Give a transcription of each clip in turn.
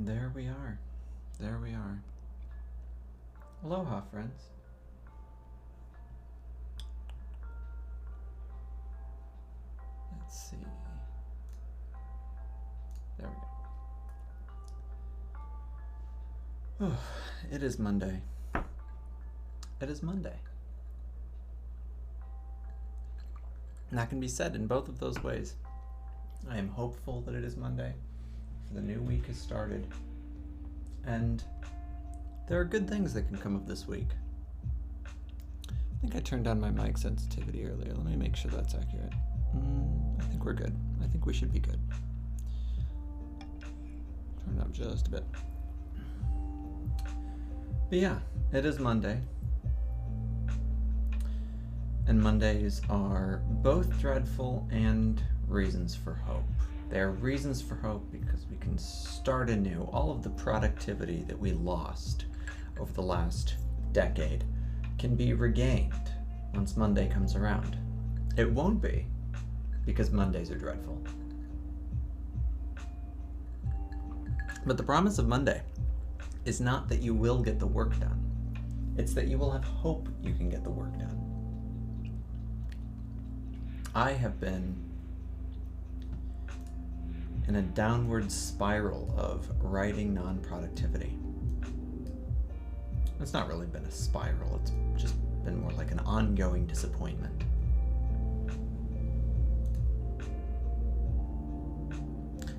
And there we are. There we are. Aloha, friends. Let's see. There we go. Oh, it is Monday. It is Monday. And that can be said in both of those ways. I am hopeful that it is Monday, for the new week has started. And there are good things that can come of this week. I think I turned down my mic sensitivity earlier. Let me make sure that's accurate. I think we're good. I think we should be good. Turn it up just a bit. But yeah, it is Monday. And Mondays are both dreadful and reasons for hope. They are reasons for hope because we can start anew. All of the productivity that we lost over the last decade can be regained once Monday comes around. It won't be, because Mondays are dreadful. But the promise of Monday is not that you will get the work done. It's that you will have hope you can get the work done. I have been in a downward spiral of writing non-productivity. It's not really been a spiral, it's just been more like an ongoing disappointment.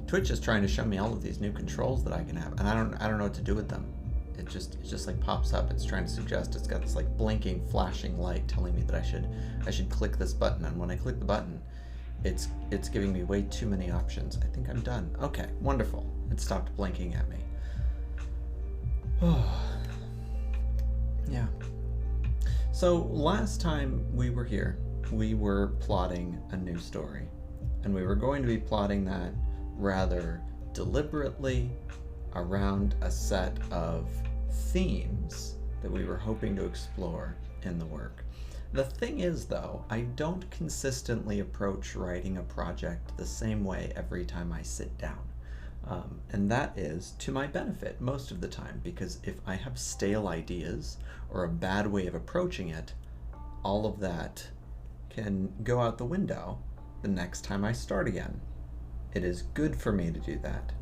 Twitch is trying to show me all of these new controls that I can have, and I don't know what to do with them. It just like pops up. It's trying to suggest, it's got this like blinking, flashing light telling me that I should click this button, and when I click the button, it's giving me way too many options. I think I'm done. Okay, wonderful. It stopped blinking at me. Oh, yeah. So last time we were here, we were plotting a new story, and we were going to be plotting that rather deliberately around a set of themes that we were hoping to explore in the work. The thing is, though, I don't consistently approach writing a project the same way every time I sit down. And that is to my benefit most of the time, because if I have stale ideas or a bad way of approaching it, all of that can go out the window the next time I start again. It is good for me to do that,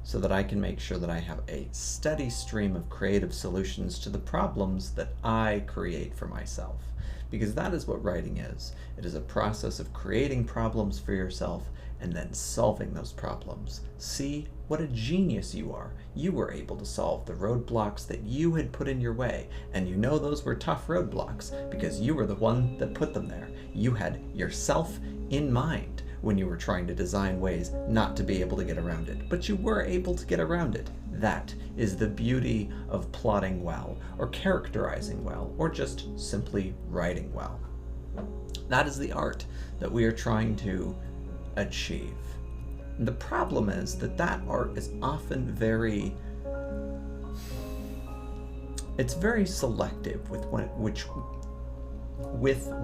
so that I can make sure that I have a steady stream of creative solutions to the problems that I create for myself. Because that is what writing is. It is a process of creating problems for yourself and then solving those problems. See what a genius you are. You were able to solve the roadblocks that you had put in your way, and you know those were tough roadblocks because you were the one that put them there. You had yourself in mind when you were trying to design ways not to be able to get around it, but you were able to get around it. That is the beauty of plotting well, or characterizing well, or just simply writing well. That is the art that we are trying to achieve. And the problem is that that art is often very selective with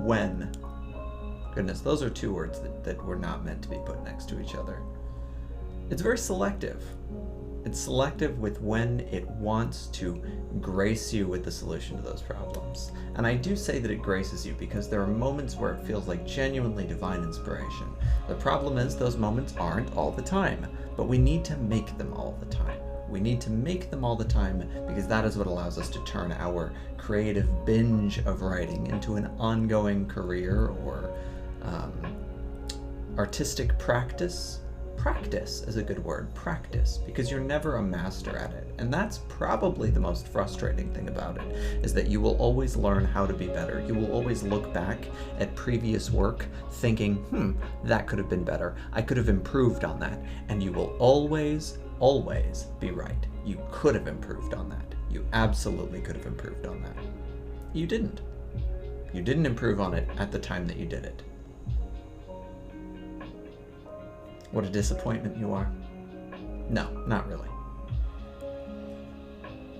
when. Goodness, those are two words that were not meant to be put next to each other. It's very selective. It's selective with when it wants to grace you with the solution to those problems. And I do say that it graces you because there are moments where it feels like genuinely divine inspiration. The problem is those moments aren't all the time, but we need to make them all the time. We need to make them all the time because that is what allows us to turn our creative binge of writing into an ongoing career or artistic practice. Practice is a good word, practice, because you're never a master at it. And that's probably the most frustrating thing about it, is that you will always learn how to be better. You will always look back at previous work thinking, that could have been better. I could have improved on that. And you will always be right. You could have improved on that. You absolutely could have improved on that. You didn't. You didn't improve on it at the time that you did it. What a disappointment you are. No, not really.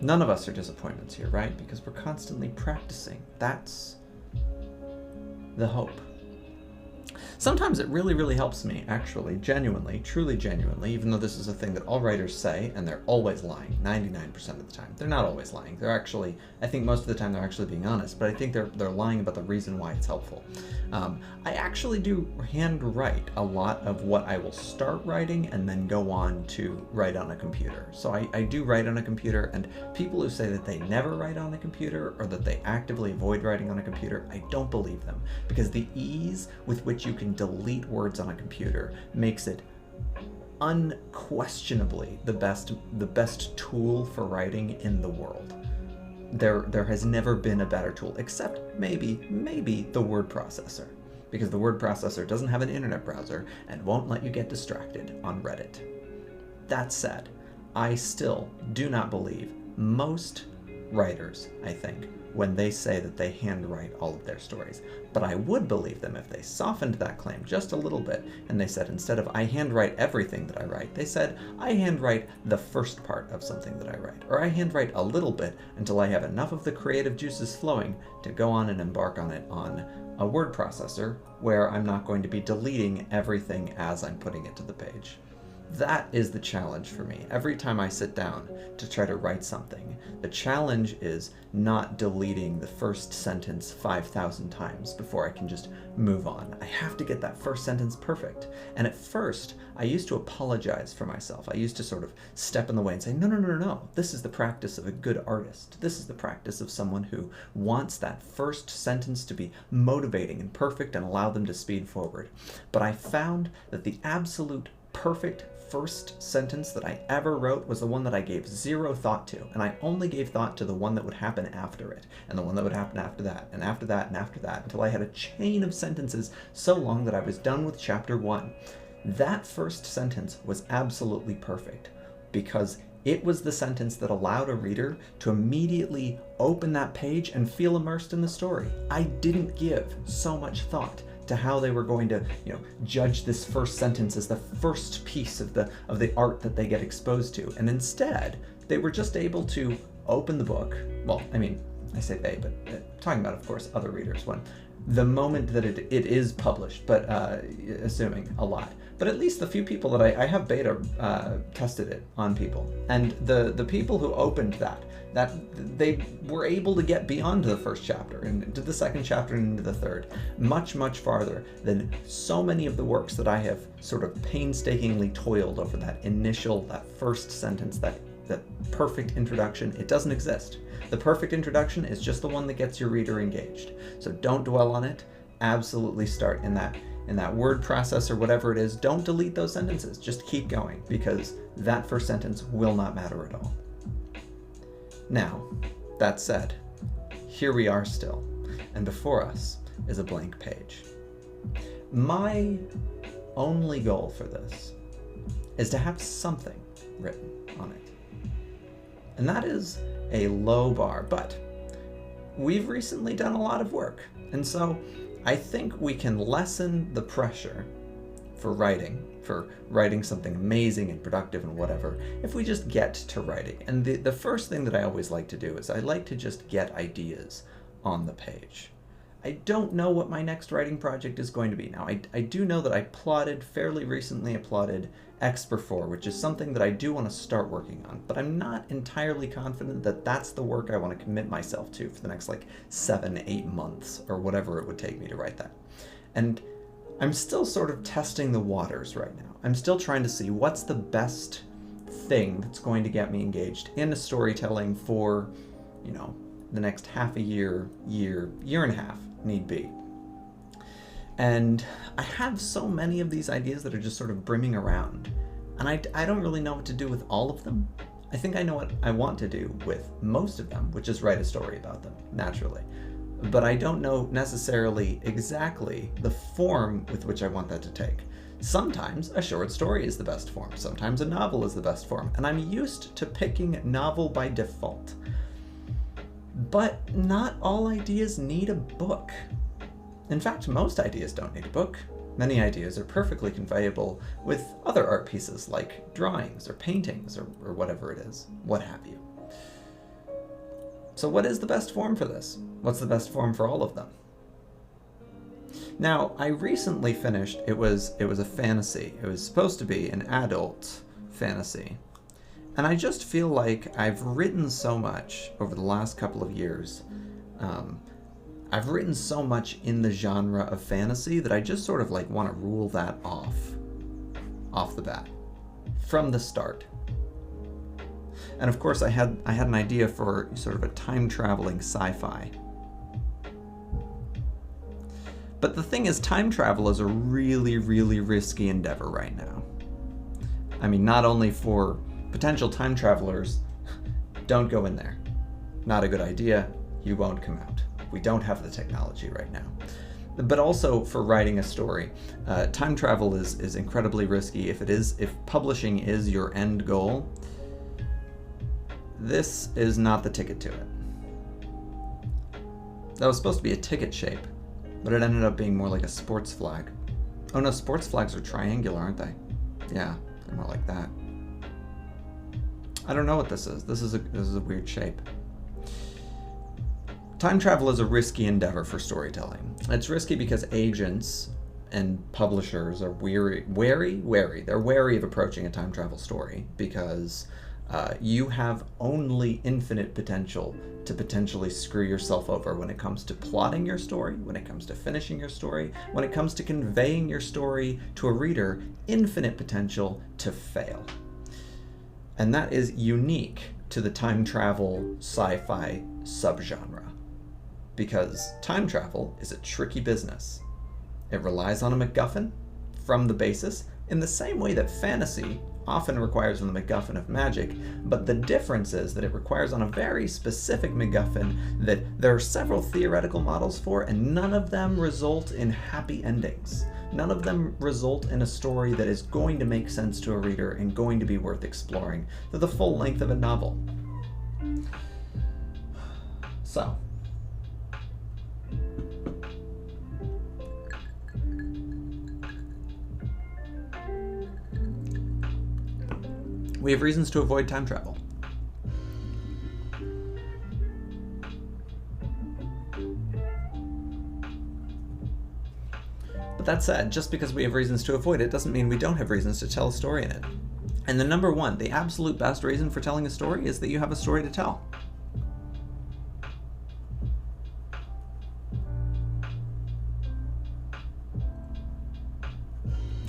None of us are disappointments here, right? Because we're constantly practicing. That's the hope. Sometimes it really, really helps me, actually, genuinely, truly genuinely, even though this is a thing that all writers say, and they're always lying, 99% of the time. They're not always lying. They're actually, I think most of the time they're actually being honest, but I think they're lying about the reason why it's helpful. I actually do handwrite a lot of what I will start writing and then go on to write on a computer. So I do write on a computer, and people who say that they never write on a computer or that they actively avoid writing on a computer, I don't believe them, because the ease with which you can delete words on a computer makes it unquestionably the best tool for writing in the world. There has never been a better tool, except maybe the word processor, because the word processor doesn't have an internet browser and won't let you get distracted on Reddit. That said, I still do not believe most writers, I think, when they say that they handwrite all of their stories. But I would believe them if they softened that claim just a little bit, and they said, instead of I handwrite everything that I write, they said I handwrite the first part of something that I write, or I handwrite a little bit until I have enough of the creative juices flowing to go on and embark on it on a word processor where I'm not going to be deleting everything as I'm putting it to the page. That is the challenge for me. Every time I sit down to try to write something, the challenge is not deleting the first sentence 5,000 times before I can just move on. I have to get that first sentence perfect. And at first, I used to apologize for myself. I used to sort of step in the way and say, no. This is the practice of a good artist. This is the practice of someone who wants that first sentence to be motivating and perfect and allow them to speed forward. But I found that the absolute perfect first sentence that I ever wrote was the one that I gave zero thought to, and I only gave thought to the one that would happen after it, and the one that would happen after that, and after that, and after that, until I had a chain of sentences so long that I was done with chapter 1. That first sentence was absolutely perfect, because it was the sentence that allowed a reader to immediately open that page and feel immersed in the story. I didn't give so much thought to how they were going to, judge this first sentence as the first piece of the art that they get exposed to. And instead, they were just able to open the book. Well, I mean, I say they, but talking about, of course, other readers, when the moment that it is published, but assuming a lot. But at least the few people that I have beta tested it on people, and the people who opened that they were able to get beyond the first chapter and into the second chapter and into the third, much farther than so many of the works that I have sort of painstakingly toiled over that first sentence, that perfect introduction. It doesn't exist. The perfect introduction is just the one that gets your reader engaged. So don't dwell on it. Absolutely start in that word processor, whatever it is. Don't delete those sentences. Just keep going, because that first sentence will not matter at all. Now, that said, here we are still, and before us is a blank page. My only goal for this is to have something written on it. And that is a low bar, but we've recently done a lot of work, and so I think we can lessen the pressure for writing something amazing and productive and whatever, if we just get to writing. And the first thing that I always like to do is I like to just get ideas on the page. I don't know what my next writing project is going to be. Now, I do know that I fairly recently plotted Expert 4, which is something that I do want to start working on, but I'm not entirely confident that that's the work I want to commit myself to for the next 7-8 months, or whatever it would take me to write that. And I'm still sort of testing the waters right now. I'm still trying to see what's the best thing that's going to get me engaged in a storytelling for, the next half a year and a half, need be. And I have so many of these ideas that are just sort of brimming around, and I don't really know what to do with all of them. I think I know what I want to do with most of them, which is write a story about them, naturally. But I don't know necessarily exactly the form with which I want that to take. Sometimes a short story is the best form, sometimes a novel is the best form, and I'm used to picking novel by default. But not all ideas need a book. In fact, most ideas don't need a book. Many ideas are perfectly conveyable with other art pieces like drawings or paintings or whatever it is, what have you. So what is the best form for this? What's the best form for all of them? Now, I recently finished, it was a fantasy. It was supposed to be an adult fantasy. And I just feel like I've written so much over the last couple of years. I've written so much in the genre of fantasy that I just sort of like want to rule that off the bat, from the start. And of course I had an idea for sort of a time-traveling sci-fi. But the thing is, time travel is a really, really risky endeavor right now. I mean, not only for potential time travelers, don't go in there. Not a good idea, you won't come out. We don't have the technology right now. But also for writing a story. Time travel is incredibly risky. If publishing is your end goal, this is not the ticket to it. That was supposed to be a ticket shape, but it ended up being more like a sports flag. Oh no, sports flags are triangular, aren't they? Yeah, they're more like that. I don't know what this is. This is a weird shape. Time travel is a risky endeavor for storytelling. It's risky because agents and publishers are wary. They're wary of approaching a time travel story because you have only infinite potential to potentially screw yourself over when it comes to plotting your story, when it comes to finishing your story, when it comes to conveying your story to a reader, infinite potential to fail. And that is unique to the time travel sci-fi subgenre, because time travel is a tricky business. It relies on a MacGuffin from the basis in the same way that fantasy often requires on the MacGuffin of magic, but the difference is that it requires on a very specific MacGuffin that there are several theoretical models for, and none of them result in happy endings. None of them result in a story that is going to make sense to a reader and going to be worth exploring to the full length of a novel. So, we have reasons to avoid time travel. But that said, just because we have reasons to avoid it doesn't mean we don't have reasons to tell a story in it. And the number one, the absolute best reason for telling a story is that you have a story to tell.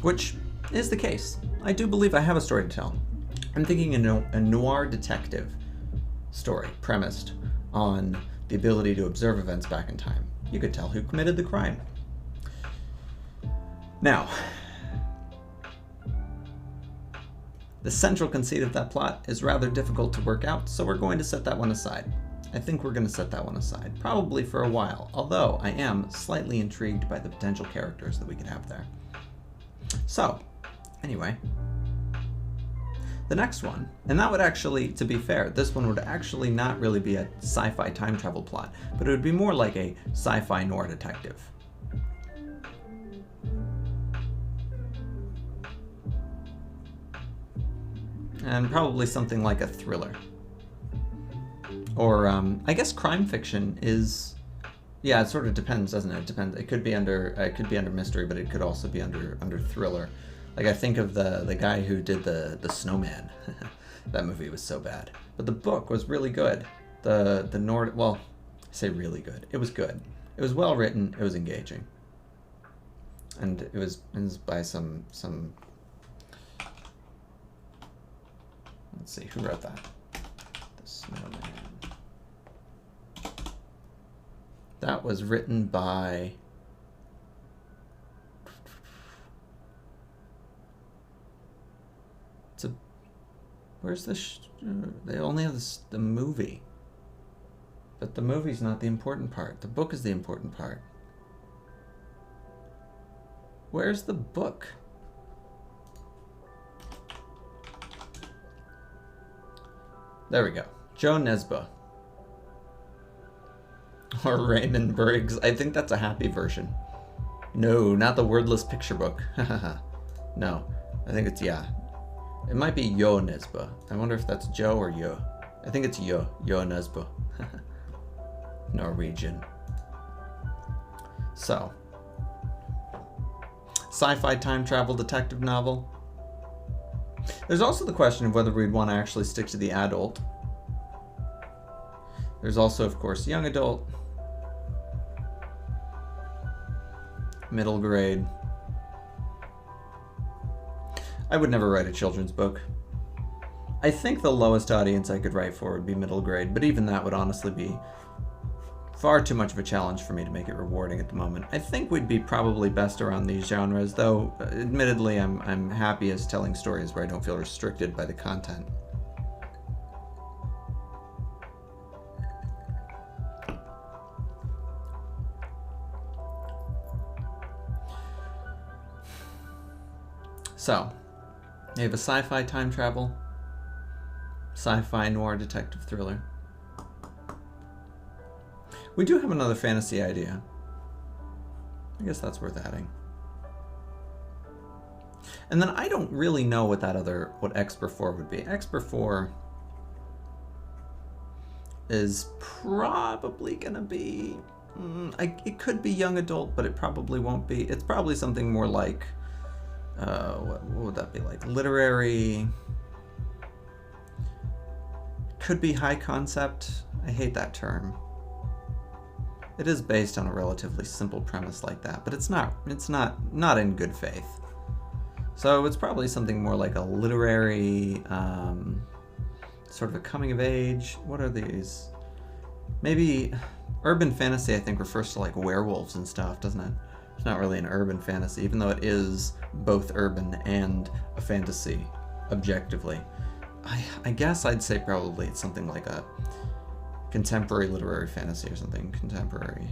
Which is the case. I do believe I have a story to tell. I'm thinking a noir detective story premised on the ability to observe events back in time. You could tell who committed the crime. Now, the central conceit of that plot is rather difficult to work out, so we're going to set that one aside. I think we're going to set that one aside, probably for a while, although I am slightly intrigued by the potential characters that we could have there. So, anyway, the next one, and that would actually, to be fair, this one would actually not really be a sci-fi time travel plot, but it would be more like a sci-fi noir detective. And probably something like a thriller. Or, I guess crime fiction is, yeah, it sort of depends, doesn't it? It depends. It could be under mystery, but it could also be under thriller. Like, I think of the guy who did the Snowman. That movie was so bad. But the book was really good. Well, I say really good. It was good. It was well written. It was engaging. And it was by some let's see, who wrote that? The Snowman. That was written by where's they only have the movie. But the movie's not the important part. The book is the important part. Where's the book? There we go. Joe Nesbo. Or Raymond Briggs. I think that's a happy version. No, not the wordless picture book. No, I think it's, yeah. It might be Yo Nesbo. I wonder if that's Joe or Yo. I think it's Yo Nesbo. Norwegian. So, Sci-fi time travel detective novel. There's also the question of whether we'd want to actually stick to the adult. There's also, of course, young adult, middle grade. I would never write a children's book. I think the lowest audience I could write for would be middle grade, but even that would honestly be far too much of a challenge for me to make it rewarding at the moment. I think we'd be probably best around these genres, though admittedly I'm happiest telling stories where I don't feel restricted by the content. So, you have a sci-fi time travel, sci-fi noir detective thriller. We do have another fantasy idea. I guess that's worth adding. And then I don't really know what Expert 4 would be. Expert 4 is probably gonna be, it could be young adult, but it probably won't be. It's probably something more like, what would that be like? Literary, could be high concept. I hate that term. It is based on a relatively simple premise like that, but it's not in good faith. So it's probably something more like a literary, sort of a coming of age. What are these? Maybe urban fantasy, I think, refers to like werewolves and stuff, doesn't it? It's not really an urban fantasy, even though it is both urban and a fantasy, objectively. I guess I'd say probably it's something like a contemporary literary fantasy or something. Contemporary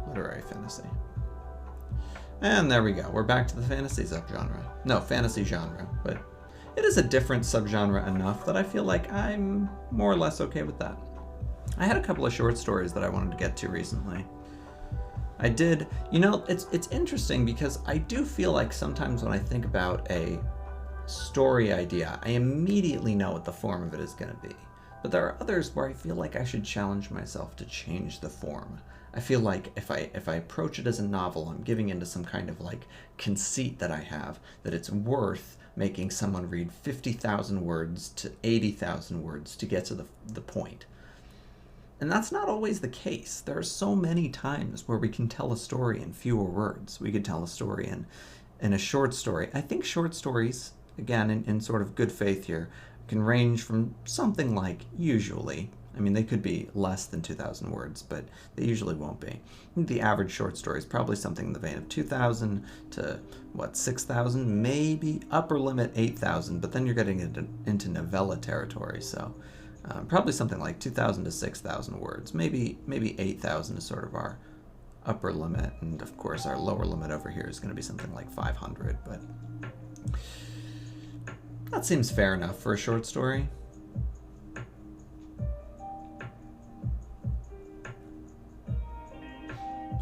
literary fantasy. And there we go. We're back to the fantasy subgenre. No, fantasy genre. But it is a different subgenre enough that I feel like I'm more or less okay with that. I had a couple of short stories that I wanted to get to recently. I did, it's interesting because I do feel like sometimes when I think about a story idea, I immediately know what the form of it is going to be. But there are others where I feel like I should challenge myself to change the form. I feel like if I approach it as a novel, I'm giving into some kind of like conceit that I have, that it's worth making someone read 50,000 words to 80,000 words to get to the point. And that's not always the case. There are so many times where we can tell a story in fewer words. We could tell a story in a short story. I think short stories, again, in sort of good faith here, can range from something like, usually, I mean, they could be less than 2,000 words, but they usually won't be. The average short story is probably something in the vein of 2,000 to, 6,000? Maybe upper limit 8,000, but then you're getting into novella territory, so probably something like 2,000 to 6,000 words. Maybe 8,000 is sort of our upper limit, and of course our lower limit over here is going to be something like 500, but that seems fair enough for a short story.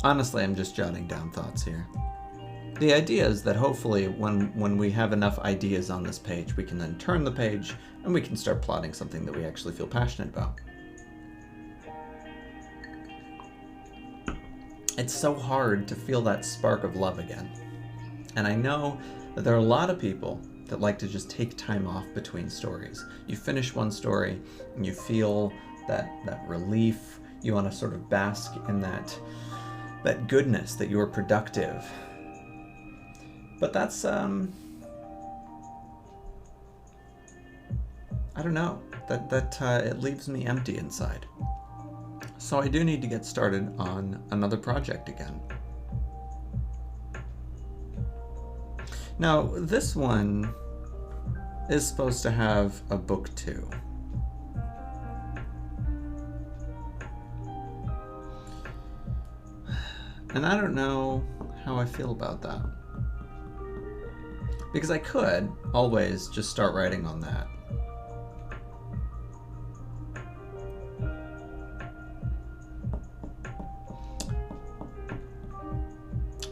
Honestly, I'm just jotting down thoughts here. The idea is that hopefully when we have enough ideas on this page, we can then turn the page and we can start plotting something that we actually feel passionate about. It's so hard to feel that spark of love again. And I know that there are a lot of people that like to just take time off between stories. You finish one story and you feel that relief. You want to sort of bask in that goodness, that you're productive. But that's, I don't know, it leaves me empty inside. So I do need to get started on another project again. Now, this one is supposed to have a book 2. And I don't know how I feel about that. Because I could always just start writing on that.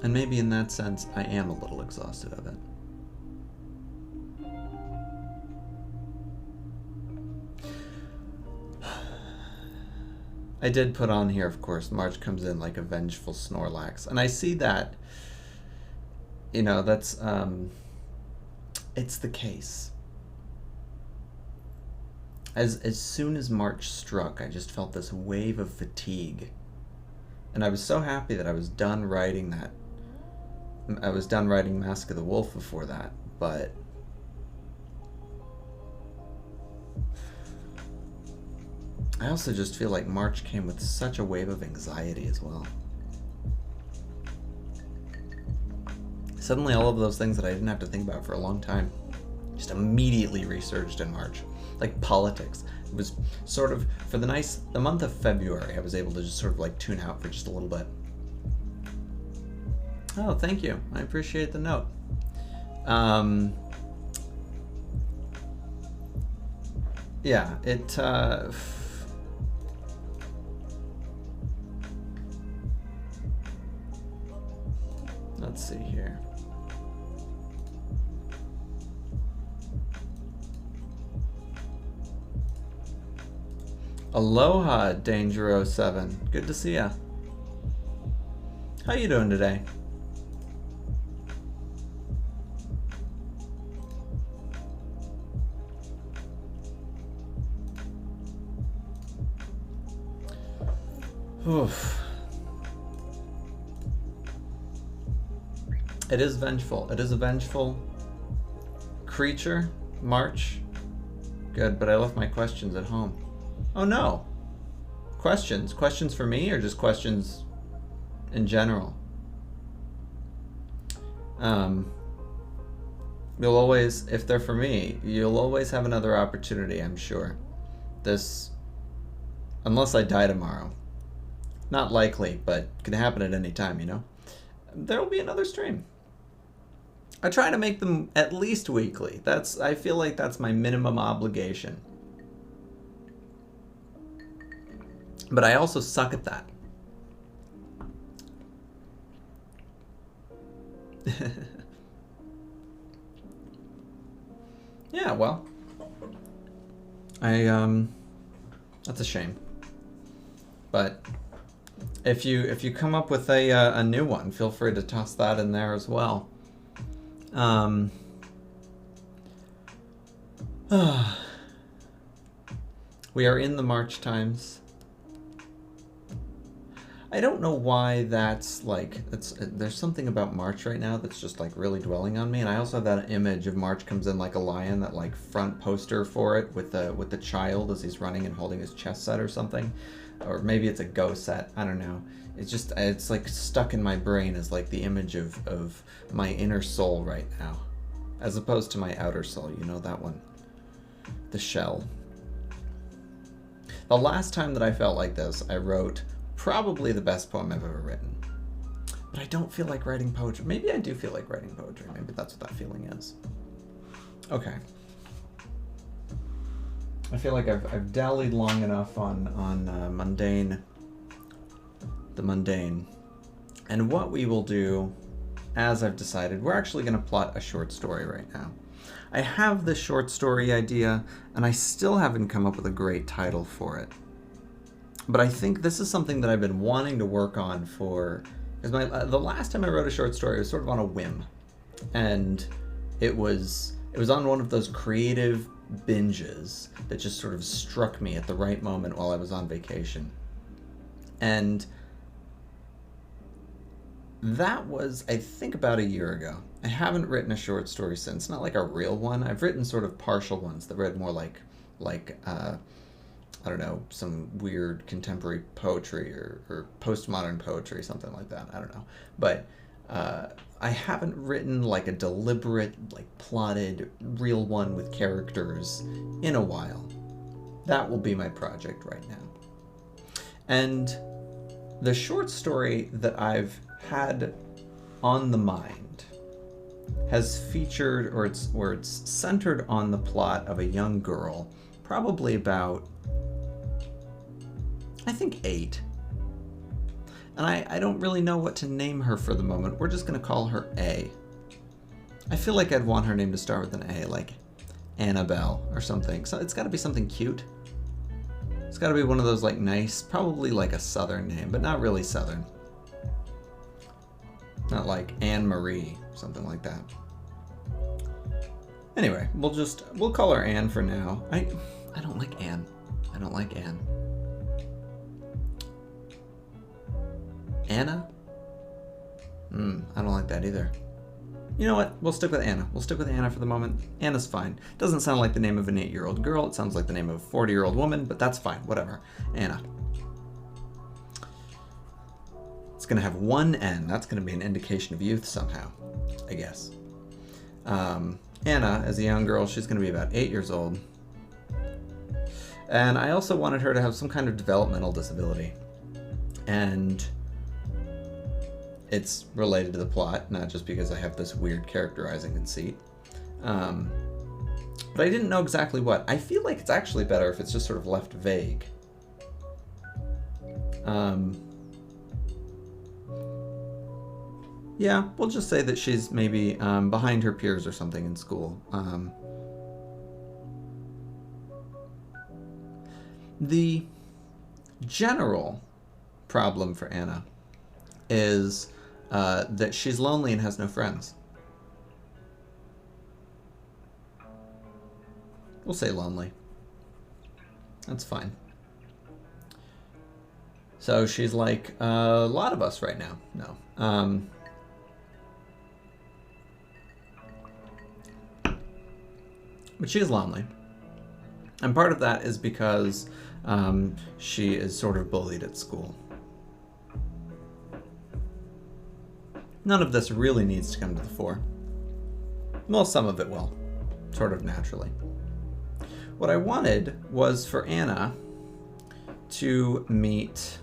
And maybe in that sense, I am a little exhausted of it. I did put on here, of course, March comes in like a vengeful snorlax. And I see that, you know, that's, it's the case. As soon as March struck, I just felt this wave of fatigue. And I was so happy that I was done writing that. I was done writing Mask of the Wolf before that, but I also just feel like March came with such a wave of anxiety as well. Suddenly all of those things that I didn't have to think about for a long time just immediately resurged in March. Like politics. It was sort of, for the month of February, I was able to just sort of like tune out for just a little bit. Oh, thank you. I appreciate the note. Yeah, it, let's see here. Aloha, Danger07. Good to see ya. How you doing today? Oof. It is vengeful. It is a vengeful creature. March. Good, but I left my questions at home. Oh no. Questions? Questions for me or just questions in general? You'll always, if they're for me, you'll always have another opportunity, I'm sure. Unless I die tomorrow. Not likely, but can happen at any time, you know? There will be another stream. I try to make them at least weekly. I feel like that's my minimum obligation. But I also suck at that. Yeah, well, that's a shame. But if you come up with a new one, feel free to toss that in there as well. We are in the March times. I don't know why that's like, there's something about March right now that's just like really dwelling on me. And I also have that image of March comes in like a lion, that like front poster for it with the child as he's running and holding his chess set or something. Or maybe it's a Go set, I don't know. It's like stuck in my brain as like the image of my inner soul right now. As opposed to my outer soul, you know that one. The shell. The last time that I felt like this, I wrote probably the best poem I've ever written. But I don't feel like writing poetry. Maybe I do feel like writing poetry. Maybe that's what that feeling is. Okay. I feel like I've dallied long enough on the mundane. And what we will do, as I've decided, we're actually going to plot a short story right now. I have this short story idea, and I still haven't come up with a great title for it. But I think this is something that I've been wanting to work on for, because the last time I wrote a short story, it was sort of on a whim, and it was on one of those creative binges that just sort of struck me at the right moment while I was on vacation, and that was, I think, about a year ago. I haven't written a short story since, not like a real one. I've written sort of partial ones that read more like I don't know, some weird contemporary poetry or postmodern poetry, something like that. I don't know. But I haven't written like a deliberate, like plotted, real one with characters in a while. That will be my project right now. And the short story that I've had on the mind has featured, or it's centered on the plot of a young girl, probably about, I think 8. And I don't really know what to name her for the moment. We're just going to call her A. I feel like I'd want her name to start with an A, like Annabelle or something. So it's got to be something cute. It's got to be one of those like nice, probably like a southern name, but not really southern. Not like Anne Marie, something like that. Anyway, we'll call her Anne for now. I don't like Anne. I don't like Anne. Anna? I don't like that either. You know what? We'll stick with Anna. We'll stick with Anna for the moment. Anna's fine. Doesn't sound like the name of an 8-year-old girl. It sounds like the name of a 40-year-old woman, but that's fine. Whatever. Anna. It's going to have one N. That's going to be an indication of youth somehow, I guess. Anna, as a young girl, she's going to be about 8 years old. And I also wanted her to have some kind of developmental disability. And it's related to the plot, not just because I have this weird characterizing conceit. But I didn't know exactly what. I feel like it's actually better if it's just sort of left vague. Yeah, we'll just say that she's maybe behind her peers or something in school. The general problem for Anna is that she's lonely and has no friends. We'll say lonely. That's fine. So she's like a lot of us right now. No. But she is lonely. And part of that is because she is sort of bullied at school. None of this really needs to come to the fore. Well, some of it will, sort of naturally. What I wanted was for Anna to meet...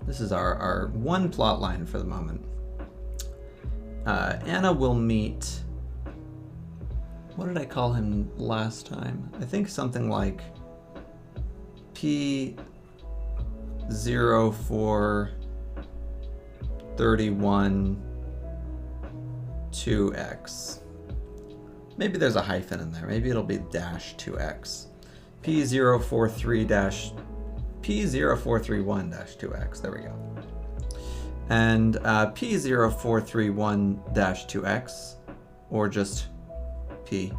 This is our one plot line for the moment. Anna will meet... What did I call him last time? I think something like P0431 2x. Maybe there's a hyphen in there. Maybe it'll be dash 2x. P0431-2x. There we go. And P0431-2x, or just P.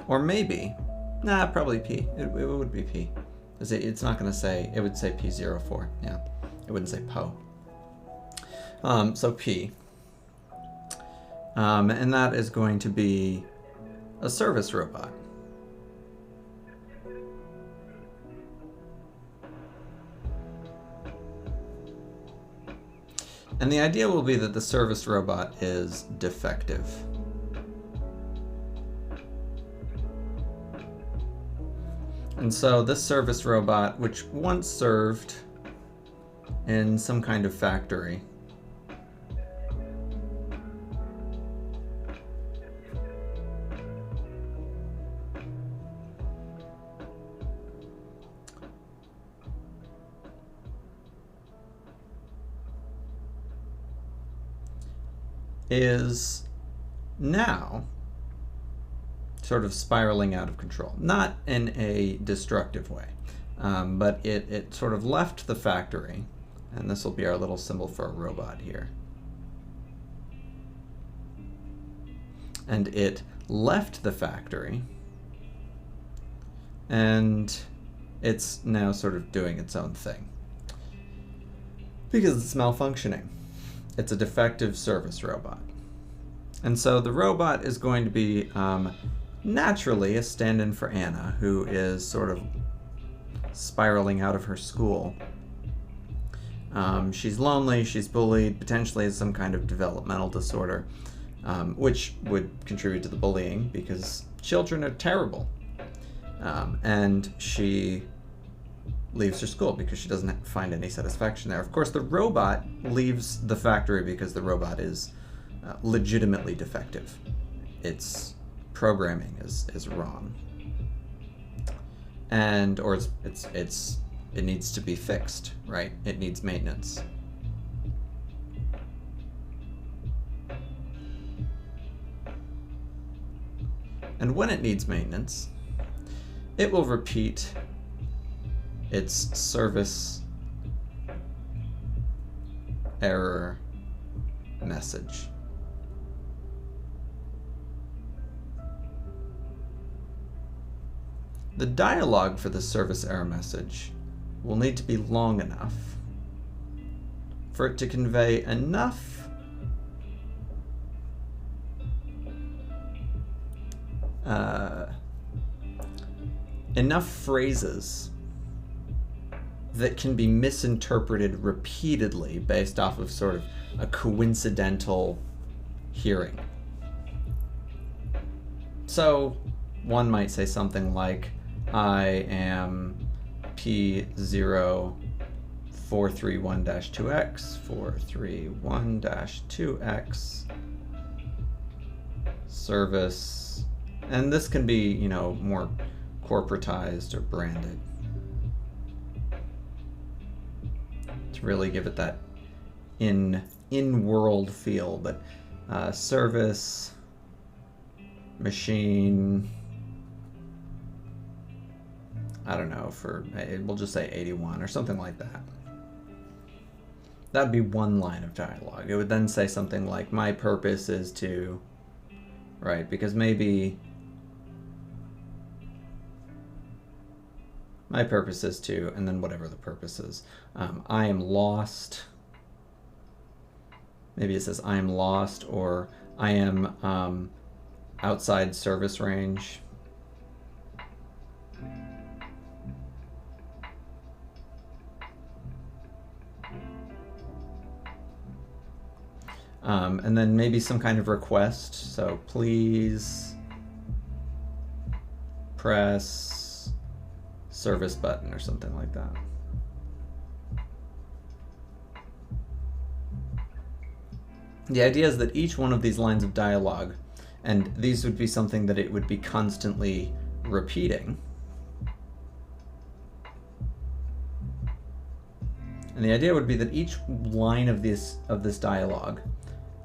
Or maybe, probably P. It would be P. It's not going to say, it would say P04. Yeah, it wouldn't say PO. So P. And that is going to be a service robot. And the idea will be that the service robot is defective. And so this service robot, which once served in some kind of factory, is now sort of spiraling out of control. Not in a destructive way, but it sort of left the factory, and this will be our little symbol for a robot here. And it left the factory, and it's now sort of doing its own thing. Because it's malfunctioning. It's a defective service robot. And so the robot is going to be naturally a stand-in for Anna, who is sort of spiraling out of her school. She's lonely, she's bullied, potentially has some kind of developmental disorder, which would contribute to the bullying because children are terrible. And she leaves her school because she doesn't find any satisfaction there. Of course, the robot leaves the factory because the robot is legitimately defective. Its programming is wrong, or it needs to be fixed, right? It needs maintenance. And when it needs maintenance, it will repeat its service error message. The dialogue for the service error message will need to be long enough for it to convey enough phrases that can be misinterpreted repeatedly based off of sort of a coincidental hearing. So one might say something like, I am P0431-2X, 431-2X, service, and this can be, you know, more corporatized or branded to really give it that in-world feel, but service, machine, I don't know, we'll just say 81 or something like that. That'd be one line of dialogue. It would then say something like, my purpose is to, right, because maybe my purpose is to, and then whatever the purpose is. I am lost. Maybe it says I am lost, or I am outside service range. And then maybe some kind of request. So please press service button or something like that. The idea is that each one of these lines of dialogue, and these would be something that it would be constantly repeating. And the idea would be that each line of this dialogue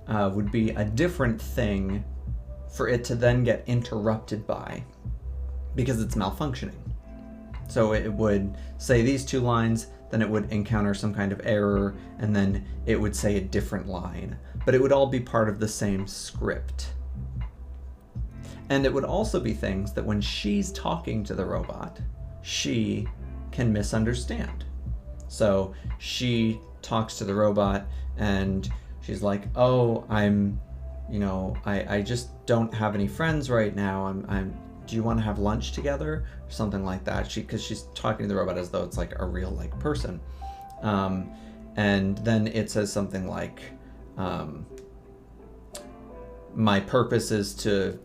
would be a different thing for it to then get interrupted by, because it's malfunctioning. So it would say these two lines, then it would encounter some kind of error, and then it would say a different line. But it would all be part of the same script. And it would also be things that when she's talking to the robot, she can misunderstand. So she talks to the robot and she's like, oh, I just don't have any friends right now. Do you want to have lunch together? Or something like that. Because she's talking to the robot as though it's like a real person. And then it says something like, my purpose is to,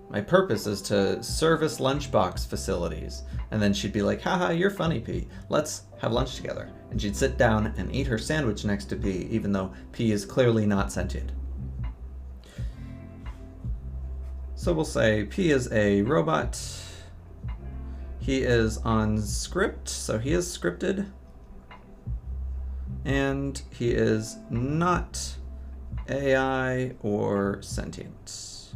my purpose is to service lunchbox facilities. And then she'd be like, haha, you're funny, P. Let's have lunch together. And she'd sit down and eat her sandwich next to P, even though P is clearly not sentient. So we'll say P is a robot. He is on script, so he is scripted. And he is not AI or sentient.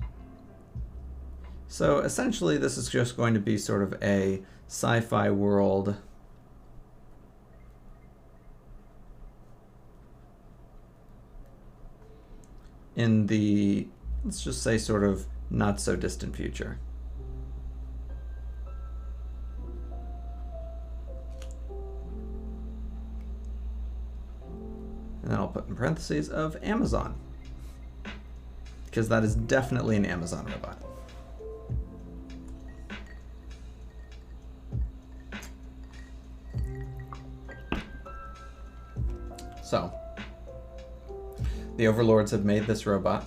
So essentially this is just going to be sort of a sci-fi world in the, let's just say, sort of not so distant future. And then I'll put in parentheses of Amazon, because that is definitely an Amazon robot. So, the overlords have made this robot.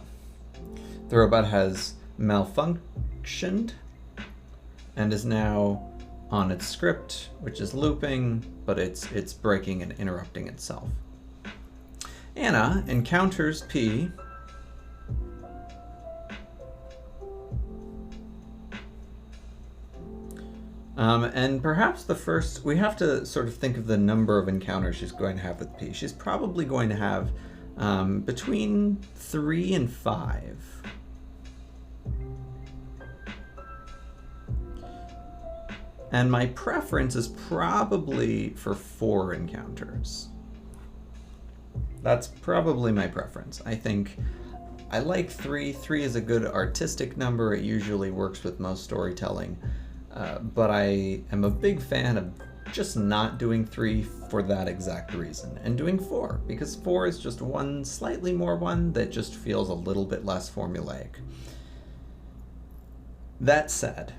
The robot has malfunctioned and is now on its script, which is looping, but it's breaking and interrupting itself. Anna encounters P and perhaps the first, we have to sort of think of the number of encounters she's going to have with P. She's probably going to have between 3 and 5. And my preference is probably for 4 encounters. That's probably my preference. I think I like 3. 3 is a good artistic number. It usually works with most storytelling. But I am a big fan of just not doing 3 for that exact reason, and doing 4, because 4 is just one slightly more one that just feels a little bit less formulaic. That said,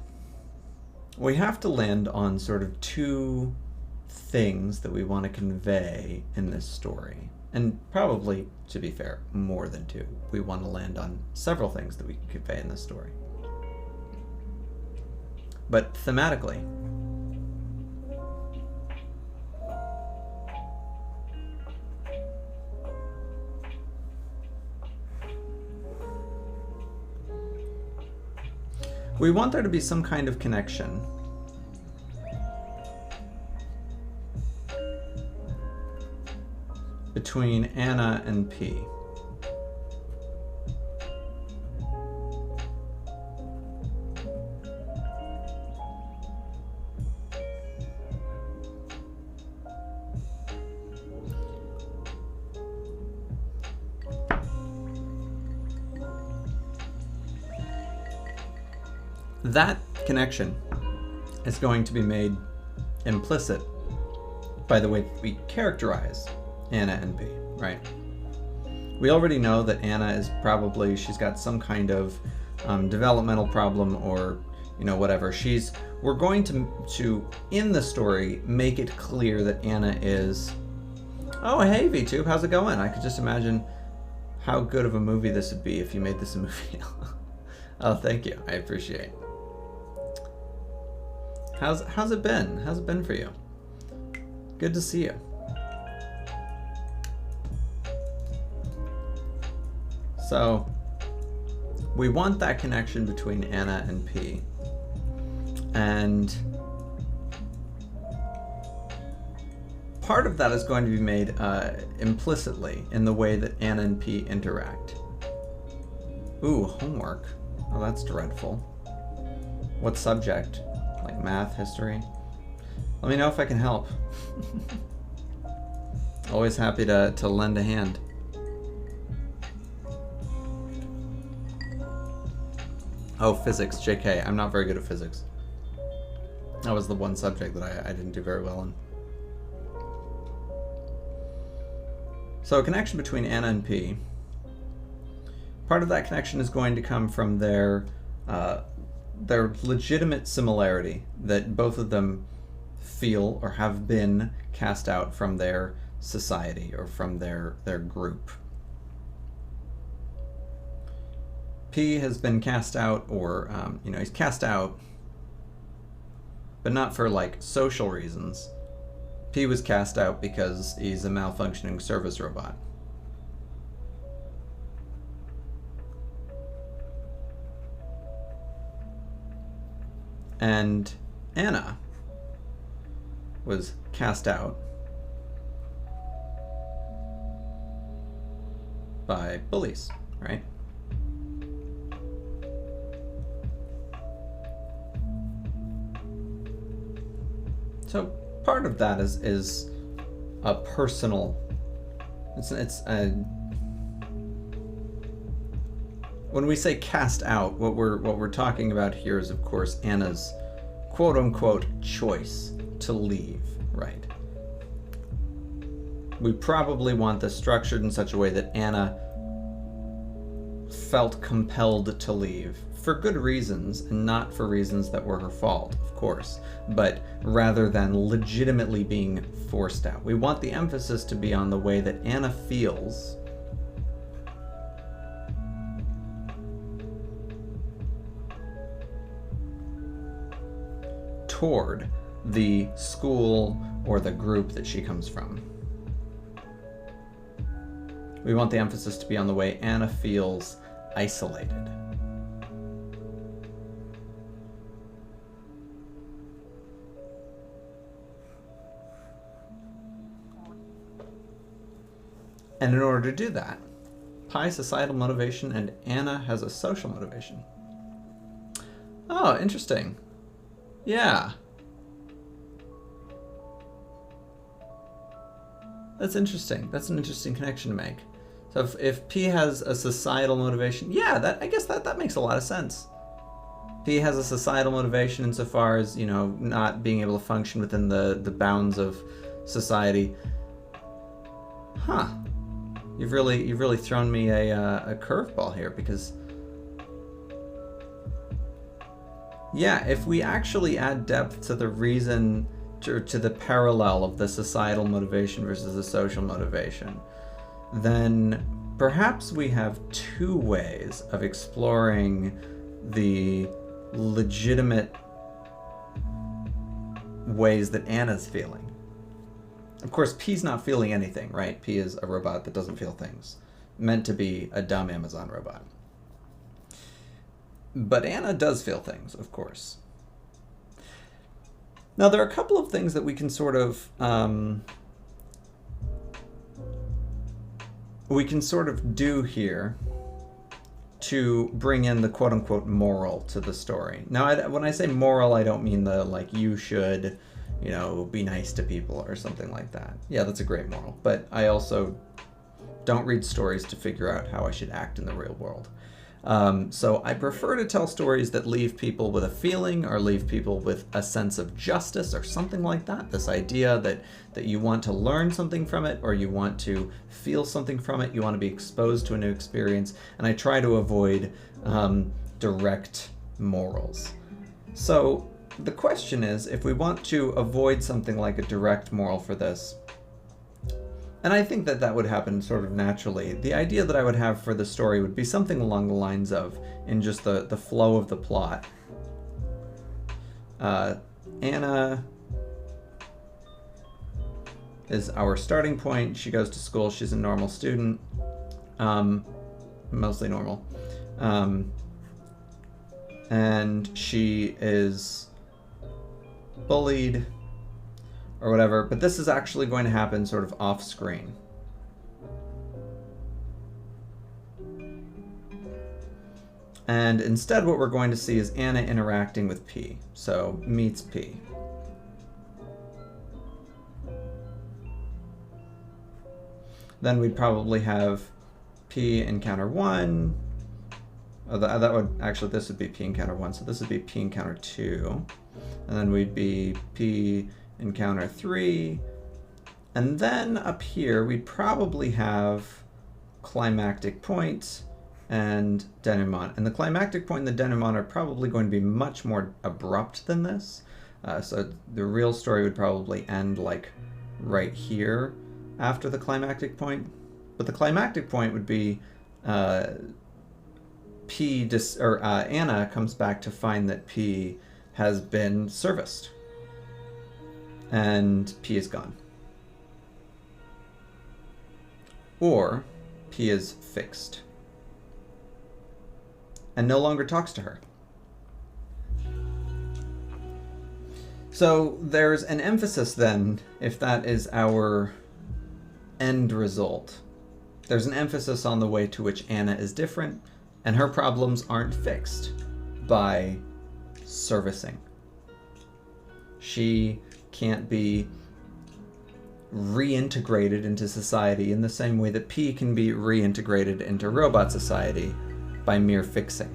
we have to land on sort of 2 things that we want to convey in this story. And probably, to be fair, more than 2. We want to land on several things that we can convey in this story. But thematically, we want there to be some kind of connection between Anna and P. That connection is going to be made implicit by the way we characterize Anna and P, right? We already know that Anna is probably, she's got some kind of developmental problem, or, you know, whatever. We're going to, in the story, make it clear that Anna is, oh, hey, VTube, how's it going? I could just imagine how good of a movie this would be if you made this a movie. Oh, thank you. I appreciate it. How's it been? How's it been for you? Good to see you. So, we want that connection between Anna and P. And part of that is going to be made implicitly in the way that Anna and P interact. Ooh, homework. Oh, that's dreadful. What subject? Like math, history? Let me know if I can help. Always happy to lend a hand. Oh, physics, JK. I'm not very good at physics. That was the one subject that I didn't do very well in. So a connection between Anna and P. Part of that connection is going to come from their legitimate similarity that both of them feel or have been cast out from their society or from their group. P has been cast out, or he's cast out, but not for like social reasons. P was cast out because he's a malfunctioning service robot. And Anna was cast out by bullies, right? So part of that is a personal. When we say cast out, what we're talking about here is, of course, Anna's quote-unquote choice to leave, right? We probably want this structured in such a way that Anna felt compelled to leave for good reasons, and not for reasons that were her fault, of course, but rather than legitimately being forced out. We want the emphasis to be on the way that Anna feels toward the school or the group that she comes from. We want the emphasis to be on the way Anna feels isolated. And in order to do that, Pi societal motivation and Anna has a social motivation. Oh, interesting. Yeah. That's interesting. That's an interesting connection to make. So if P has a societal motivation, yeah, I guess that makes a lot of sense. P has a societal motivation insofar as, you know, not being able to function within the bounds of society. Huh. You've really thrown me a curveball here, because yeah, if we actually add depth to the reason, to the parallel of the societal motivation versus the social motivation, then perhaps we have two ways of exploring the legitimate ways that Anna's feeling. Of course, P's not feeling anything, right? P is a robot that doesn't feel things, meant to be a dumb Amazon robot. But Anna does feel things, of course. Now, there are a couple of things that we can sort of do here to bring in the quote-unquote moral to the story. Now, when I say moral, I don't mean the, like, you should, you know, be nice to people or something like that. Yeah, that's a great moral. But I also don't read stories to figure out how I should act in the real world. So I prefer to tell stories that leave people with a feeling, or leave people with a sense of justice or something like that. This idea that you want to learn something from it, or you want to feel something from it, you want to be exposed to a new experience, and I try to avoid direct morals. So the question is, if we want to avoid something like a direct moral for this, and I think that would happen sort of naturally, the idea that I would have for the story would be something along the lines of, in just the flow of the plot, Anna is our starting point. She goes to school. She's a normal student, mostly normal, and she is bullied or whatever, but this is actually going to happen sort of off screen. And instead what we're going to see is Anna interacting with P. So meets P. Then we'd probably have P encounter 1. Oh, that would actually, this would be P encounter 1, so this would be P encounter 2. And then we'd be P encounter 3, and then up here we'd probably have climactic point and denouement. And the climactic point and the denouement are probably going to be much more abrupt than this. So the real story would probably end like right here after the climactic point. But the climactic point would be Anna comes back to find that P has been serviced. And P is gone. Or P is fixed and no longer talks to her. So there's an emphasis then, if that is our end result, there's an emphasis on the way to which Anna is different, and her problems aren't fixed by servicing. She can't be reintegrated into society in the same way that P can be reintegrated into robot society by mere fixing.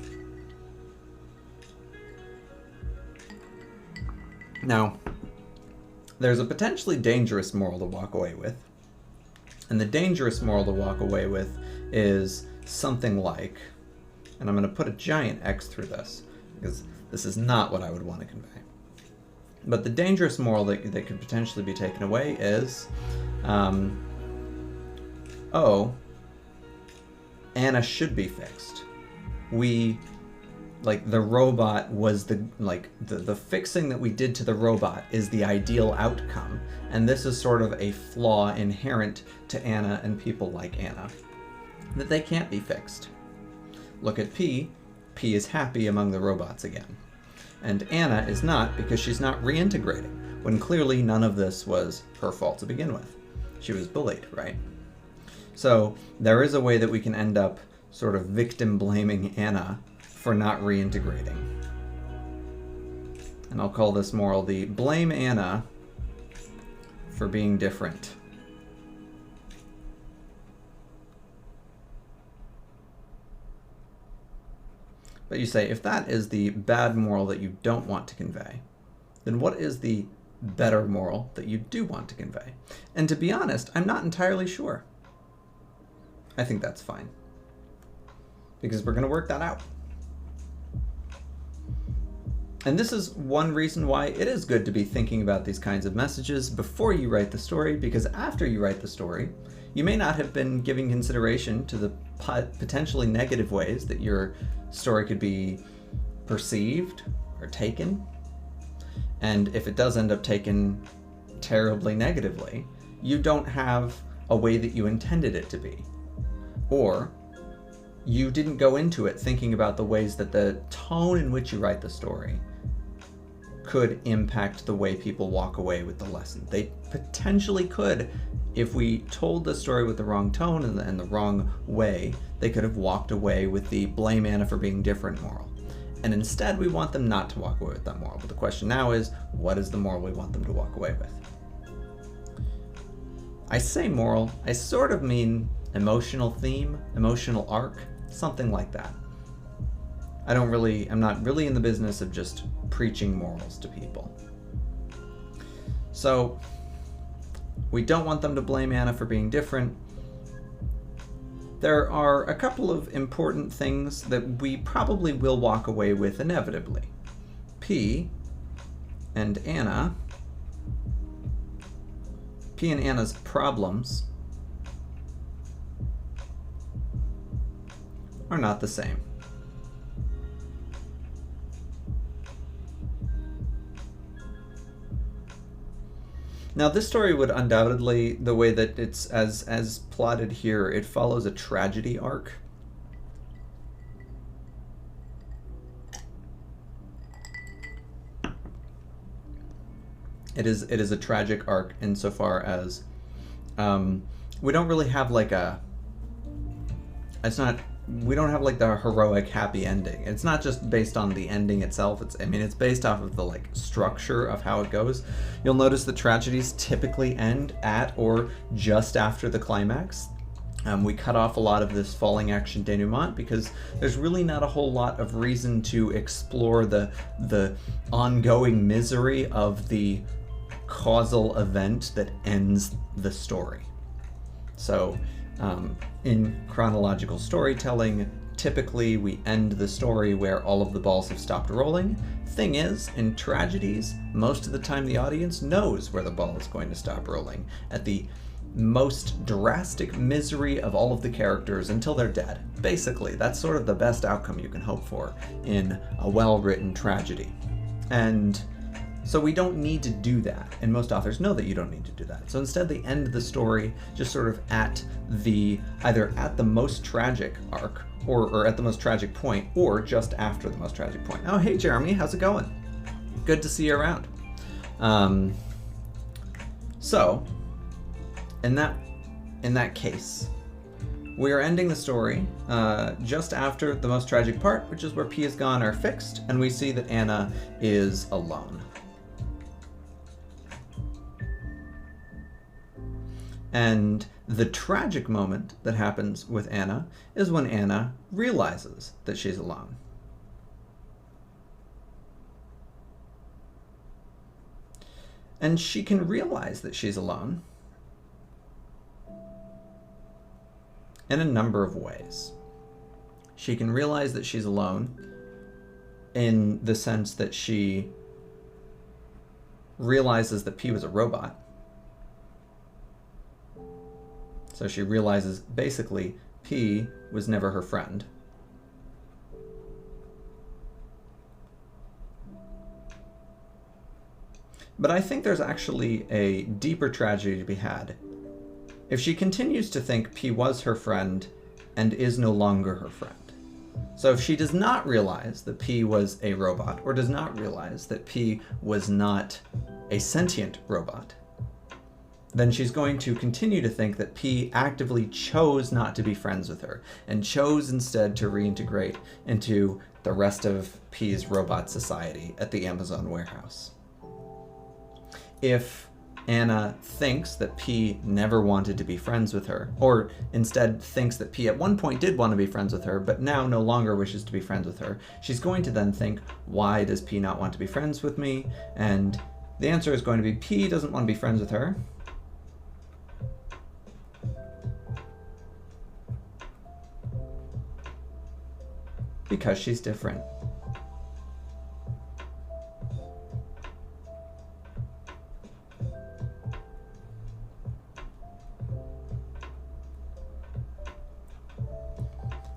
Now, there's a potentially dangerous moral to walk away with, and the dangerous moral to walk away with is something like, and I'm going to put a giant X through this, because this is not what I would want to convey. But the dangerous moral that could potentially be taken away is, Anna should be fixed. The robot was the fixing that we did to the robot is the ideal outcome, and this is sort of a flaw inherent to Anna and people like Anna, that they can't be fixed. Look at P. P is happy among the robots again. And Anna is not, because she's not reintegrating, when clearly none of this was her fault to begin with. She was bullied, right? So there is a way that we can end up sort of victim blaming Anna for not reintegrating. And I'll call this moral the blame Anna for being different. But you say, if that is the bad moral that you don't want to convey, then what is the better moral that you do want to convey? And to be honest, I'm not entirely sure. I think that's fine, because we're going to work that out. And this is one reason why it is good to be thinking about these kinds of messages before you write the story, because after you write the story, you may not have been giving consideration to the potentially negative ways that your story could be perceived or taken. And if it does end up taken terribly negatively, you don't have a way that you intended it to be. Or you didn't go into it thinking about the ways that the tone in which you write the story could impact the way people walk away with the lesson. They potentially could. If we told the story with the wrong tone and the wrong way, they could have walked away with the blame Anna for being different moral. And instead, we want them not to walk away with that moral. But the question now is, what is the moral we want them to walk away with? I say moral, I sort of mean emotional theme, emotional arc, something like that. I'm not really in the business of just preaching morals to people. So, we don't want them to blame Anna for being different. There are a couple of important things that we probably will walk away with inevitably. P and Anna's problems are not the same. Now, this story would undoubtedly, the way that it's as plotted here, it follows a tragedy arc. It is a tragic arc insofar as we don't really have like we don't have like the heroic happy ending. It's not just based on the ending itself. It's based off of the like structure of how it goes. You'll notice that tragedies typically end at or just after the climax. We cut off a lot of this falling action denouement because there's really not a whole lot of reason to explore the ongoing misery of the causal event that ends the story. So in chronological storytelling, typically we end the story where all of the balls have stopped rolling. Thing is, in tragedies, most of the time the audience knows where the ball is going to stop rolling, at the most drastic misery of all of the characters until they're dead. Basically, that's sort of the best outcome you can hope for in a well-written tragedy. And so we don't need to do that, and most authors know that you don't need to do that. So instead they end the story just sort of either at the most tragic arc, or at the most tragic point, or just after the most tragic point. Oh, hey Jeremy, how's it going? Good to see you around. So, in that case, we are ending the story just after the most tragic part, which is where P is gone are fixed, and we see that Anna is alone. And the tragic moment that happens with Anna is when Anna realizes that she's alone. And she can realize that she's alone in a number of ways. She can realize that she's alone in the sense that she realizes that P was a robot. So she realizes, basically, P was never her friend. But I think there's actually a deeper tragedy to be had if she continues to think P was her friend and is no longer her friend. So if she does not realize that P was a robot, or does not realize that P was not a sentient robot, then she's going to continue to think that P actively chose not to be friends with her, and chose instead to reintegrate into the rest of P's robot society at the Amazon warehouse. If Anna thinks that P never wanted to be friends with her, or instead thinks that P at one point did want to be friends with her, but now no longer wishes to be friends with her. She's going to then think, why does P not want to be friends with me? And the answer is going to be P doesn't want to be friends with her because she's different.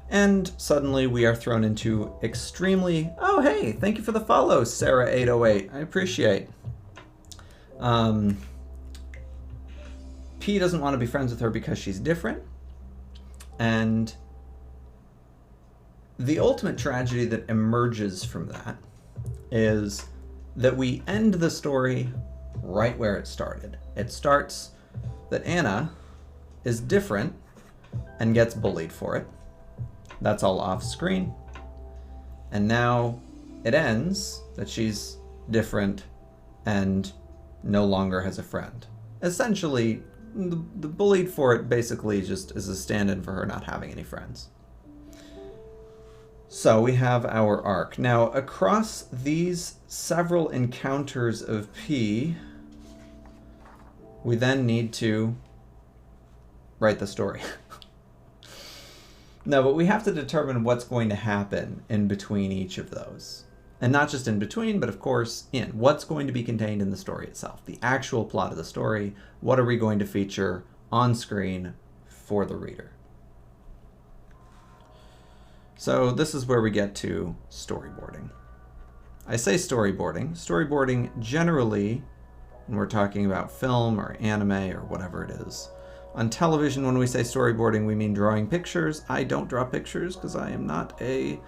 And suddenly we are thrown into extremely, oh hey, thank you for the follow, Sarah808, I appreciate. P doesn't want to be friends with her because she's different. And the ultimate tragedy that emerges from that is that we end the story right where it started. It starts that Anna is different and gets bullied for it. That's all off screen. And now it ends that she's different and no longer has a friend. Essentially, the bullied for it basically just is a stand-in for her not having any friends. So we have our arc. Now, across these several encounters of P, we then need to write the story. No, but we have to determine what's going to happen in between each of those. And not just in between, but of course in. What's going to be contained in the story itself? The actual plot of the story. What are we going to feature on screen for the reader? So this is where we get to storyboarding. I say storyboarding. Storyboarding generally, when we're talking about film or anime or whatever it is. On television, when we say storyboarding, we mean drawing pictures. I don't draw pictures because I am not a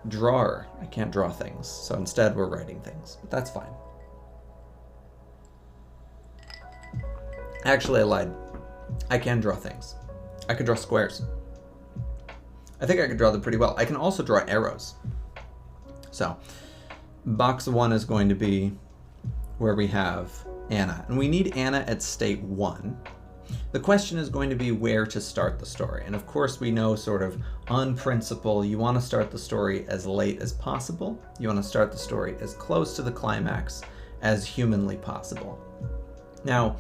drawer. I can't draw things. So instead, we're writing things. But that's fine. Actually, I lied. I can draw things. I can draw squares. I think I could draw them pretty well. I can also draw arrows. So, box 1 is going to be where we have Anna. And we need Anna at state 1. The question is going to be where to start the story. And of course we know sort of on principle, you want to start the story as late as possible. You want to start the story as close to the climax as humanly possible. Now,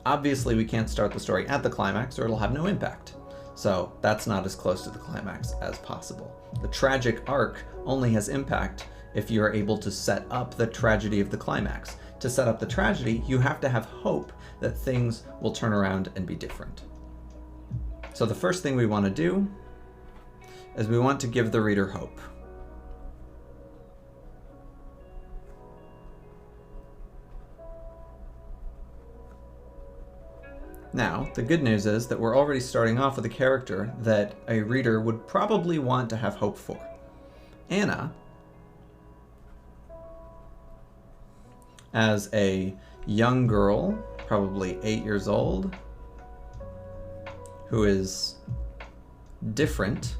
obviously we can't start the story at the climax or it'll have no impact. So that's not as close to the climax as possible. The tragic arc only has impact if you're able to set up the tragedy of the climax. To set up the tragedy, you have to have hope that things will turn around and be different. So the first thing we want to do is we want to give the reader hope. Now, the good news is that we're already starting off with a character that a reader would probably want to have hope for. Anna, as a young girl, probably 8 years old, who is different.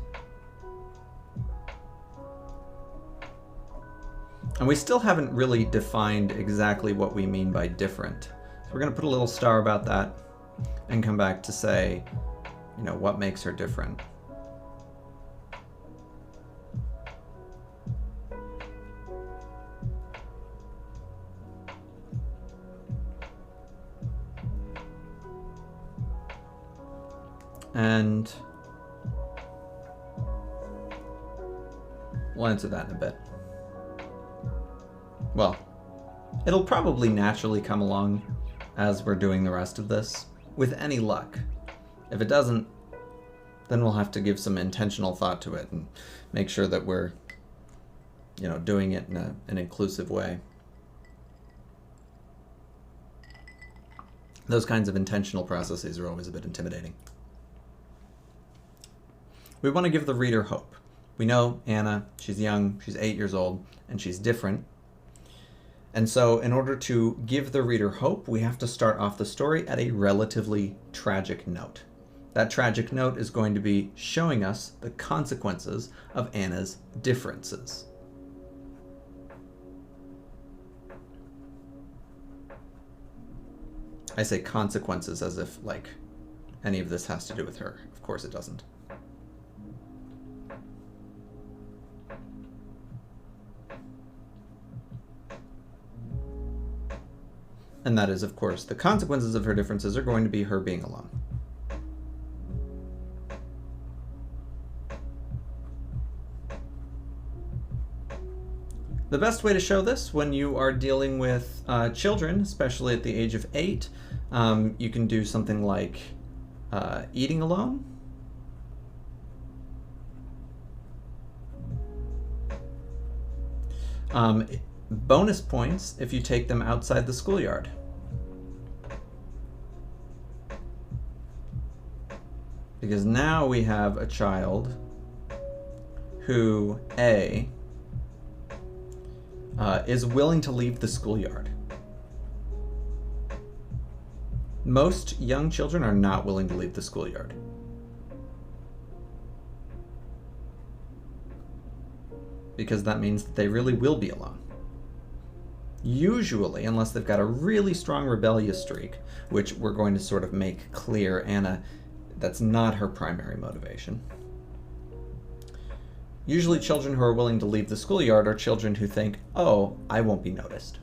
And we still haven't really defined exactly what we mean by different. So we're going to put a little star about that and come back to say, you know, what makes her different. And we'll answer that in a bit. Well, it'll probably naturally come along as we're doing the rest of this, with any luck. If it doesn't, then we'll have to give some intentional thought to it and make sure that we're, you know, doing it in an inclusive way. Those kinds of intentional processes are always a bit intimidating. We want to give the reader hope. We know Anna, she's young, she's 8 years old, and she's different. And so in order to give the reader hope, we have to start off the story at a relatively tragic note. That tragic note is going to be showing us the consequences of Anna's differences. I say consequences as if, like, any of this has to do with her. Of course it doesn't. And that is, of course, the consequences of her differences are going to be her being alone. The best way to show this when you are dealing with children, especially at the age of 8, you can do something like eating alone. Bonus points if you take them outside the schoolyard. Because now we have a child who, A, is willing to leave the schoolyard. Most young children are not willing to leave the schoolyard. Because that means that they really will be alone. Usually, unless they've got a really strong rebellious streak, which we're going to sort of make clear, Anna, that's not her primary motivation. Usually children who are willing to leave the schoolyard are children who think, oh, I won't be noticed.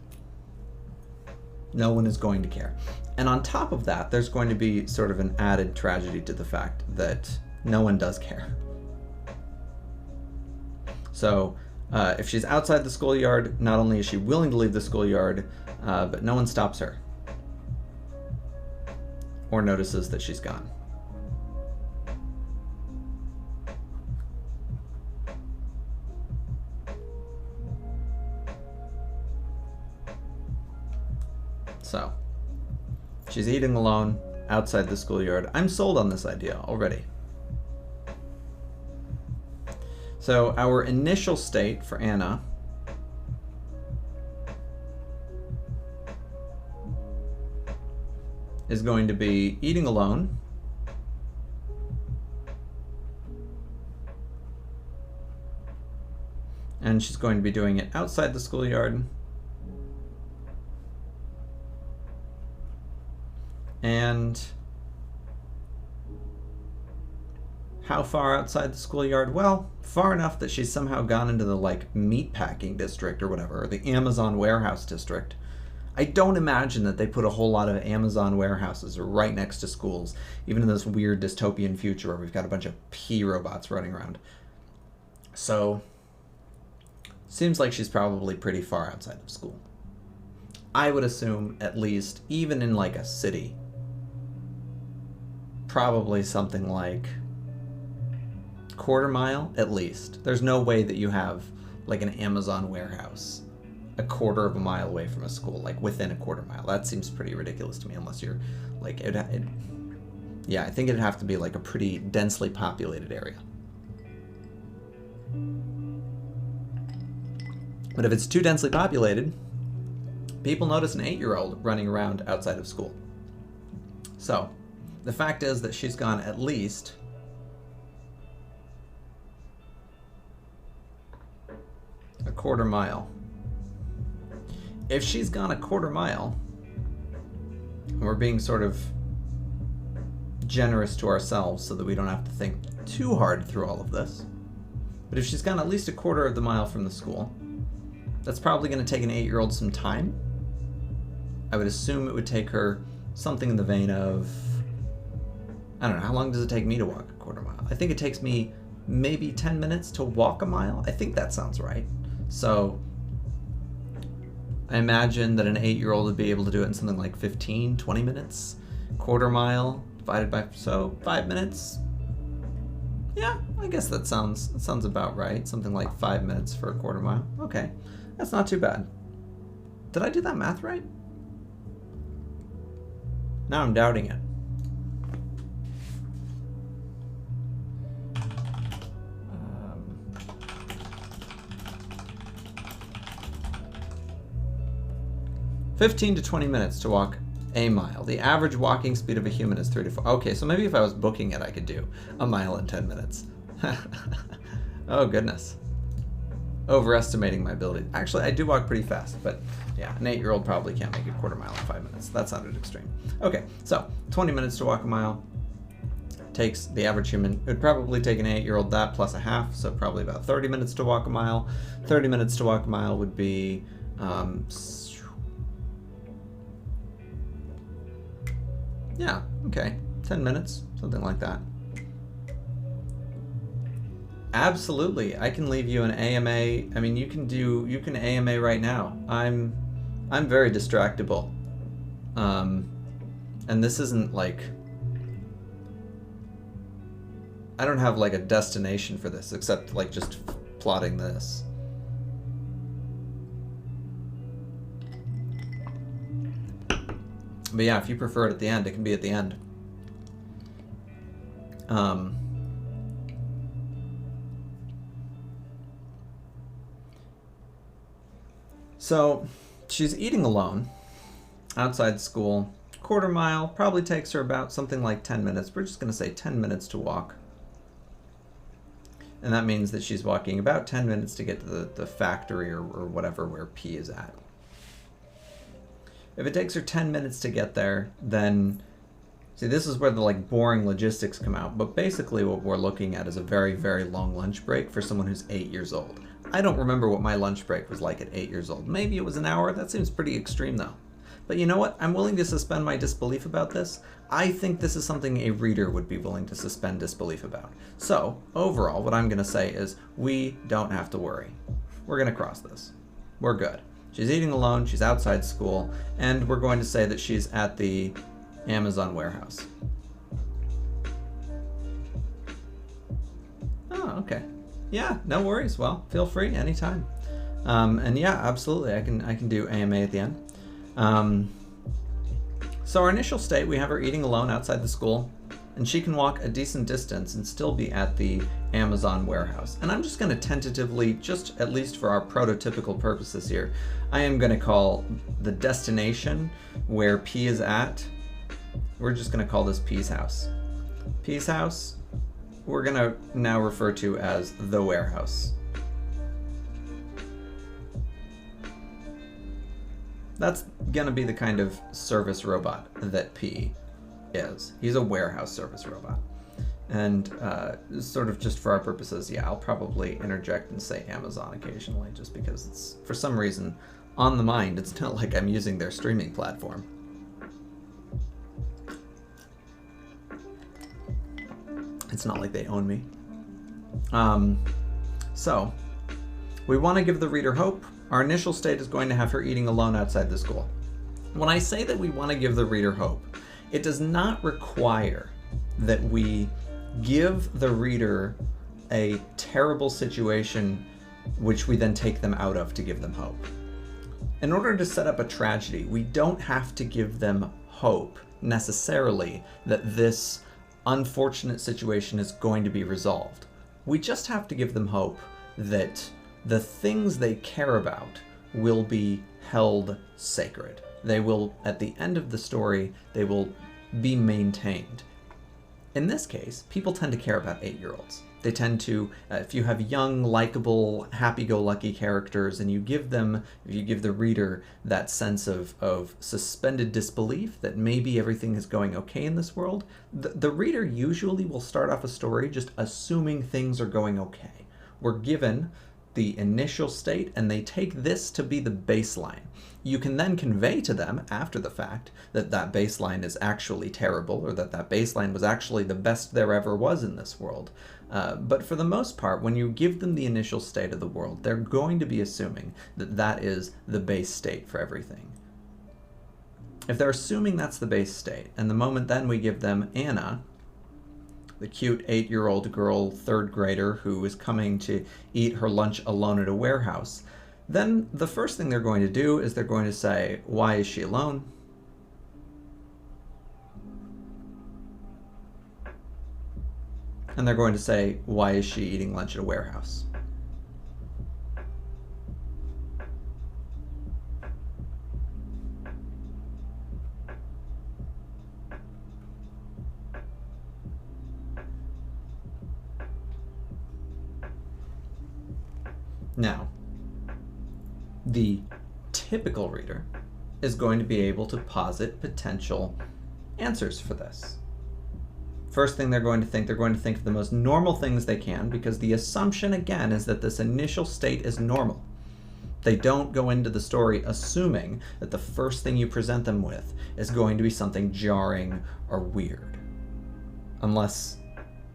No one is going to care. And on top of that, there's going to be sort of an added tragedy to the fact that no one does care. So if she's outside the schoolyard, not only is she willing to leave the schoolyard, but no one stops her or notices that she's gone. So, she's eating alone outside the schoolyard. I'm sold on this idea already. So, our initial state for Anna is going to be eating alone. And she's going to be doing it outside the schoolyard. And how far outside the schoolyard? Well, far enough that she's somehow gone into the, like, meatpacking district or whatever, or the Amazon warehouse district. I don't imagine that they put a whole lot of Amazon warehouses right next to schools, even in this weird dystopian future where we've got a bunch of pea robots running around. So, seems like she's probably pretty far outside of school. I would assume at least, even in like a city, probably something like quarter mile at least. There's no way that you have like an Amazon warehouse a quarter of a mile away from a school, like within a quarter mile. That seems pretty ridiculous to me, unless you're like, yeah, I think it'd have to be like a pretty densely populated area. But if it's too densely populated, people notice an 8-year-old running around outside of school. So, the fact is that she's gone at least a quarter mile. If she's gone a quarter mile, and we're being sort of generous to ourselves so that we don't have to think too hard through all of this, but if she's gone at least a quarter of the mile from the school, that's probably going to take an 8-year-old some time. I would assume it would take her something in the vein of, I don't know, how long does it take me to walk a quarter mile? I think it takes me maybe 10 minutes to walk a mile. I think that sounds right. So I imagine that an 8-year-old would be able to do it in something like 15, 20 minutes. Quarter mile divided by, so 5 minutes. Yeah, I guess that sounds about right. Something like 5 minutes for a quarter mile. Okay, that's not too bad. Did I do that math right? Now I'm doubting it. 15 to 20 minutes to walk a mile. The average walking speed of a human is 3 to 4. Okay, so maybe if I was booking it, I could do a mile in 10 minutes. Oh, goodness. overestimating my ability. Actually, I do walk pretty fast, but yeah, an 8-year-old probably can't make a quarter mile in 5 minutes. That sounded extreme. Okay, so 20 minutes to walk a mile. Takes the average human. It would probably take an 8-year-old that plus a half, so probably about 30 minutes to walk a mile. 30 minutes to walk a mile would be yeah, okay, 10 minutes, something like that. Absolutely, I can leave you an AMA. I mean, you can AMA right now. I'm very distractible. And this isn't like, I don't have like a destination for this except like just plotting this. But yeah, if you prefer it at the end, it can be at the end. So she's eating alone outside school. Quarter mile probably takes her about something like 10 minutes. We're just going to say 10 minutes to walk. And that means that she's walking about 10 minutes to get to the factory or whatever where P is at. If it takes her 10 minutes to get there, then, see, this is where the like boring logistics come out. But basically what we're looking at is a very, very long lunch break for someone who's 8 years old. I don't remember what my lunch break was like at 8 years old. Maybe it was an hour. That seems pretty extreme though. But you know what? I'm willing to suspend my disbelief about this. I think this is something a reader would be willing to suspend disbelief about. So, overall, what I'm going to say is we don't have to worry. We're going to cross this. We're good. She's eating alone, she's outside school, and we're going to say that she's at the Amazon warehouse. Oh, okay. Yeah, no worries. Well, feel free anytime. And yeah, absolutely, I can do AMA at the end. So our initial state, we have her eating alone outside the school, and she can walk a decent distance and still be at the Amazon warehouse. And I'm just going to tentatively, just at least for our prototypical purposes here, I am going to call the destination where P is at, we're just going to call this P's house. P's house, we're going to now refer to as the warehouse. That's going to be the kind of service robot that P is. He's a warehouse service robot. And sort of just for our purposes, yeah, I'll probably interject and say Amazon occasionally just because it's, for some reason, on the mind. It's not like I'm using their streaming platform. It's not like they own me. So, we want to give the reader hope. Our initial state is going to have her eating alone outside the school. When I say that we want to give the reader hope, it does not require that we give the reader a terrible situation which we then take them out of to give them hope. In order to set up a tragedy, we don't have to give them hope necessarily that this unfortunate situation is going to be resolved. We just have to give them hope that the things they care about will be held sacred. They will, at the end of the story, they will be maintained. In this case, people tend to care about 8-year-olds. They tend to, if you have young, likable, happy-go-lucky characters and you give them, if you give the reader that sense of suspended disbelief that maybe everything is going okay in this world, the reader usually will start off a story just assuming things are going okay. We're given the initial state, and they take this to be the baseline. You can then convey to them after the fact that that baseline is actually terrible, or that that baseline was actually the best there ever was in this world. But for the most part, when you give them the initial state of the world, they're going to be assuming that that is the base state for everything. If they're assuming that's the base state, and the moment then we give them Anna, the cute 8-year-old girl, 3rd grader, who is coming to eat her lunch alone at a warehouse, then the first thing they're going to do is they're going to say, why is she alone? And they're going to say, why is she eating lunch at a warehouse? Now, The typical reader is going to be able to posit potential answers for this. First thing they're going to think of the most normal things they can, because the assumption, again, is that this initial state is normal. They don't go into the story assuming that the first thing you present them with is going to be something jarring or weird. Unless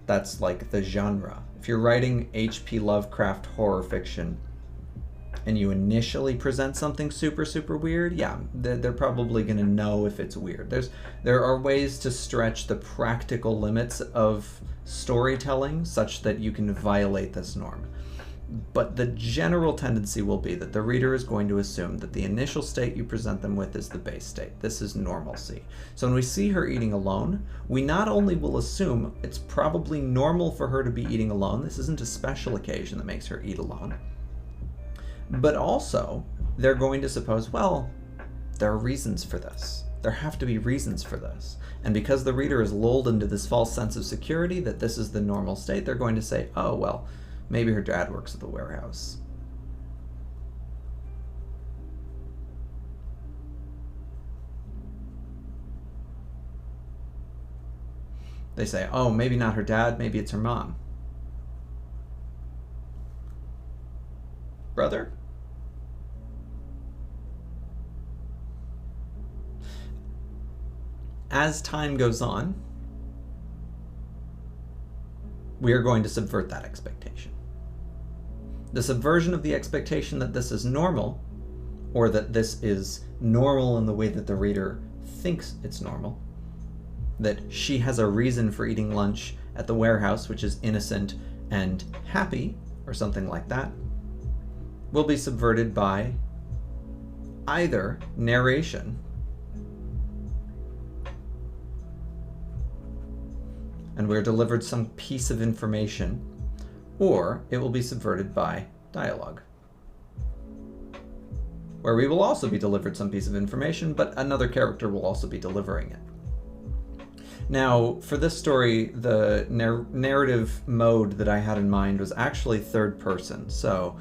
that's like the genre. If you're writing H.P. Lovecraft horror fiction and you initially present something super, super weird, yeah, they're probably going to know if it's weird. There are ways to stretch the practical limits of storytelling such that you can violate this norm. But the general tendency will be that the reader is going to assume that the initial state you present them with is the base state. This is normalcy. So when we see her eating alone, we not only will assume it's probably normal for her to be eating alone, this isn't a special occasion that makes her eat alone, but also they're going to suppose, well, there are reasons for this. There have to be reasons for this. And because the reader is lulled into this false sense of security that this is the normal state, they're going to say, oh, well, maybe her dad works at the warehouse. They say, oh, maybe not her dad, maybe it's her mom. Brother? As time goes on, we are going to subvert that expectation. The subversion of the expectation that this is normal, or that this is normal in the way that the reader thinks it's normal, that she has a reason for eating lunch at the warehouse, which is innocent and happy, or something like that, will be subverted by either narration and we're delivered some piece of information, or it will be subverted by dialogue, where we will also be delivered some piece of information, but another character will also be delivering it. Now, for this story, the narrative mode that I had in mind was actually third person, so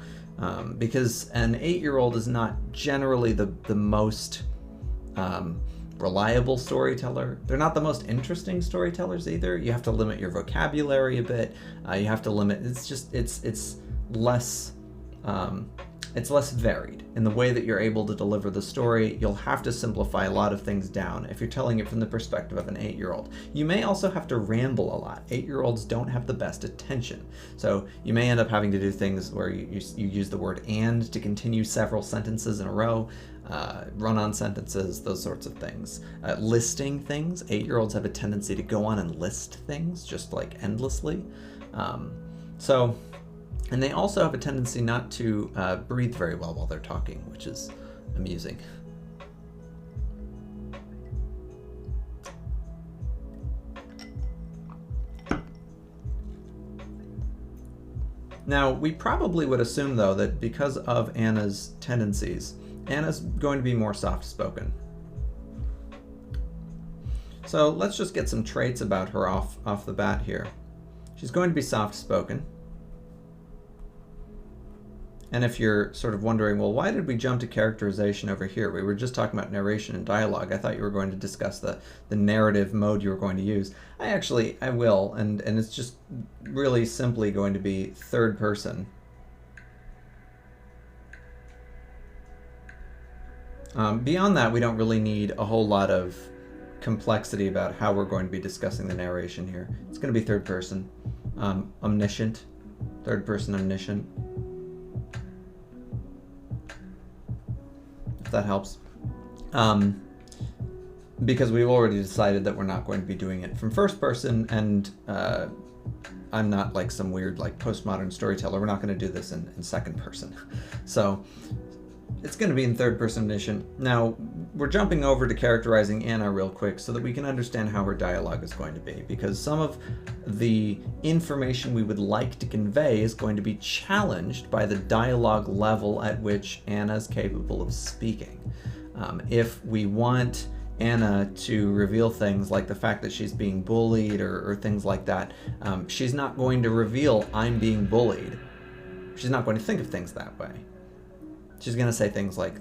because an 8-year-old is not generally the most reliable storyteller. They're not the most interesting storytellers either. You have to limit your vocabulary a bit. You have to limit. It's less varied in the way that you're able to deliver the story. You'll have to simplify a lot of things down if you're telling it from the perspective of an 8-year-old. You may also have to ramble a lot. 8-year-olds don't have the best attention, so you may end up having to do things where you use the word "and" to continue several sentences in a row. Run-on sentences, those sorts of things. Listing things. 8-year-olds have a tendency to go on and list things just like endlessly. And they also have a tendency not to breathe very well while they're talking, which is amusing. Now, we probably would assume, though, that because of Anna's tendencies, Anna's going to be more soft-spoken. So let's just get some traits about her off the bat here. She's going to be soft-spoken. And if you're sort of wondering, well, why did we jump to characterization over here? We were just talking about narration and dialogue. I thought you were going to discuss the narrative mode you were going to use. I will, and it's just really simply going to be third person. Beyond that, we don't really need a whole lot of complexity about how we're going to be discussing the narration here. It's going to be third person, omniscient, third person omniscient. If that helps. Because we've already decided that we're not going to be doing it from first person, and I'm not like some weird like postmodern storyteller. We're not going to do this in second person. So it's going to be in third person omniscient. Now, we're jumping over to characterizing Anna real quick so that we can understand how her dialogue is going to be, because some of the information we would like to convey is going to be challenged by the dialogue level at which Anna is capable of speaking. If we want Anna to reveal things like the fact that she's being bullied or things like that, she's not going to reveal, "I'm being bullied." She's not going to think of things that way. She's going to say things like,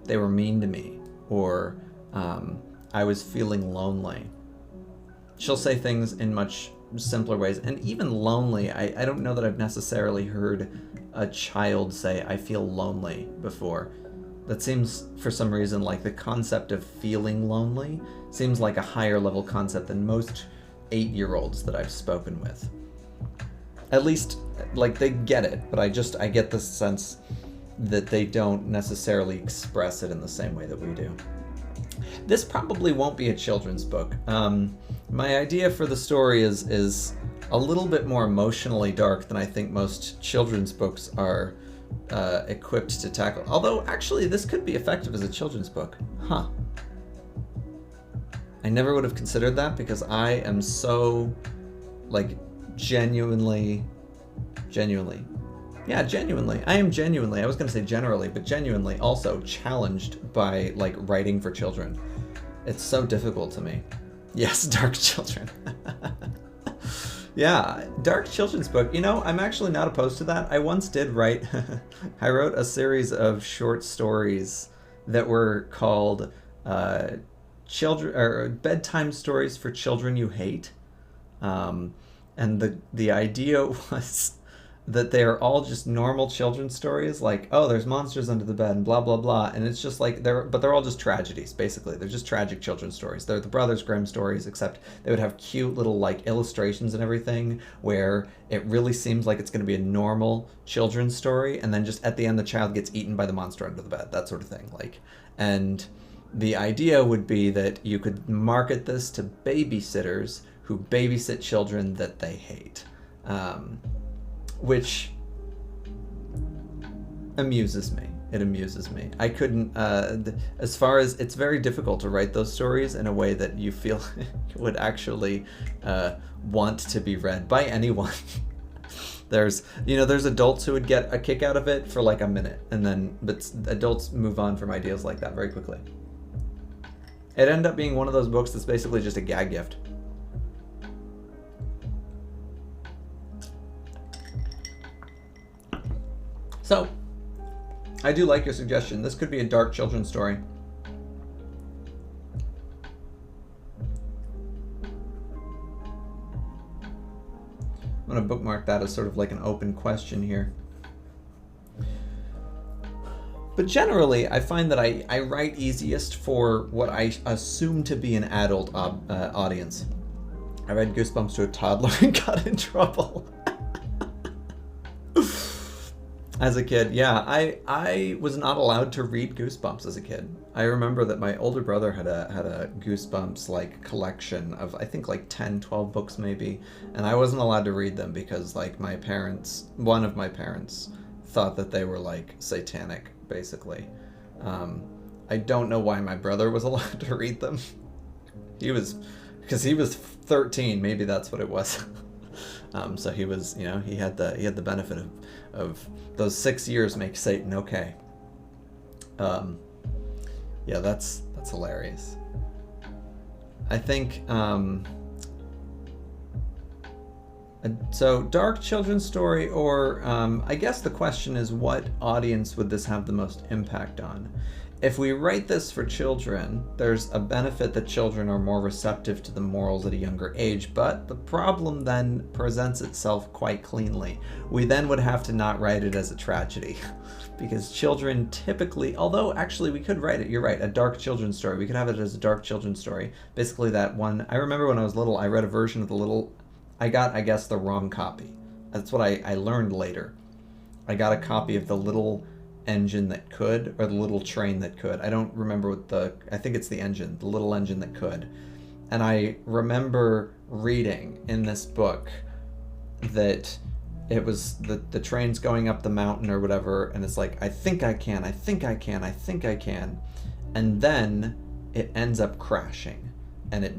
they were mean to me, or I was feeling lonely. She'll say things in much simpler ways. And even lonely, I don't know that I've necessarily heard a child say, I feel lonely before. That seems, for some reason, like the concept of feeling lonely seems like a higher level concept than most 8-year-olds that I've spoken with. At least, like, they get it, but I get the sense that they don't necessarily express it in the same way that we do. This probably won't be a children's book. My idea for the story is a little bit more emotionally dark than I think most children's books are equipped to tackle. Although, actually, this could be effective as a children's book. Huh. I never would have considered that because I am so, like, genuinely. I am genuinely, I was going to say generally, but genuinely also challenged by, like, writing for children. It's so difficult to me. Yes, dark children. Yeah, dark children's book. You know, I'm actually not opposed to that. I once did write, I wrote a series of short stories that were called children or bedtime stories for children you hate. And the idea was that they are all just normal children's stories, like, oh, there's monsters under the bed and blah, blah, blah. And it's just like, they're all just tragedies, basically. They're just tragic children's stories. They're the Brothers Grimm stories, except they would have cute little, like, illustrations and everything where it really seems like it's going to be a normal children's story. And then just at the end, the child gets eaten by the monster under the bed, that sort of thing. Like, and the idea would be that you could market this to babysitters who babysit children that they hate. Which amuses me. It amuses me. I couldn't, as far as, it's very difficult to write those stories in a way that you feel would actually want to be read by anyone. There's adults who would get a kick out of it for like a minute, but adults move on from ideas like that very quickly. It ended up being one of those books that's basically just a gag gift. So, I do like your suggestion. This could be a dark children's story. I'm going to bookmark that as sort of like an open question here. But generally, I find that I write easiest for what I assume to be an adult audience. I read Goosebumps to a toddler and got in trouble. As a kid, yeah, I was not allowed to read Goosebumps as a kid. I remember that my older brother had a Goosebumps like collection of, I think, like 10, 12 books maybe, and I wasn't allowed to read them because like one of my parents thought that they were like satanic, basically. I don't know why my brother was allowed to read them. Because he was 13, maybe that's what it was. So he was, he had the benefit of those 6 years make Satan okay. Yeah, that's hilarious. I think, so dark children's story, or I guess the question is, what audience would this have the most impact on? If we write this for children, there's a benefit that children are more receptive to the morals at a younger age, but the problem then presents itself quite cleanly. We then would have to not write it as a tragedy, because children typically, although actually we could write it, you're right, a dark children's story. We could have it as a dark children's story. Basically that one, I remember when I was little, I read a version of I got, I guess, the wrong copy. That's what I learned later. I got a copy of the little engine that could, or the little train that could. I don't remember I think it's the engine, the little engine that could. And I remember reading in this book that it was the train's going up the mountain or whatever, and it's like, I think I can. And then it ends up crashing, and it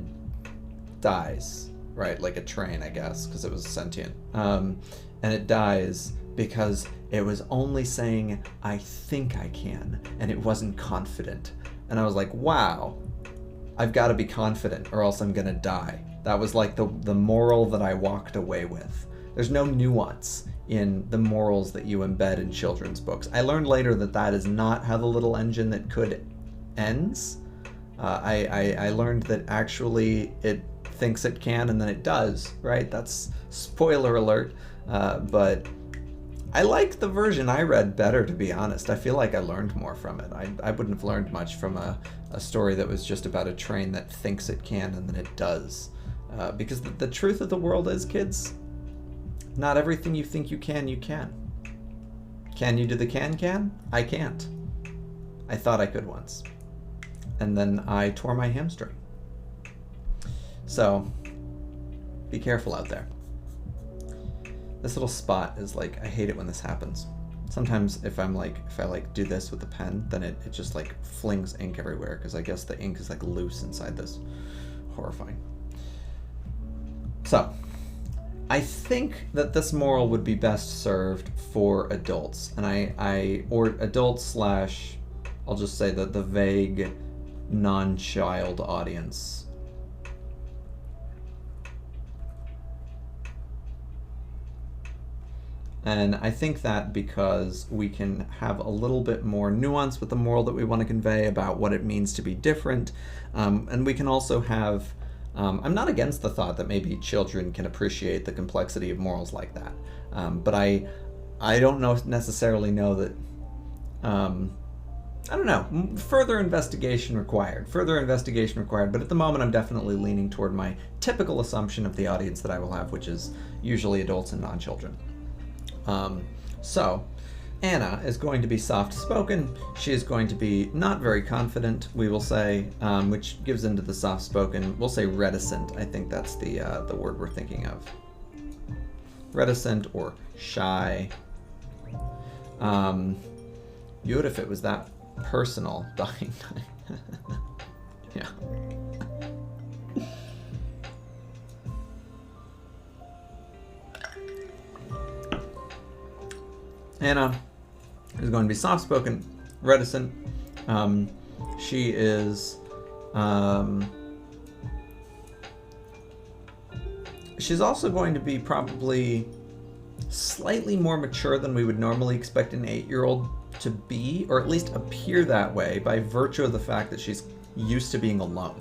dies, right? Like a train, I guess, because it was sentient. And it dies because it was only saying, I think I can, and it wasn't confident. And I was like, wow, I've got to be confident or else I'm gonna die. That was like the moral that I walked away with. There's no nuance in the morals that you embed in children's books. I learned later that that is not how the little engine that could ends. I learned that actually it thinks it can and then it does, right? That's spoiler alert, but I like the version I read better, to be honest. I feel like I learned more from it. I wouldn't have learned much from a story that was just about a train that thinks it can and then it does. Because the truth of the world is, kids, not everything you think you can, you can. Can you do the can? I can't. I thought I could once. And then I tore my hamstring. So, be careful out there. This little spot is like, I hate it when this happens. Sometimes if I do this with the pen, then it just like flings ink everywhere, because I guess the ink is like loose inside this. Horrifying. So, I think that this moral would be best served for adults, and or adults / I'll just say that the vague non-child audience. And I think that because we can have a little bit more nuance with the moral that we want to convey about what it means to be different, and we can also have, I'm not against the thought that maybe children can appreciate the complexity of morals like that, but I don't necessarily know that, I don't know, further investigation required, but at the moment I'm definitely leaning toward my typical assumption of the audience that I will have, which is usually adults and non-children. So, Anna is going to be soft-spoken. She is going to be not very confident, we will say, which gives into the soft-spoken. We'll say reticent. I think that's the word we're thinking of. Reticent or shy. You would if it was that personal. Dying. Yeah. Anna is going to be soft-spoken, reticent. She is, she's also going to be probably slightly more mature than we would normally expect an 8-year-old to be, or at least appear that way by virtue of the fact that she's used to being alone.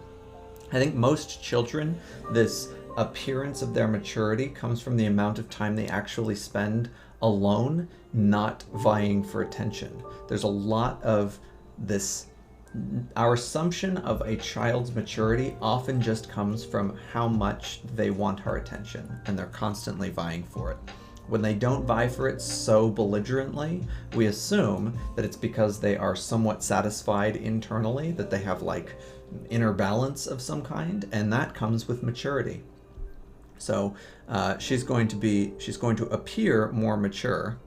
I think most children, this appearance of their maturity comes from the amount of time they actually spend alone, not vying for attention. There's a lot of this, our assumption of a child's maturity often just comes from how much they want our attention, and they're constantly vying for it. When they don't vie for it so belligerently, we assume that it's because they are somewhat satisfied internally, that they have like inner balance of some kind, and that comes with maturity. So she's going to appear more mature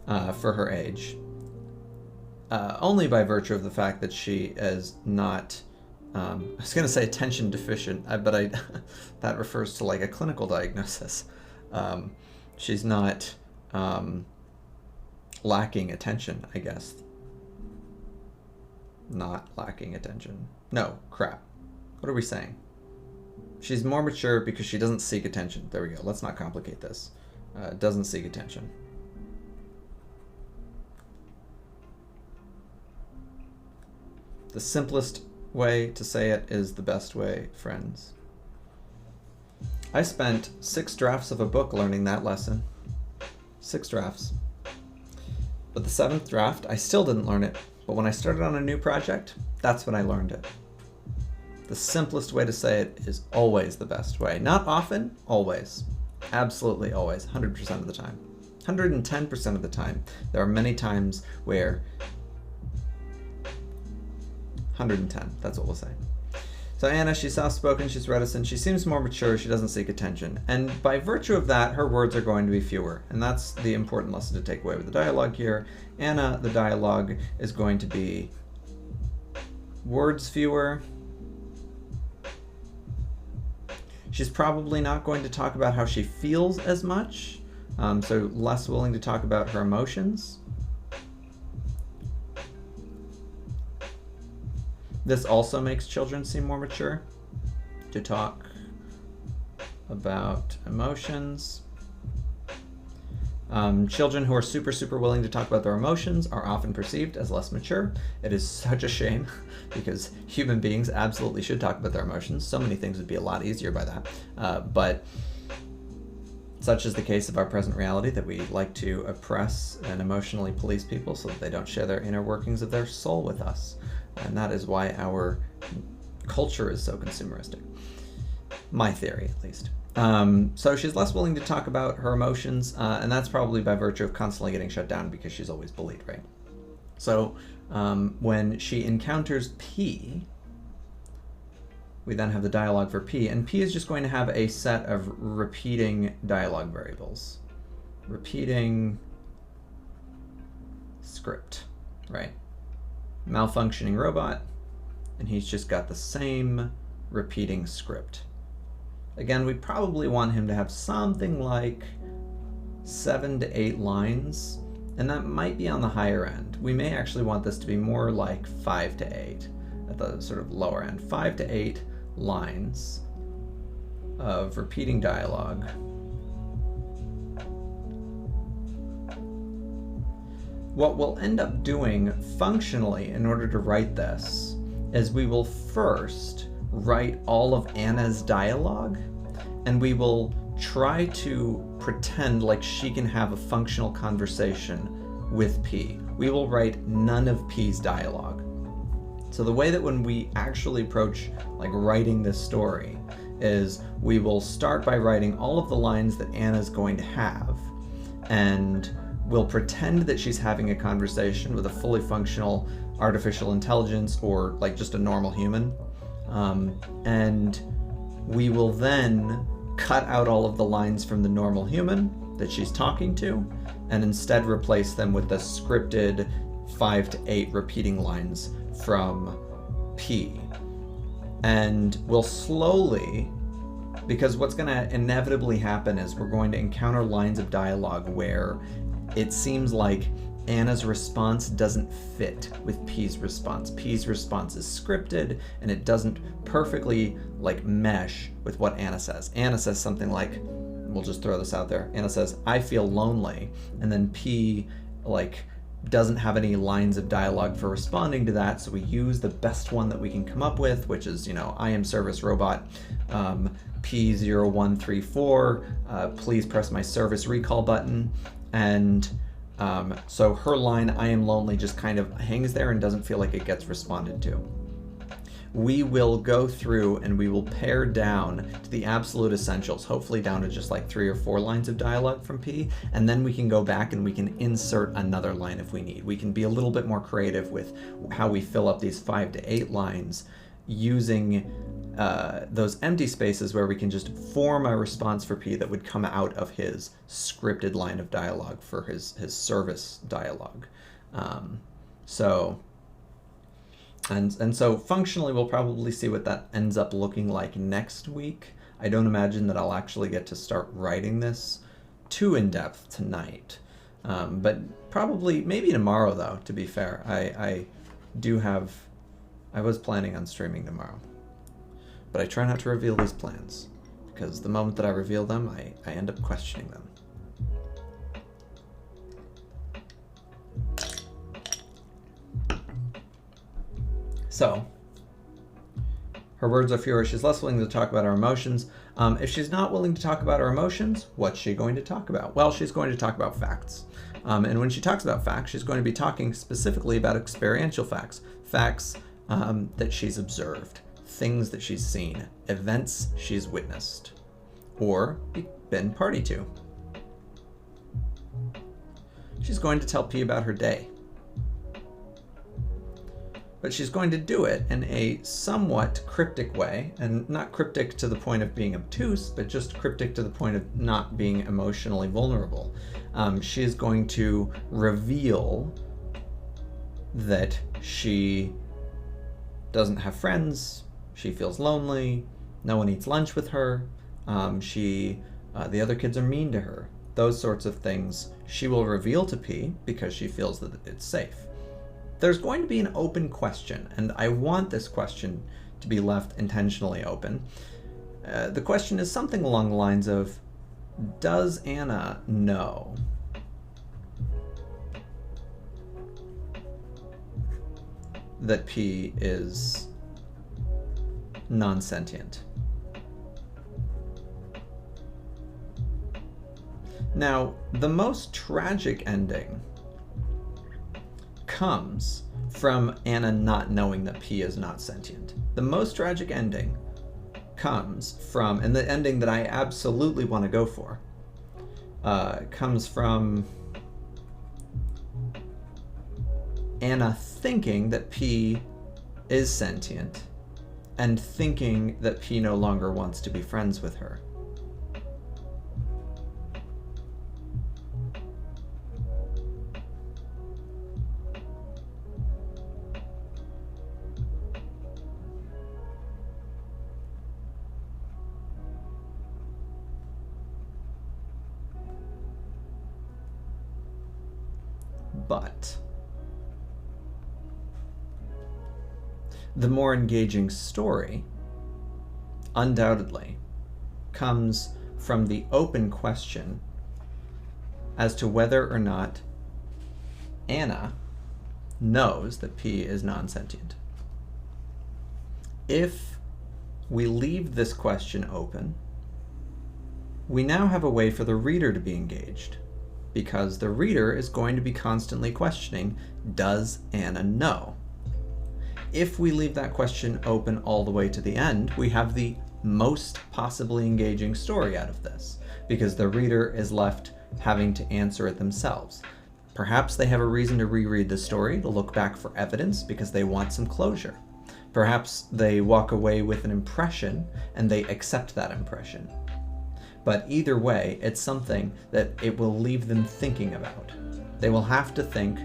for her age, only by virtue of the fact that she is not, I was going to say attention deficient, but that refers to like a clinical diagnosis. She's not lacking attention, I guess. Not lacking attention. No, crap. What are we saying? She's more mature because she doesn't seek attention. There we go. Let's not complicate this. Doesn't seek attention. The simplest way to say it is the best way, friends. I spent 6 drafts of a book learning that lesson. 6 drafts. But the 7th draft, I still didn't learn it. But when I started on a new project, that's when I learned it. The simplest way to say it is always the best way. Not often, always. Absolutely always, 100% of the time. 110% of the time. There are many times where 110, that's what we'll say. So Anna, she's soft-spoken, she's reticent, she seems more mature, she doesn't seek attention. And by virtue of that, her words are going to be fewer. And that's the important lesson to take away with the dialogue here. Anna, the dialogue, is going to be words fewer. She's probably not going to talk about how she feels as much, so less willing to talk about her emotions. This also makes children seem more mature, to talk about emotions. Children who are super willing to talk about their emotions are often perceived as less mature. It is such a shame because human beings absolutely should talk about their emotions. So many things would be a lot easier by that. But such is the case of our present reality, that we like to oppress and emotionally police people so that they don't share their inner workings of their soul with us. And that is why our culture is so consumeristic. My theory, at least. So she's less willing to talk about her emotions, and that's probably by virtue of constantly getting shut down because she's always bullied, right? So when she encounters P, we then have the dialogue for P, and P is just going to have a set of repeating dialogue variables. Repeating script, right? Malfunctioning robot, and he's just got the same repeating script. Again, we probably want him to have something like 7 to 8 lines, and that might be on the higher end. We may actually want this to be more like 5 to 8 at the sort of lower end. 5 to 8 lines of repeating dialogue. What we'll end up doing functionally in order to write this is we will first write all of Anna's dialogue, and we will try to pretend like she can have a functional conversation with P. We will write none of P's dialogue. So the way that when we actually approach like writing this story is we will start by writing all of the lines that Anna's going to have, and we'll pretend that she's having a conversation with a fully functional artificial intelligence or like just a normal human. And we will then cut out all of the lines from the normal human that she's talking to and instead replace them with the scripted 5 to 8 repeating lines from P. And we'll slowly, because what's going to inevitably happen is we're going to encounter lines of dialogue where it seems like Anna's response doesn't fit with P's response. P's response is scripted and it doesn't perfectly like mesh with what Anna says. Anna says something like, we'll just throw this out there. Anna says, "I feel lonely." And then P like doesn't have any lines of dialogue for responding to that. So we use the best one that we can come up with, which is, "I am service robot P0134, please press my service recall button." And so her line, "I am lonely," just kind of hangs there and doesn't feel like it gets responded to. We will go through and we will pare down to the absolute essentials, hopefully down to just like 3 or 4 lines of dialogue from P, and then we can go back and we can insert another line if we need. We can be a little bit more creative with how we fill up these 5 to 8 lines using those empty spaces where we can just form a response for P that would come out of his scripted line of dialogue for his service dialogue. So functionally we'll probably see what that ends up looking like next week. I don't imagine that I'll actually get to start writing this too in depth tonight, but probably maybe tomorrow though, to be fair. I was planning on streaming tomorrow. But I try not to reveal these plans, because the moment that I reveal them, I end up questioning them. So, her words are fewer. She's less willing to talk about her emotions. If she's not willing to talk about her emotions, what's she going to talk about? Well, she's going to talk about facts. And when she talks about facts, she's going to be talking specifically about experiential facts. Facts that she's observed. Things that she's seen, events she's witnessed, or been party to. She's going to tell P about her day. But she's going to do it in a somewhat cryptic way, and not cryptic to the point of being obtuse, but just cryptic to the point of not being emotionally vulnerable. She is going to reveal that she doesn't have friends, she feels lonely, no one eats lunch with her, the other kids are mean to her. Those sorts of things she will reveal to P because she feels that it's safe. There's going to be an open question, and I want this question to be left intentionally open. The question is something along the lines of, does Anna know that P is non-sentient? Now, the most tragic ending comes from Anna not knowing that P is not sentient. The most tragic ending comes from, and the ending that I absolutely want to go for, comes from Anna thinking that P is sentient and thinking that P no longer wants to be friends with her. But the more engaging story, undoubtedly, comes from the open question as to whether or not Anna knows that P is non-sentient. If we leave this question open, we now have a way for the reader to be engaged, because the reader is going to be constantly questioning, does Anna know? If we leave that question open all the way to the end, we have the most possibly engaging story out of this, because the reader is left having to answer it themselves. Perhaps they have a reason to reread the story, to look back for evidence because they want some closure. Perhaps they walk away with an impression and they accept that impression. But either way, it's something that it will leave them thinking about. They will have to think,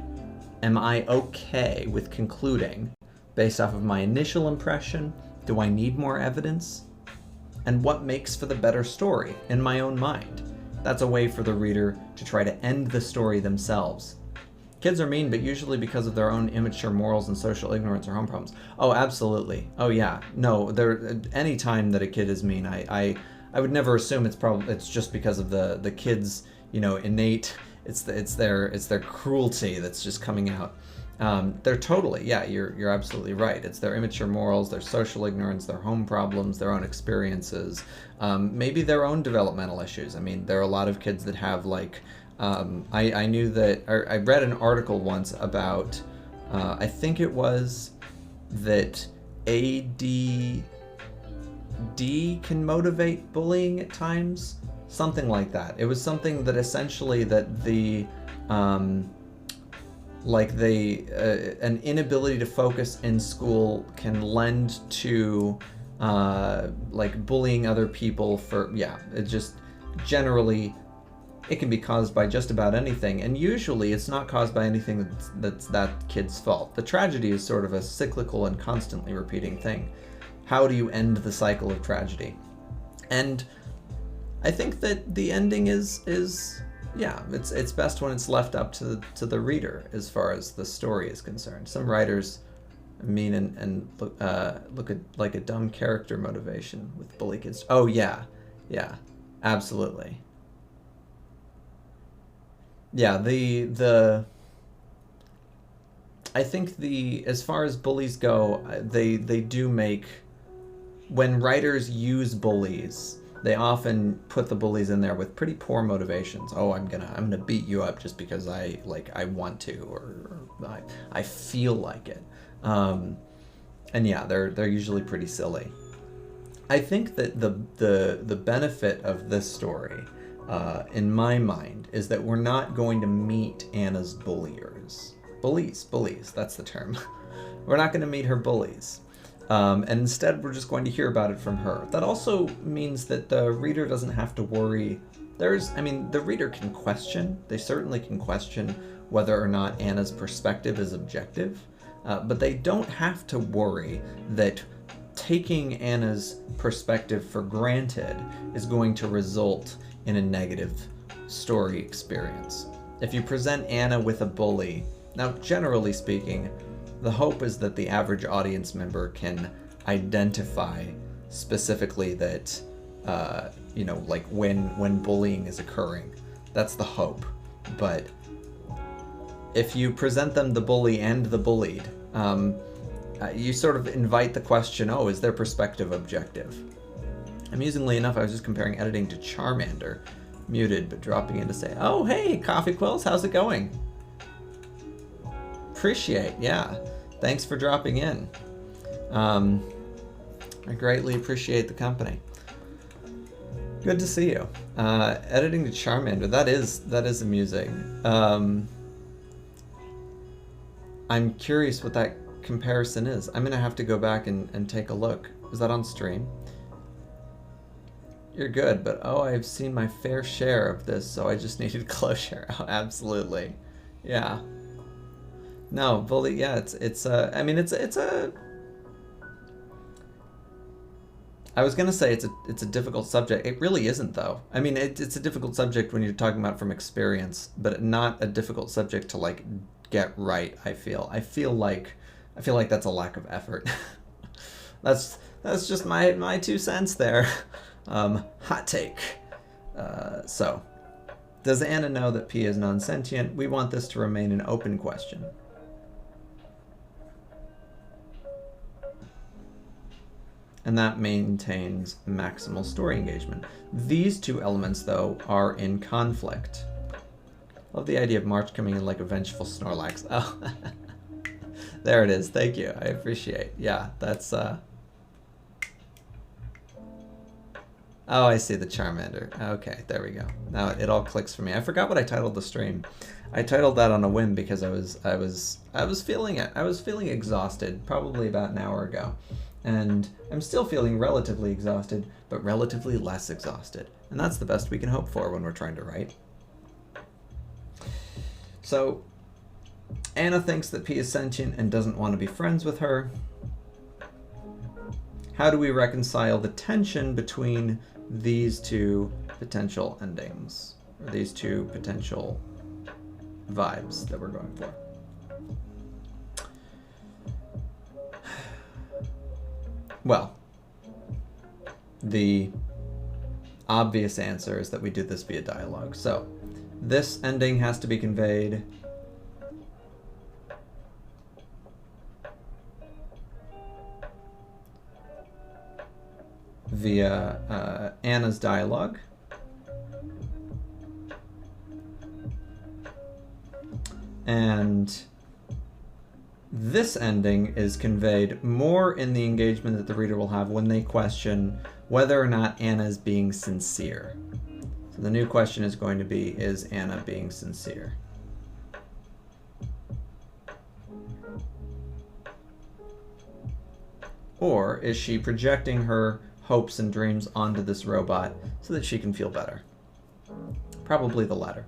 am I okay with concluding based off of my initial impression? Do I need more evidence? And what makes for the better story in my own mind? That's a way for the reader to try to end the story themselves. Kids are mean, but usually because of their own immature morals and social ignorance or home problems. Oh, absolutely. Oh yeah. No, any time that a kid is mean, I would never assume it's just because of the kids, innate. It's their cruelty that's just coming out. They're totally, yeah, you're absolutely right. It's their immature morals, their social ignorance, their home problems, their own experiences, maybe their own developmental issues. I mean, there are a lot of kids that have I knew that, I read an article once about, I think it was that ADD can motivate bullying at times, something like that. It was something that essentially that the an inability to focus in school can lend to bullying other people for, it just generally, it can be caused by just about anything, and usually it's not caused by anything that's that kid's fault. The tragedy is sort of a cyclical and constantly repeating thing. How do you end the cycle of tragedy? And I think that the ending is it's best when it's left up to the reader as far as the story is concerned. Some writers mean and look at like a dumb character motivation with bully kids. Oh yeah, absolutely. Yeah, I think as far as bullies go, they do make, when writers use bullies, they often put the bullies in there with pretty poor motivations. Oh, I'm gonna beat you up just because I want to, or I feel like it. And yeah, they're usually pretty silly. I think that the benefit of this story, in my mind, is that we're not going to meet Anna's bulliers. Bullies, that's the term. We're not going to meet her bullies. And instead, we're just going to hear about it from her. That also means that the reader doesn't have to worry. The reader can question. They certainly can question whether or not Anna's perspective is objective. But they don't have to worry that taking Anna's perspective for granted is going to result in a negative story experience. If you present Anna with a bully, now generally speaking, the hope is that the average audience member can identify specifically that you know, like when bullying is occurring. That's the hope. But if you present them the bully and the bullied, you sort of invite the question, oh, is their perspective objective? Amusingly enough, I was just comparing editing to Charmander, muted, but dropping in to say, oh, hey, Coffee Quills, how's it going? Appreciate, yeah. Thanks for dropping in. I greatly appreciate the company. Good to see you. Editing to Charmander, that is amusing. I'm curious what that comparison is. I'm gonna have to go back and take a look. Is that on stream? You're good, but oh, I've seen my fair share of this, so I just needed closure. Oh, absolutely. Yeah. No, bully, yeah, it's I mean, it's a, I was gonna say it's a difficult subject. It really isn't, though. I mean, it's a difficult subject when you're talking about from experience, but not a difficult subject to, like, get right, I feel like that's a lack of effort. that's just my 2 cents there. Hot take. So, does Anna know that P is non-sentient? We want this to remain an open question. And that maintains maximal story engagement. These 2 elements, though, are in conflict. Love the idea of March coming in like a vengeful Snorlax. Oh, there it is. Thank you. I appreciate. Yeah, that's Oh, I see the Charmander. Okay, there we go. Now it all clicks for me. I forgot what I titled the stream. I titled that on a whim because I was feeling it. I was feeling exhausted probably about an hour ago. And I'm still feeling relatively exhausted, but relatively less exhausted. And that's the best we can hope for when we're trying to write. So, Anna thinks that P is sentient and doesn't want to be friends with her. How do we reconcile the tension between these 2 potential endings, or these 2 potential vibes that we're going for? Well, the obvious answer is that we do this via dialogue. So, this ending has to be conveyed via Anna's dialogue. And this ending is conveyed more in the engagement that the reader will have when they question whether or not Anna is being sincere. So the new question is going to be, is Anna being sincere? Or is she projecting her hopes and dreams onto this robot so that she can feel better? Probably the latter.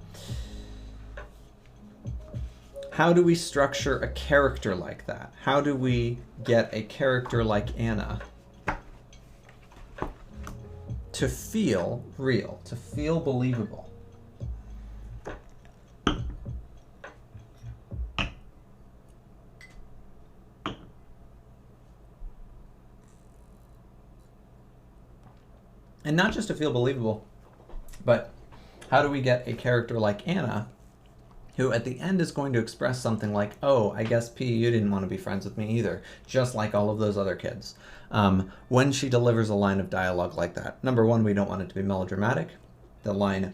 How do we structure a character like that? How do we get a character like Anna to feel real, to feel believable? And not just to feel believable, but how do we get a character like Anna who at the end is going to express something like, oh, I guess P, you didn't want to be friends with me either, just like all of those other kids. When she delivers a line of dialogue like that, number one, we don't want it to be melodramatic. The line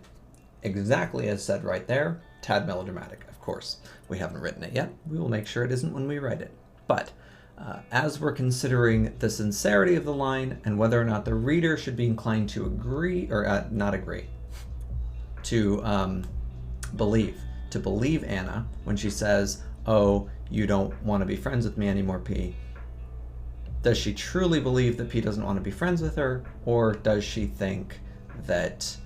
exactly as said right there, tad melodramatic, of course. We haven't written it yet. We will make sure it isn't when we write it. But as we're considering the sincerity of the line and whether or not the reader should be inclined to agree, or not agree, to believe Anna when she says, oh, you don't want to be friends with me anymore, P. Does she truly believe that P doesn't want to be friends with her, or does she think that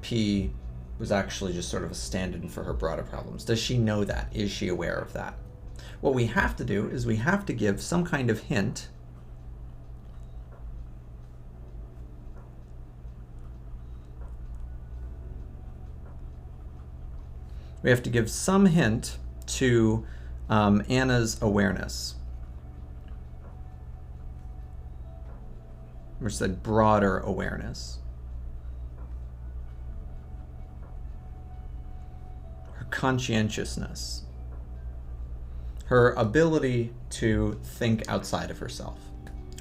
P was actually just sort of a stand-in for her broader problems? Does she know that? Is she aware of that? What we have to do is we have to give some kind of hint we have to give some hint to Anna's awareness. or said broader awareness. Her conscientiousness. Her ability to think outside of herself.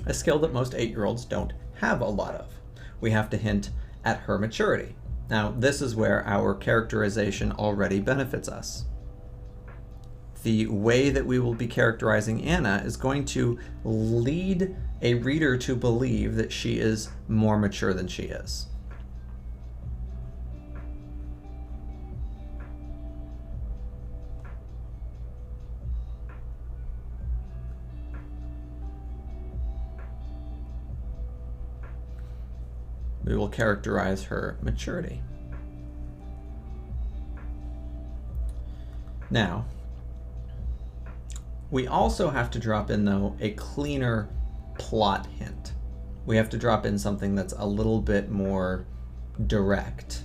A skill that most 8-year-olds don't have a lot of. We have to hint at her maturity. Now, this is where our characterization already benefits us. The way that we will be characterizing Anna is going to lead a reader to believe that she is more mature than she is. We will characterize her maturity. Now, we also have to drop in, though, a cleaner plot hint. We have to drop in something that's a little bit more direct,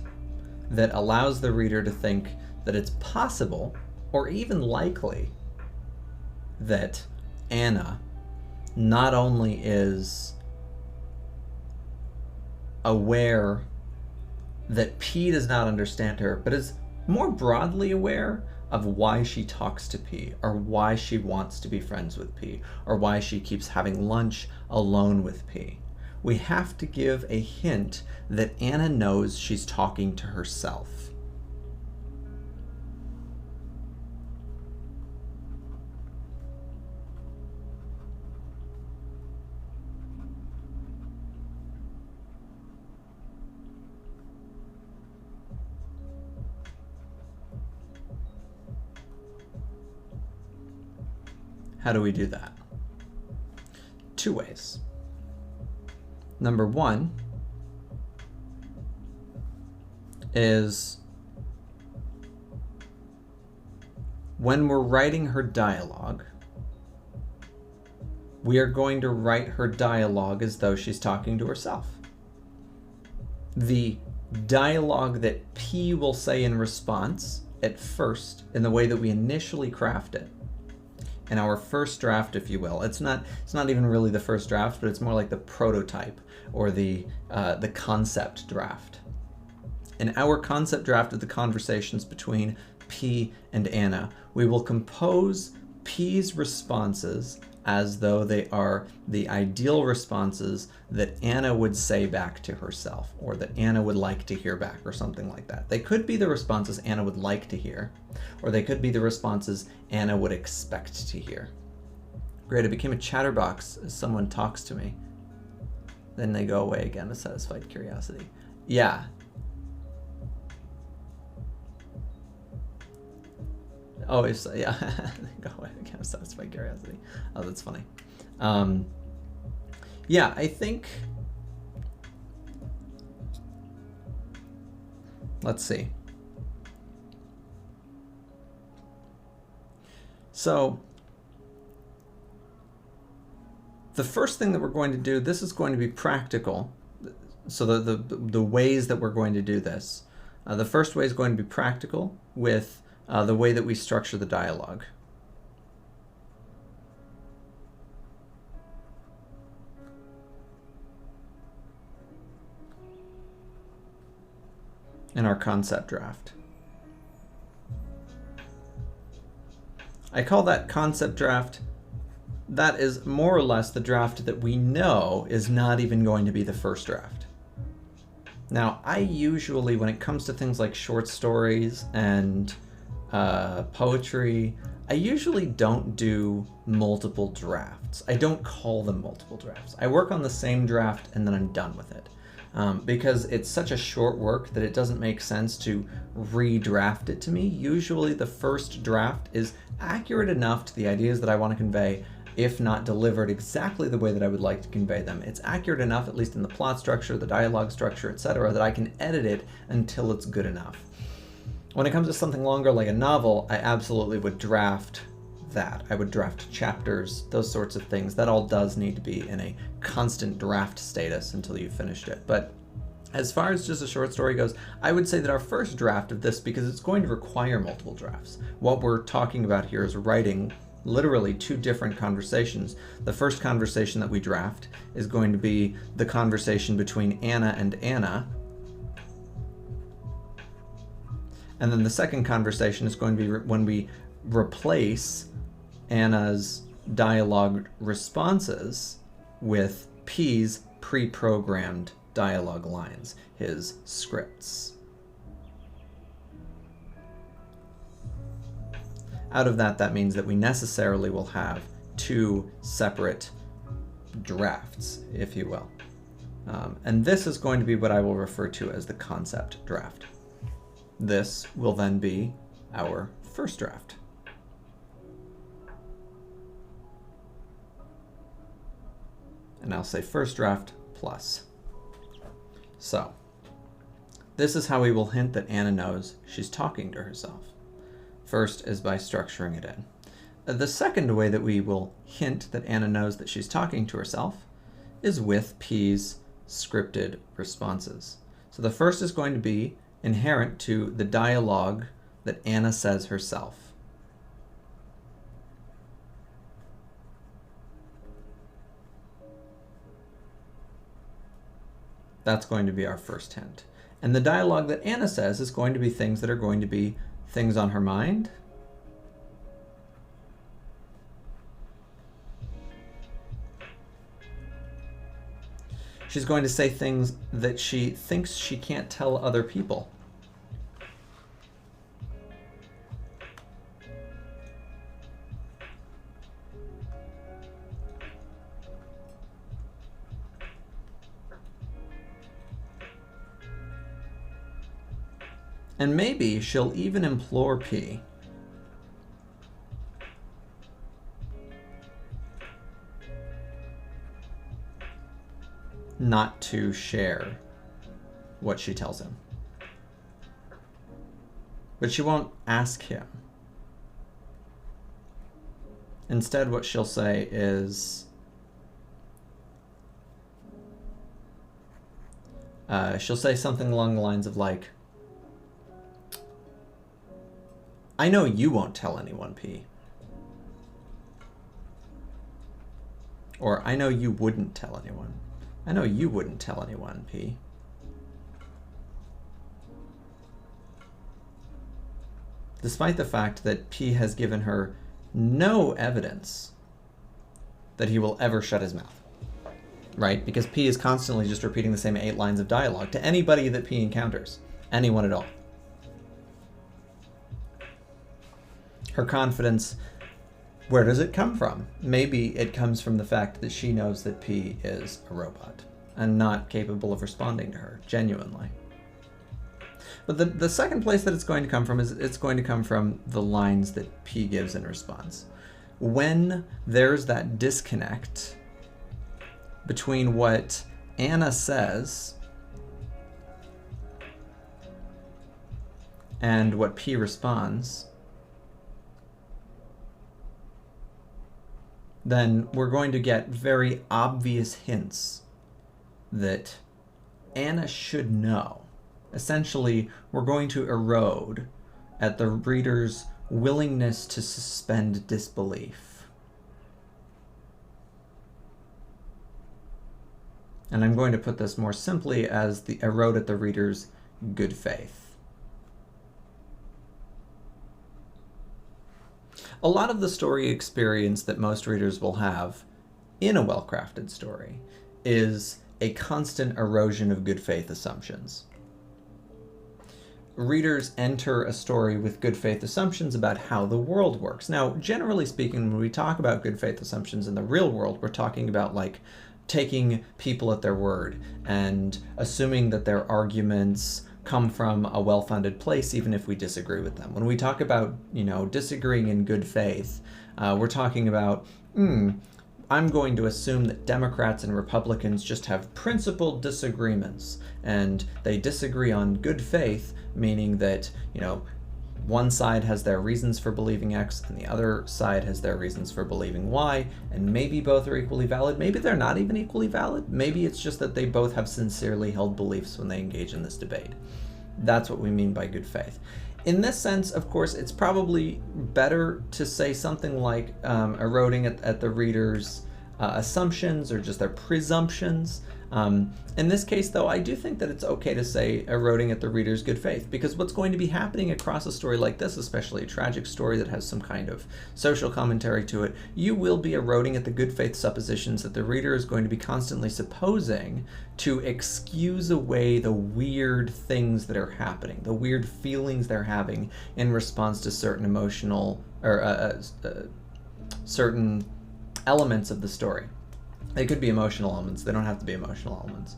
that allows the reader to think that it's possible, or even likely, that Anna not only is aware that P does not understand her, but is more broadly aware of why she talks to P, or why she wants to be friends with P, or why she keeps having lunch alone with P. We have to give a hint that Anna knows she's talking to herself. How do we do that? 2 ways. Number 1 is when we're writing her dialogue, we are going to write her dialogue as though she's talking to herself. The dialogue that P will say in response at first, in the way that we initially craft it, in our first draft, if you will. It's not even really the first draft, but it's more like the prototype or the concept draft. In our concept draft of the conversations between P and Anna, we will compose P's responses as though they are the ideal responses that Anna would say back to herself, or that Anna would like to hear back, or something like that. They could be the responses Anna would like to hear, or they could be the responses Anna would expect to hear. Great, I became a chatterbox as someone talks to me. Then they go away again with satisfied curiosity. Yeah. Oh, it's, yeah, they go away again with satisfied curiosity. Oh, that's funny. Yeah, I think, let's see. So, the first thing that we're going to do, this is going to be practical. So the ways that we're going to do this. The first way is going to be practical with the way that we structure the dialogue. In our concept draft. I call that concept draft. That is more or less the draft that we know is not even going to be the first draft. Now, I usually, when it comes to things like short stories and poetry, I usually don't do multiple drafts. I don't call them multiple drafts. I work on the same draft and then I'm done with it. Because it's such a short work that it doesn't make sense to redraft it to me. Usually the first draft is accurate enough to the ideas that I want to convey, if not delivered exactly the way that I would like to convey them. It's accurate enough, at least in the plot structure, the dialogue structure, etc., that I can edit it until it's good enough. When it comes to something longer like a novel, I absolutely would draft that. I would draft chapters, those sorts of things. That all does need to be in a constant draft status until you've finished it. But as far as just a short story goes, I would say that our first draft of this, because it's going to require multiple drafts. What we're talking about here is writing literally two different conversations. The first conversation that we draft is going to be the conversation between Anna and Anna. And then the second conversation is going to be when we replace Anna's dialogue responses with P's pre-programmed dialogue lines, his scripts. Out of that, that means that we necessarily will have two separate drafts, if you will. And this is going to be what I will refer to as the concept draft. This will then be our first draft. And I'll say first draft plus. So, this is how we will hint that Anna knows she's talking to herself. First is by structuring it in. The second way that we will hint that Anna knows that she's talking to herself is with P's scripted responses. So the first is going to be inherent to the dialogue that Anna says herself. That's going to be our first hint. And the dialogue that Anna says is going to be things that are going to be things on her mind, she's going to say things that she thinks she can't tell other people. And maybe she'll even implore P not to share what she tells him. But she won't ask him. Instead, what she'll say is, she'll say something along the lines of like, I know you won't tell anyone, P. Or, I know you wouldn't tell anyone. I know you wouldn't tell anyone, P. Despite the fact that P has given her no evidence that he will ever shut his mouth. Right? Because P is constantly just repeating the same 8 lines of dialogue to anybody that P encounters. Anyone at all. Her confidence, where does it come from? Maybe it comes from the fact that she knows that P is a robot and not capable of responding to her, genuinely. But the second place that it's going to come from is it's going to come from the lines that P gives in response. When there's that disconnect between what Anna says and what P responds, then we're going to get very obvious hints that Anna should know. Essentially, we're going to erode at the reader's willingness to suspend disbelief. And I'm going to put this more simply as the erode at the reader's good faith. A lot of the story experience that most readers will have in a well-crafted story is a constant erosion of good faith assumptions. Readers enter a story with good faith assumptions about how the world works. Now, generally speaking, when we talk about good faith assumptions in the real world, we're talking about like taking people at their word and assuming that their arguments come from a well-founded place, even if we disagree with them. When we talk about, disagreeing in good faith, we're talking about, I'm going to assume that Democrats and Republicans just have principled disagreements, and they disagree on good faith, meaning that, one side has their reasons for believing X and the other side has their reasons for believing Y, and maybe both are equally valid. Maybe they're not even equally valid. Maybe it's just that they both have sincerely held beliefs when they engage in this debate. That's what we mean by good faith. In this sense, of course, it's probably better to say something like eroding at the reader's assumptions or just their presumptions. In this case, though, I do think that it's okay to say eroding at the reader's good faith, because what's going to be happening across a story like this, especially a tragic story that has some kind of social commentary to it, you will be eroding at the good faith suppositions that the reader is going to be constantly supposing to excuse away the weird things that are happening, the weird feelings they're having in response to certain emotional or certain elements of the story. They could be emotional elements. They don't have to be emotional elements.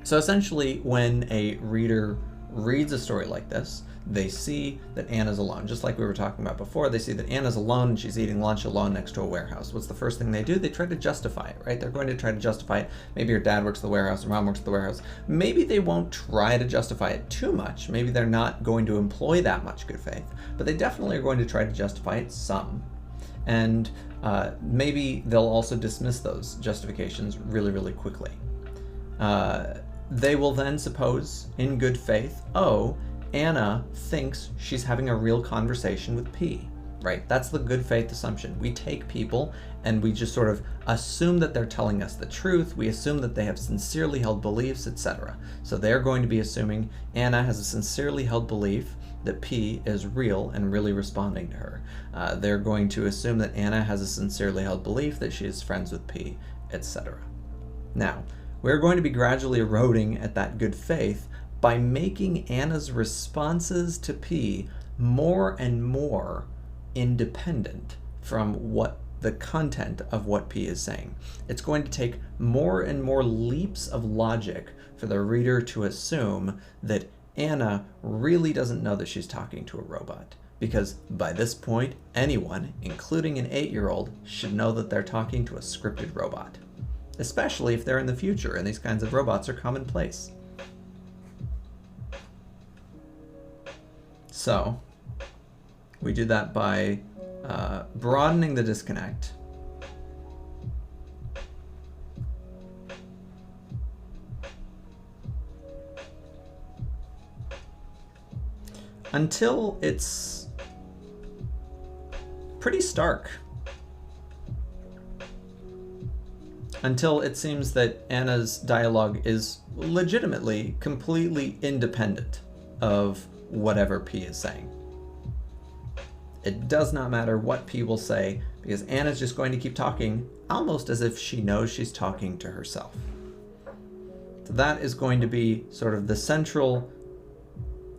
So essentially, when a reader reads a story like this, they see that Anna's alone. Just like we were talking about before, they see that Anna's alone and she's eating lunch alone next to a warehouse. What's the first thing they do? They try to justify it, right? They're going to try to justify it. Maybe her dad works at the warehouse, her mom works at the warehouse. Maybe they won't try to justify it too much. Maybe they're not going to employ that much good faith, but they definitely are going to try to justify it some. And maybe they'll also dismiss those justifications really, really quickly. They will then suppose, in good faith, oh, Anna thinks she's having a real conversation with P, right? That's the good faith assumption. We take people and we just sort of assume that they're telling us the truth. We assume that they have sincerely held beliefs, etc. So they're going to be assuming Anna has a sincerely held belief that P is real and really responding to her. They're going to assume that Anna has a sincerely held belief that she is friends with P, etc. Now, we're going to be gradually eroding at that good faith by making Anna's responses to P more and more independent from what the content of what P is saying. It's going to take more and more leaps of logic for the reader to assume that Anna really doesn't know that she's talking to a robot, because by this point, anyone, including an 8-year-old, should know that they're talking to a scripted robot, especially if they're in the future and these kinds of robots are commonplace. So, we do that by broadening the disconnect, until it's pretty stark. Until it seems that Anna's dialogue is legitimately, completely independent of whatever P is saying. It does not matter what P will say, because Anna's just going to keep talking almost as if she knows she's talking to herself. So that is going to be sort of the central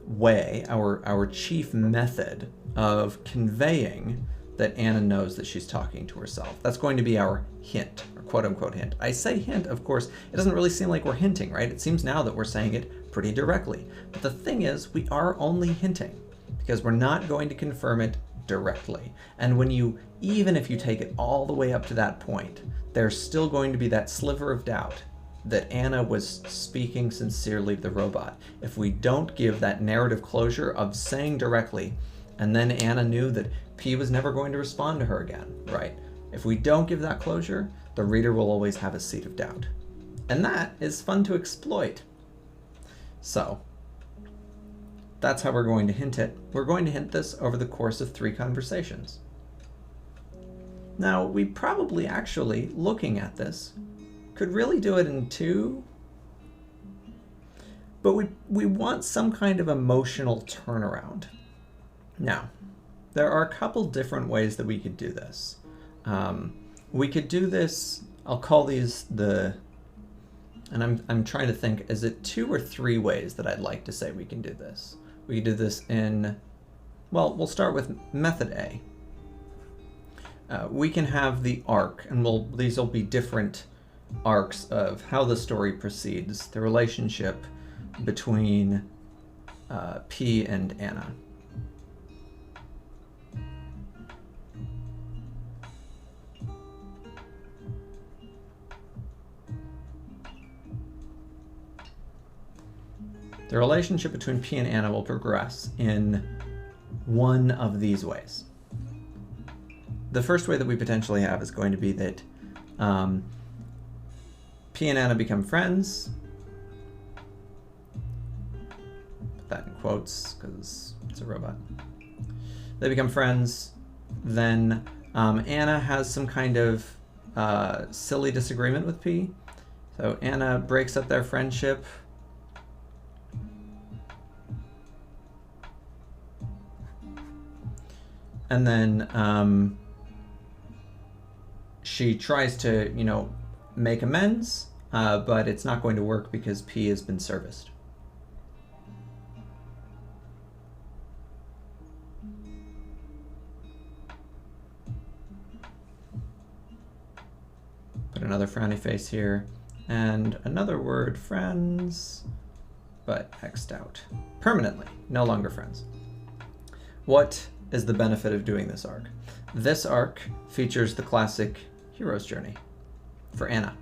way, our chief method of conveying that Anna knows that she's talking to herself. That's going to be our hint, or quote-unquote hint. I say hint, of course, it doesn't really seem like we're hinting, right? It seems now that we're saying it pretty directly. But the thing is, we are only hinting, because we're not going to confirm it directly. And even if you take it all the way up to that point, there's still going to be that sliver of doubt that Anna was speaking sincerely to the robot. If we don't give that narrative closure of saying directly, and then Anna knew that P was never going to respond to her again, right? If we don't give that closure, the reader will always have a seed of doubt. And that is fun to exploit. So, that's how we're going to hint it. We're going to hint this over the course of 3 conversations. Now, we probably actually, looking at this, could really do it in 2, but we want some kind of emotional turnaround. Now, there are a couple different ways that we could do this. We could do this, I'll call these and I'm trying to think, is it 2 or 3 ways that I'd like to say we can do this? We could do this in, well, we'll start with method A. We can have the arc, and these will be different arcs of how the story proceeds, the relationship between P and Anna. The relationship between P and Anna will progress in one of these ways. The first way that we potentially have is going to be that P and Anna become friends. Put that in quotes because it's a robot. They become friends. Then Anna has some kind of silly disagreement with P. So Anna breaks up their friendship. And then she tries to, make amends, but it's not going to work because P has been serviced. Put another frowny face here, and another word, friends, but X'd out. Permanently, no longer friends. What is the benefit of doing this arc? This arc features the classic hero's journey for Anna.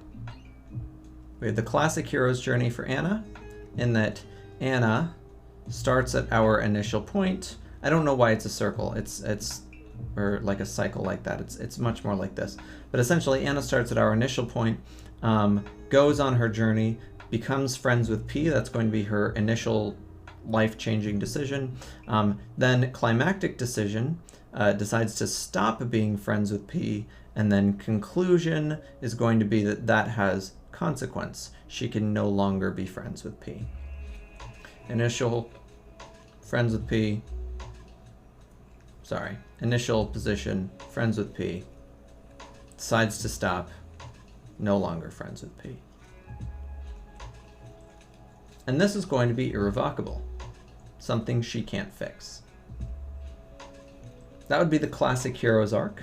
We have the classic hero's journey for Anna, in that Anna starts at our initial point. I don't know why it's a circle. It's or like a cycle like that. It's much more like this. But essentially, Anna starts at our initial point, goes on her journey, becomes friends with P. That's going to be her initial life-changing decision. Then climactic decision, decides to stop being friends with P, and then conclusion is going to be that has consequence. She can no longer be friends with P. Initial friends with P. Sorry. Initial position, friends with P. Decides to stop, no longer friends with P. And this is going to be irrevocable. Something she can't fix. That would be the classic hero's arc.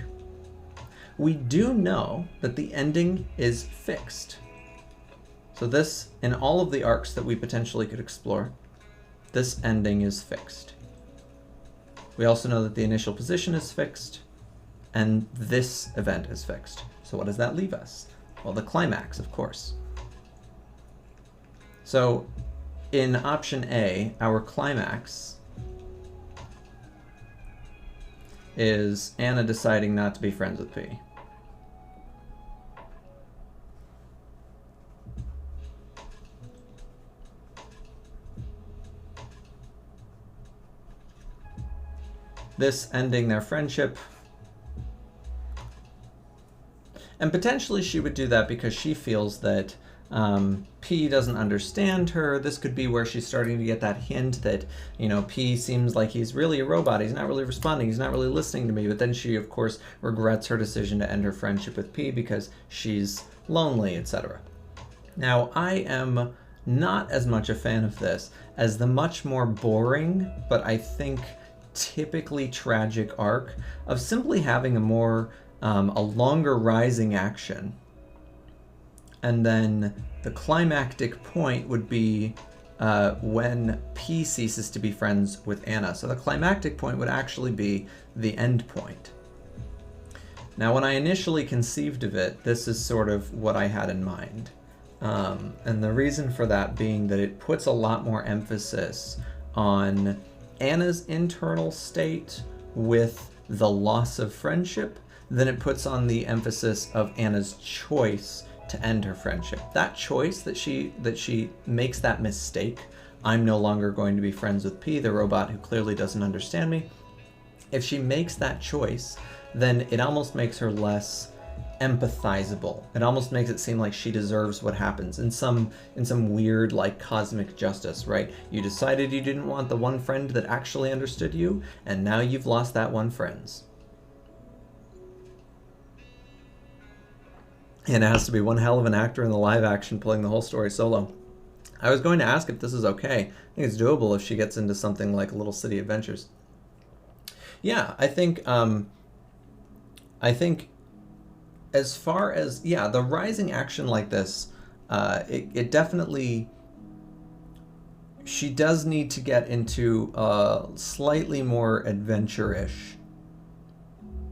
We do know that the ending is fixed. So this, in all of the arcs that we potentially could explore, this ending is fixed. We also know that the initial position is fixed, and this event is fixed. So what does that leave us? Well, the climax, of course. So in option A, our climax is Anna deciding not to be friends with P. This ending their friendship. And potentially she would do that because she feels that P doesn't understand her. This could be where she's starting to get that hint that, P seems like he's really a robot. He's not really responding. He's not really listening to me. But then she, of course, regrets her decision to end her friendship with P because she's lonely, etc. Now, I am not as much a fan of this as the much more boring, but I think typically tragic arc of simply having a longer rising action. And then the climactic point would be when P ceases to be friends with Anna. So the climactic point would actually be the end point. Now, when I initially conceived of it, this is sort of what I had in mind. And the reason for that being that it puts a lot more emphasis on Anna's internal state with the loss of friendship than it puts on the emphasis of Anna's choice to end her friendship. That choice that she makes that mistake, I'm no longer going to be friends with P, the robot who clearly doesn't understand me. If she makes that choice, then it almost makes her less empathizable. It almost makes it seem like she deserves what happens in some weird like cosmic justice, right? You decided you didn't want the one friend that actually understood you, and now you've lost that one friend. And it has to be one hell of an actor in the live action pulling the whole story solo. I was going to ask if this is okay. I think it's doable if she gets into something like Little City Adventures. Yeah, I think as far as, the rising action like this, it definitely, she does need to get into slightly more adventure-ish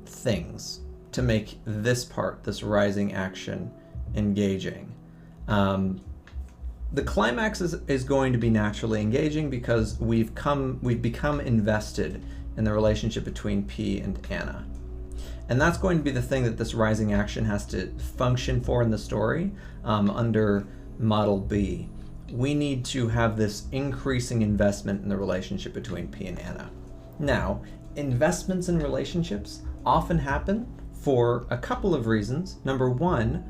things to make this part, this rising action, engaging. The climax is going to be naturally engaging because we've become invested in the relationship between P and Anna. And that's going to be the thing that this rising action has to function for in the story under Model B, we need to have this increasing investment in the relationship between P and Anna. Now, investments in relationships often happen for a couple of reasons. Number one,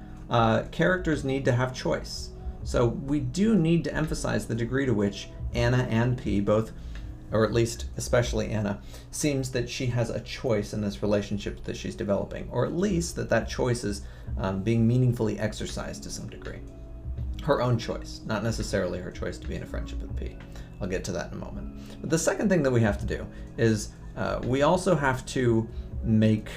characters need to have choice. So we do need to emphasize the degree to which Anna and P both, or at least especially Anna, seems that she has a choice in this relationship that she's developing, or at least that choice is being meaningfully exercised to some degree. Her own choice, not necessarily her choice to be in a friendship with P. I'll get to that in a moment. But the second thing that we have to do is we also have to make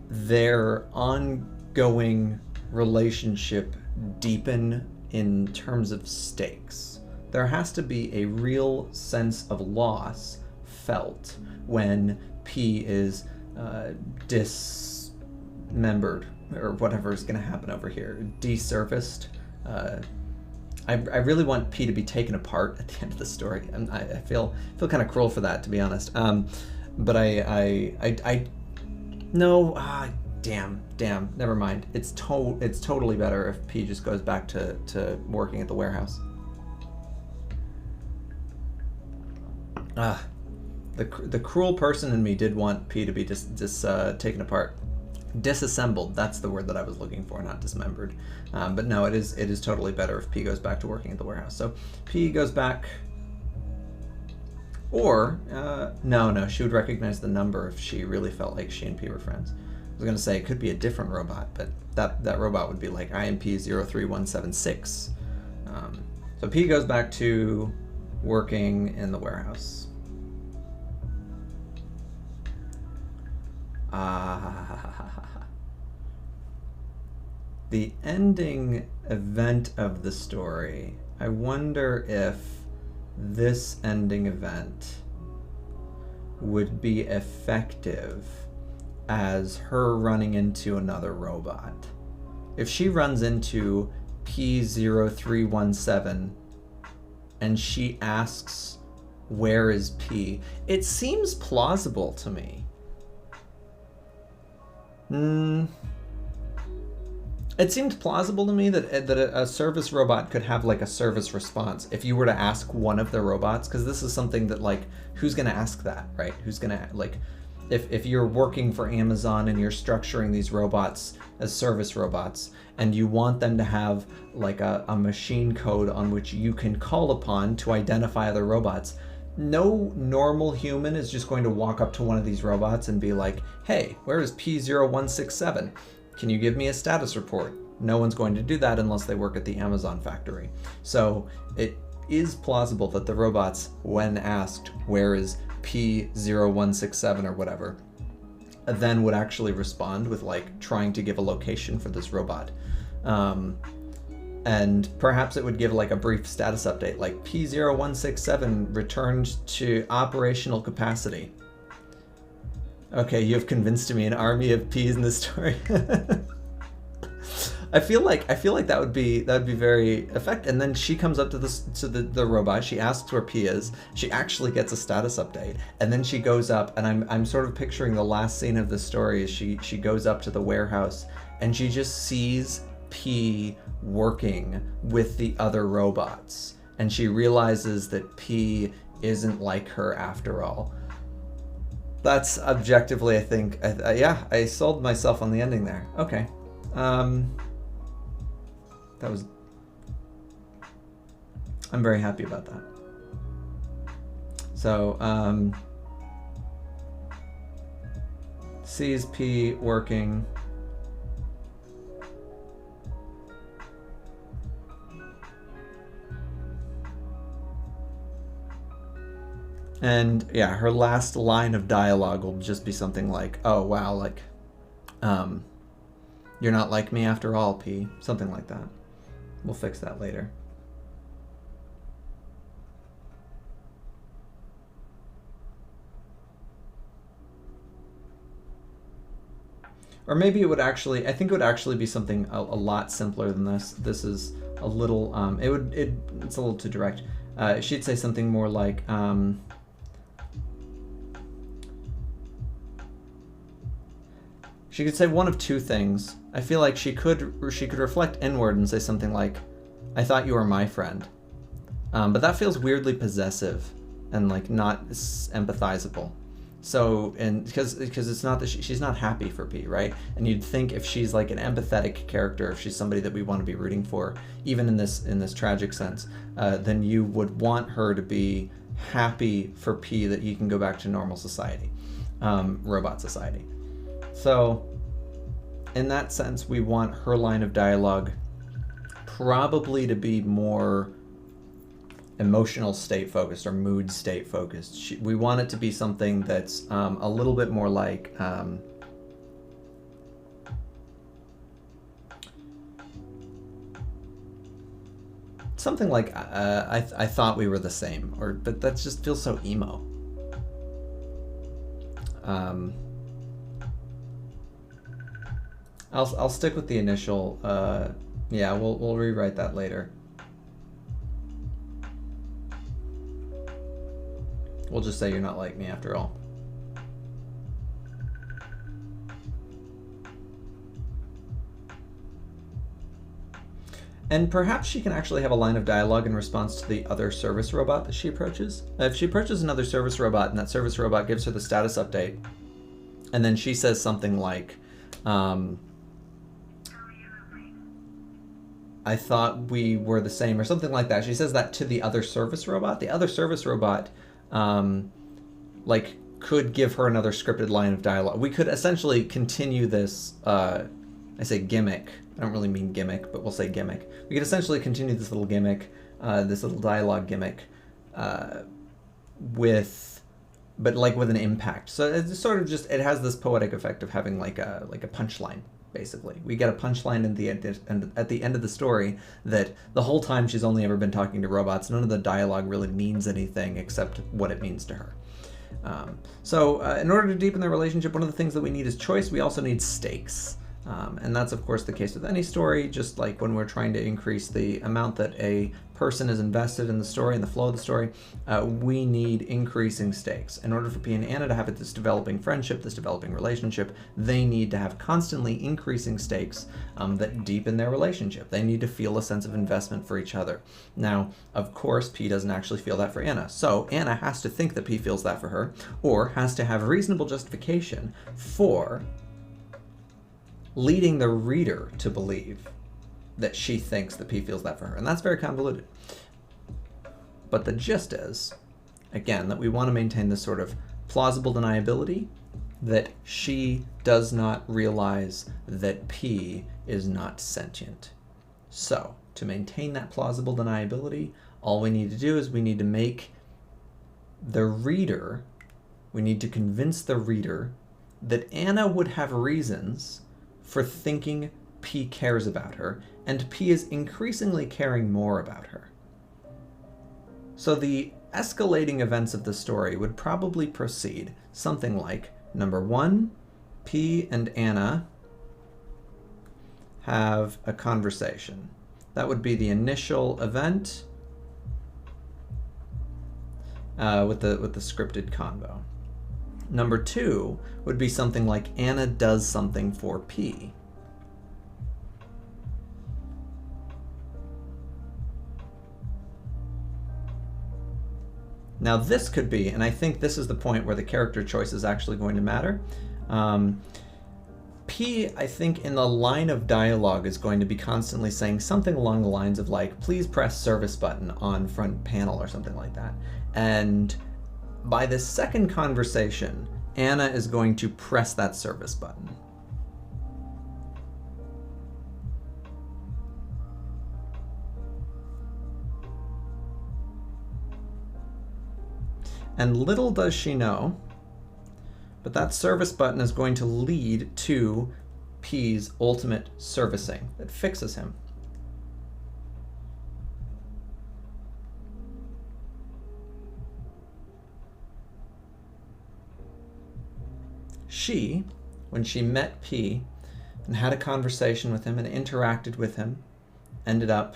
their ongoing relationship deepen in terms of stakes. There has to be a real sense of loss felt when P is dismembered, or whatever is going to happen over here, desurfaced. I really want P to be taken apart at the end of the story, and I feel kind of cruel for that, to be honest. But damn, never mind. It's totally better if P just goes back to working at the warehouse. The cruel person in me did want P to be taken apart. Disassembled, that's the word that I was looking for, not dismembered. But no, it is totally better if P goes back to working at the warehouse. So P goes back, or no, she would recognize the number if she really felt like she and P were friends. I was gonna say it could be a different robot, but that robot would be like IMP03176. So P goes back to working in the warehouse. The ending event of the story, I wonder if this ending event would be effective as her running into another robot. If she runs into P0317 and she asks, "Where is P?" It seems plausible to me. It seemed plausible to me that a service robot could have like a service response if you were to ask one of the robots, because this is something that, like, who's going to ask that, right? Who's going to, like, if you're working for Amazon and you're structuring these robots as service robots and you want them to have like a machine code on which you can call upon to identify other robots, no normal human is just going to walk up to one of these robots and be like, "Hey, where is P0167? Can you give me a status report?" No one's going to do that unless they work at the Amazon factory. So it is plausible that the robots, when asked, "Where is P0167 or whatever," then would actually respond with like trying to give a location for this robot. And perhaps it would give like a brief status update, like P0167 returned to operational capacity. Okay, you have convinced me an army of P's in this story. I feel like that would be very effective. And then she comes up to the robot. She asks where P is. She actually gets a status update, and then she goes up. And I'm sort of picturing the last scene of the story as she goes up to the warehouse, and she just sees P working with the other robots, and she realizes that P isn't like her after all. That's objectively, I think, yeah, I sold myself on the ending there. Okay. I'm very happy about that. So, sees P working. And yeah, her last line of dialogue will just be something like, "Oh wow, like, you're not like me after all, P." Something like that. We'll fix that later. Or maybe it would actually, I think it would actually be something a lot simpler than this. This is a little, it's a little too direct. She'd say something more like, she could say one of two things. I feel like she could reflect inward and say something like, I thought you were my friend. But that feels weirdly possessive and like not empathizable. So, and because it's not that she's not happy for P, right? And you'd think if she's like an empathetic character, if she's somebody that we want to be rooting for, even in this tragic sense, then you would want her to be happy for P that he can go back to normal society, robot society. So, in that sense, we want her line of dialogue probably to be more emotional state focused or mood state focused. We want it to be something that's a little bit more like something like I thought we were the same, but that just feels so emo. I'll stick with the initial. Yeah, we'll rewrite that later. We'll just say you're not like me after all. And perhaps she can actually have a line of dialogue in response to the other service robot that she approaches. If she approaches another service robot and that service robot gives her the status update, and then she says something like, I thought we were the same, or something like that. She says that to the other service robot. The other service robot like could give her another scripted line of dialogue. We could essentially continue this, I say gimmick, I don't really mean gimmick, but we'll say gimmick. We could essentially continue this little gimmick, this little dialogue gimmick, but like with an impact. So it's sort of just, it has this poetic effect of having like a punchline. Basically, we get a punchline at the end of the story that the whole time she's only ever been talking to robots. None of the dialogue really means anything except what it means to her. So in order to deepen the relationship, one of the things that we need is choice. We also need stakes. And that's, of course, the case with any story, just like when we're trying to increase the amount that a person is invested in the story and the flow of the story, we need increasing stakes. In order for P and Anna to have this developing friendship, this developing relationship, they need to have constantly increasing stakes that deepen their relationship. They need to feel a sense of investment for each other. Now, of course, P doesn't actually feel that for Anna. So Anna has to think that P feels that for her, or has to have reasonable justification for leading the reader to believe that she thinks that P feels that for her. And that's very convoluted. But the gist is, again, that we want to maintain this sort of plausible deniability that she does not realize that P is not sentient. So, to maintain that plausible deniability, all we need to do is we need to make the reader, we need to convince the reader that Anna would have reasons for thinking P cares about her, and P is increasingly caring more about her. So the escalating events of the story would probably proceed something like, number one, P and Anna have a conversation. That would be the initial event with the scripted convo. Number two would be something like Anna does something for P. Now this could be, and I think this is the point where the character choice is actually going to matter. P, I think, in the line of dialogue is going to be constantly saying something along the lines of like, please press service button on front panel or something like that. And by the second conversation, Anna is going to press that service button. And little does she know, but that service button is going to lead to P's ultimate servicing that fixes him. She, when she met P and had a conversation with him and interacted with him, ended up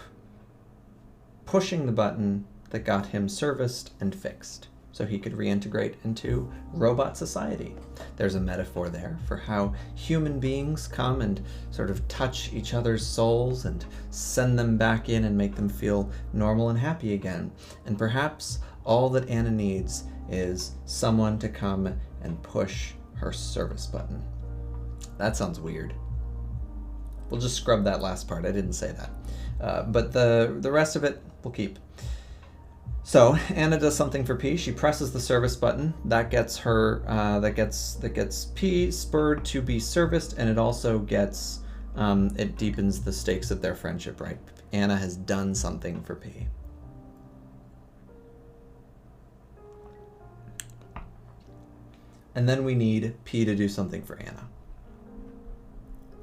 pushing the button that got him serviced and fixed. so he could reintegrate into robot society. There's a metaphor there for how human beings come and sort of touch each other's souls and send them back in and make them feel normal and happy again. And perhaps all that Anna needs is someone to come and push her service button. That sounds weird. We'll just scrub that last part. I didn't say that. But the rest of it we'll keep. So Anna does something for P. She presses the service button. That gets her. That gets P spurred to be serviced, and it also gets. It deepens the stakes of their friendship. Right? Anna has done something for P. And then we need P to do something for Anna.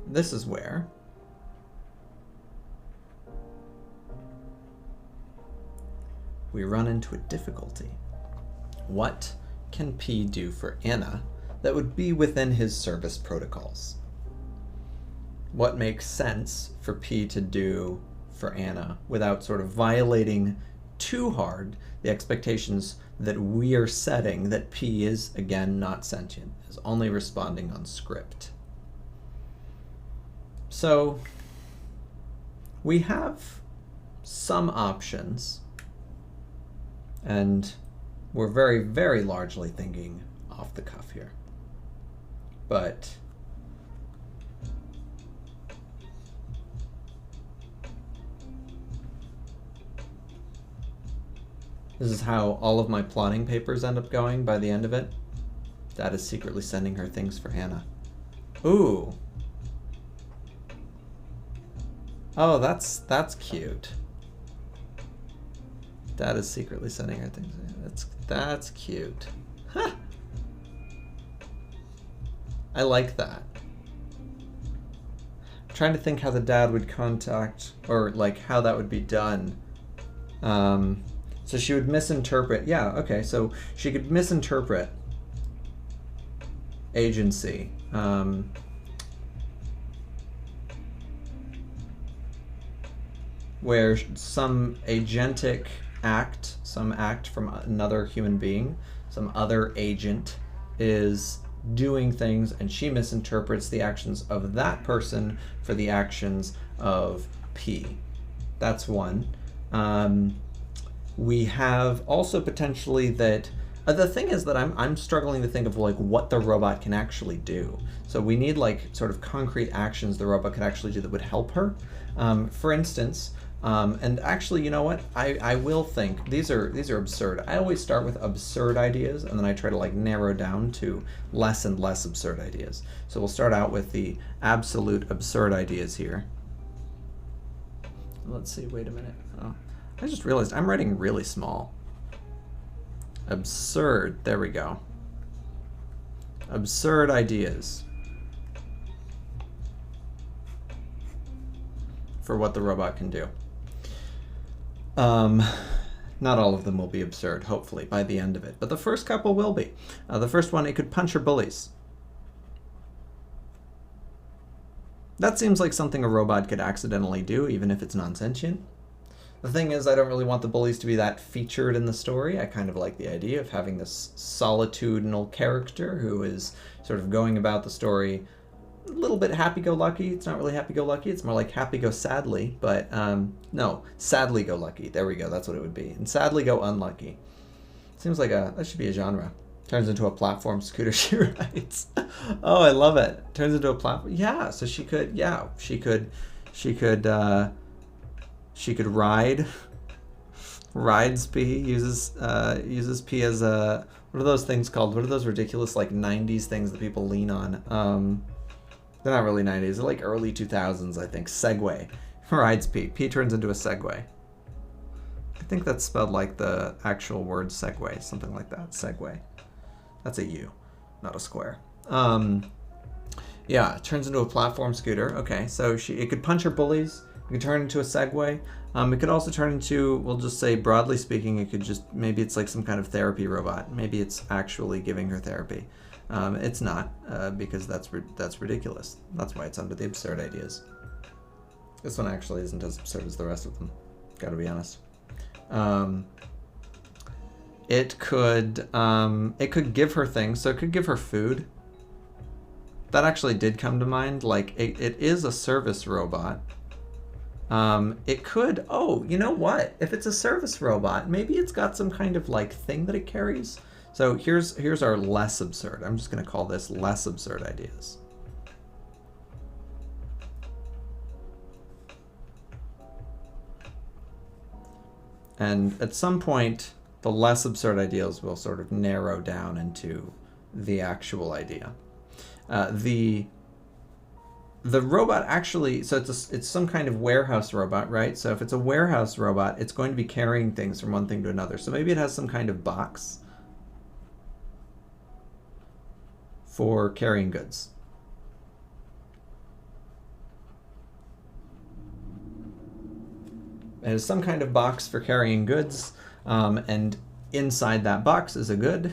This is where we run into a difficulty. What can P do for Anna that would be within his service protocols? What makes sense for P to do for Anna without sort of violating too hard the expectations that we are setting that P is, again, not sentient, is only responding on script? So we have some options, and we're very, very largely thinking off the cuff here. But this is how all of my plotting papers end up going by the end of it. Dad is secretly sending her things for Anna. Ooh. Oh, that's cute. Dad is secretly sending her things. That's cute. Huh. I like that. I'm trying to think how the dad would contact, or like how that would be done. So she would misinterpret. Yeah, okay. So she could misinterpret agency. Where some agentic act, some act from another human being, some other agent is doing things, and she misinterprets the actions of that person for the actions of P. That's one. We have also potentially that the thing is that I'm struggling to think of like what the robot can actually do. So we need like sort of concrete actions the robot could actually do that would help her. For instance, and actually, you know what? I will think these are absurd. I always start with absurd ideas, and then I try to like narrow down to less and less absurd ideas. So we'll start out with the absolute absurd ideas here. Let's see. Wait a minute. Oh, I just realized I'm writing really small. Absurd. There we go. Absurd ideas for what the robot can do. Not all of them will be absurd, hopefully, by the end of it. But the first couple will be. The first one, it could punch her bullies. That seems like something a robot could accidentally do, even if it's non-sentient. The thing is, I don't really want the bullies to be that featured in the story. I kind of like the idea of having this solitudinal character who is sort of going about the story a little bit happy-go-lucky. It's not really happy-go-lucky. It's more like happy-go-sadly, but no, sadly-go-lucky. There we go. That's what it would be. And sadly-go-unlucky. Seems like that should be a genre. Turns into a platform scooter, she writes. Oh, I love it. Turns into a platform. Yeah, so she could ride. Rides P, uses P as a, what are those things called? What are those ridiculous like 90s things that people lean on? They're not really 90s. They're like early 2000s, I think. Segway. Rides P. P turns into a Segway. I think that's spelled like the actual word Segway. Something like that. Segway. That's a U, not a square. Yeah, it turns into a platform scooter. Okay, so it could punch her bullies. It could turn into a Segway. It could also turn into, we'll just say broadly speaking, it could just, maybe it's like some kind of therapy robot. Maybe it's actually giving her therapy. It's not, because that's ridiculous. That's why it's under the absurd ideas. This one actually isn't as absurd as the rest of them, gotta be honest. It could give her things. So it could give her food. That actually did come to mind. Like, it is a service robot. It could, oh, you know what? If it's a service robot, maybe it's got some kind of like thing that it carries. So here's our less absurd. I'm just gonna call this less absurd ideas. And at some point, the less absurd ideas will sort of narrow down into the actual idea. The robot actually, so it's some kind of warehouse robot, right? So if it's a warehouse robot, it's going to be carrying things from one thing to another. So maybe it has some kind of box for carrying goods. It has some kind of box for carrying goods, and inside that box is a good.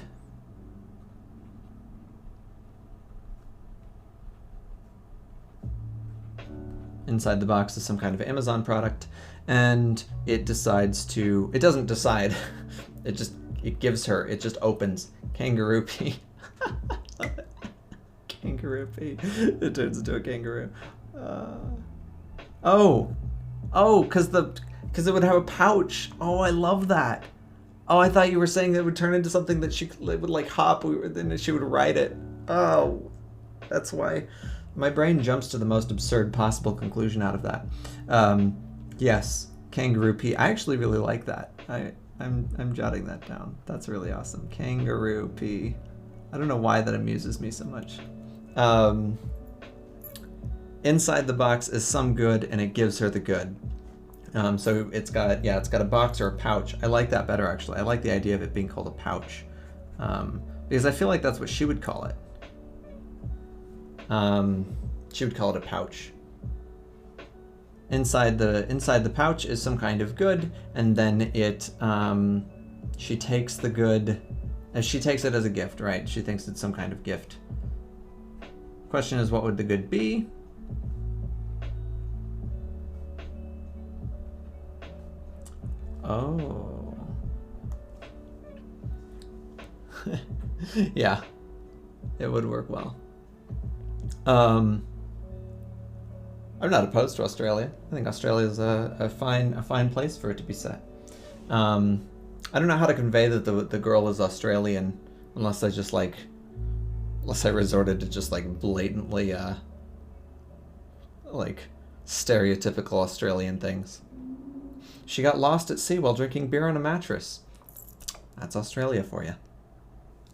Inside the box is some kind of Amazon product, and it decides to, it doesn't decide, it gives her, it just opens kangaroo pee. Kangaroo pee. It turns into a kangaroo. Because it would have a pouch. Oh, I love that. Oh, I thought you were saying that it would turn into something that she would like hop, then she would ride it. Oh, that's why. My brain jumps to the most absurd possible conclusion out of that. Yes, kangaroo pee. I actually really like that. I'm jotting that down. That's really awesome. Kangaroo pee. I don't know why that amuses me so much. Inside the box is some good, and it gives her the good. So it's got a box or a pouch. I like that better, actually. I like the idea of it being called a pouch, because I feel like that's what she would call it. She would call it a pouch. Inside the pouch is some kind of good, and then she takes the good, she takes it as a gift, right? She thinks it's some kind of gift. Question is, what would the good be? Oh. Yeah, it would work well. I'm not opposed to Australia. I think Australia is a fine place for it to be set. I don't know how to convey that the girl is Australian unless I resorted to just like blatantly like stereotypical Australian things. She got lost at sea while drinking beer on a mattress. That's Australia for you.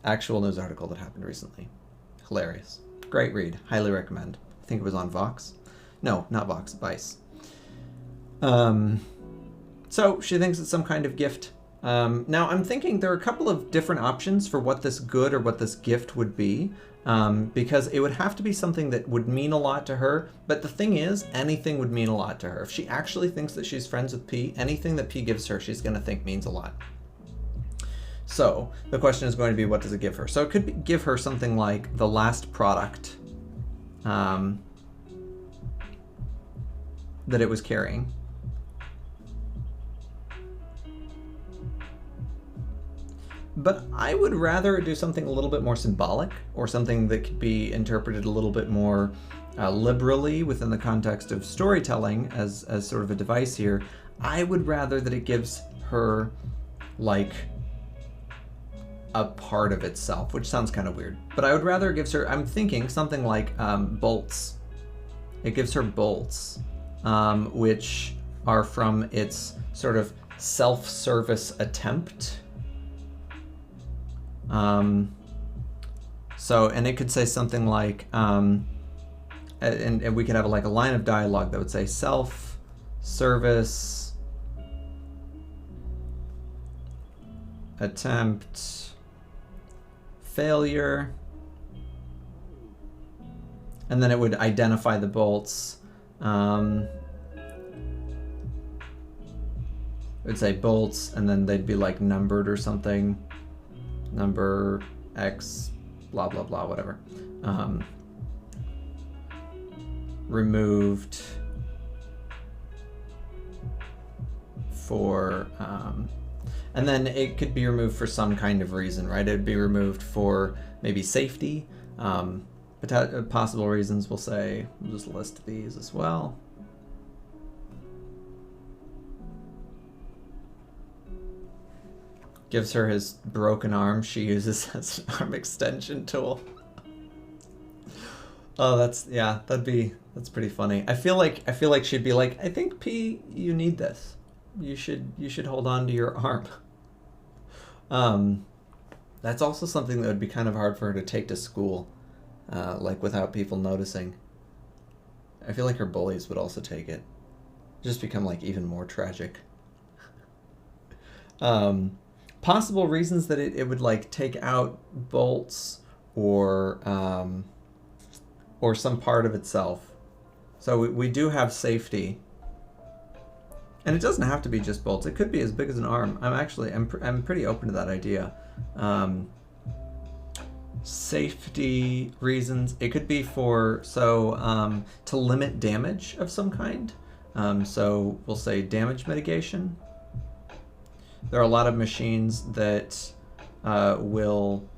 Actual news article that happened recently. Hilarious. Great read. Highly recommend. I think it was on Vox. No, not Vox. Vice. So she thinks it's some kind of gift. Now I'm thinking there are a couple of different options for what this good or what this gift would be. Because it would have to be something that would mean a lot to her. But the thing is, anything would mean a lot to her. If she actually thinks that she's friends with P, anything that P gives her, she's going to think means a lot. So the question is going to be, what does it give her? So it could give her something like the last product that it was carrying. But I would rather do something a little bit more symbolic, or something that could be interpreted a little bit more liberally within the context of storytelling as sort of a device here. I would rather that it gives her like a part of itself, which sounds kind of weird. But I would rather it gives her, I'm thinking something like bolts. It gives her bolts, which are from its sort of self-service attempt. So, and it could say something like, and we could have like a line of dialogue that would say self-service attempt failure, and then it would identify the bolts. It would say bolts, and then they'd be like numbered or something. Number X, blah, blah, blah, whatever. Removed for, And then it could be removed for some kind of reason, right? It would be removed for maybe safety. Possible reasons, we'll say, we'll just list these as well. Gives her his broken arm she uses as an arm extension tool. Oh, that's pretty funny. I feel like she'd be like, I think P, you need this. You should hold on to your arm. That's also something that would be kind of hard for her to take to school, like without people noticing. I feel like her bullies would also take it. Just become like even more tragic. Possible reasons that it would like take out bolts or some part of itself. So we do have safety. And it doesn't have to be just bolts. It could be as big as an arm. I'm pretty open to that idea. Safety reasons. It could be to limit damage of some kind. So we'll say damage mitigation. There are a lot of machines that will,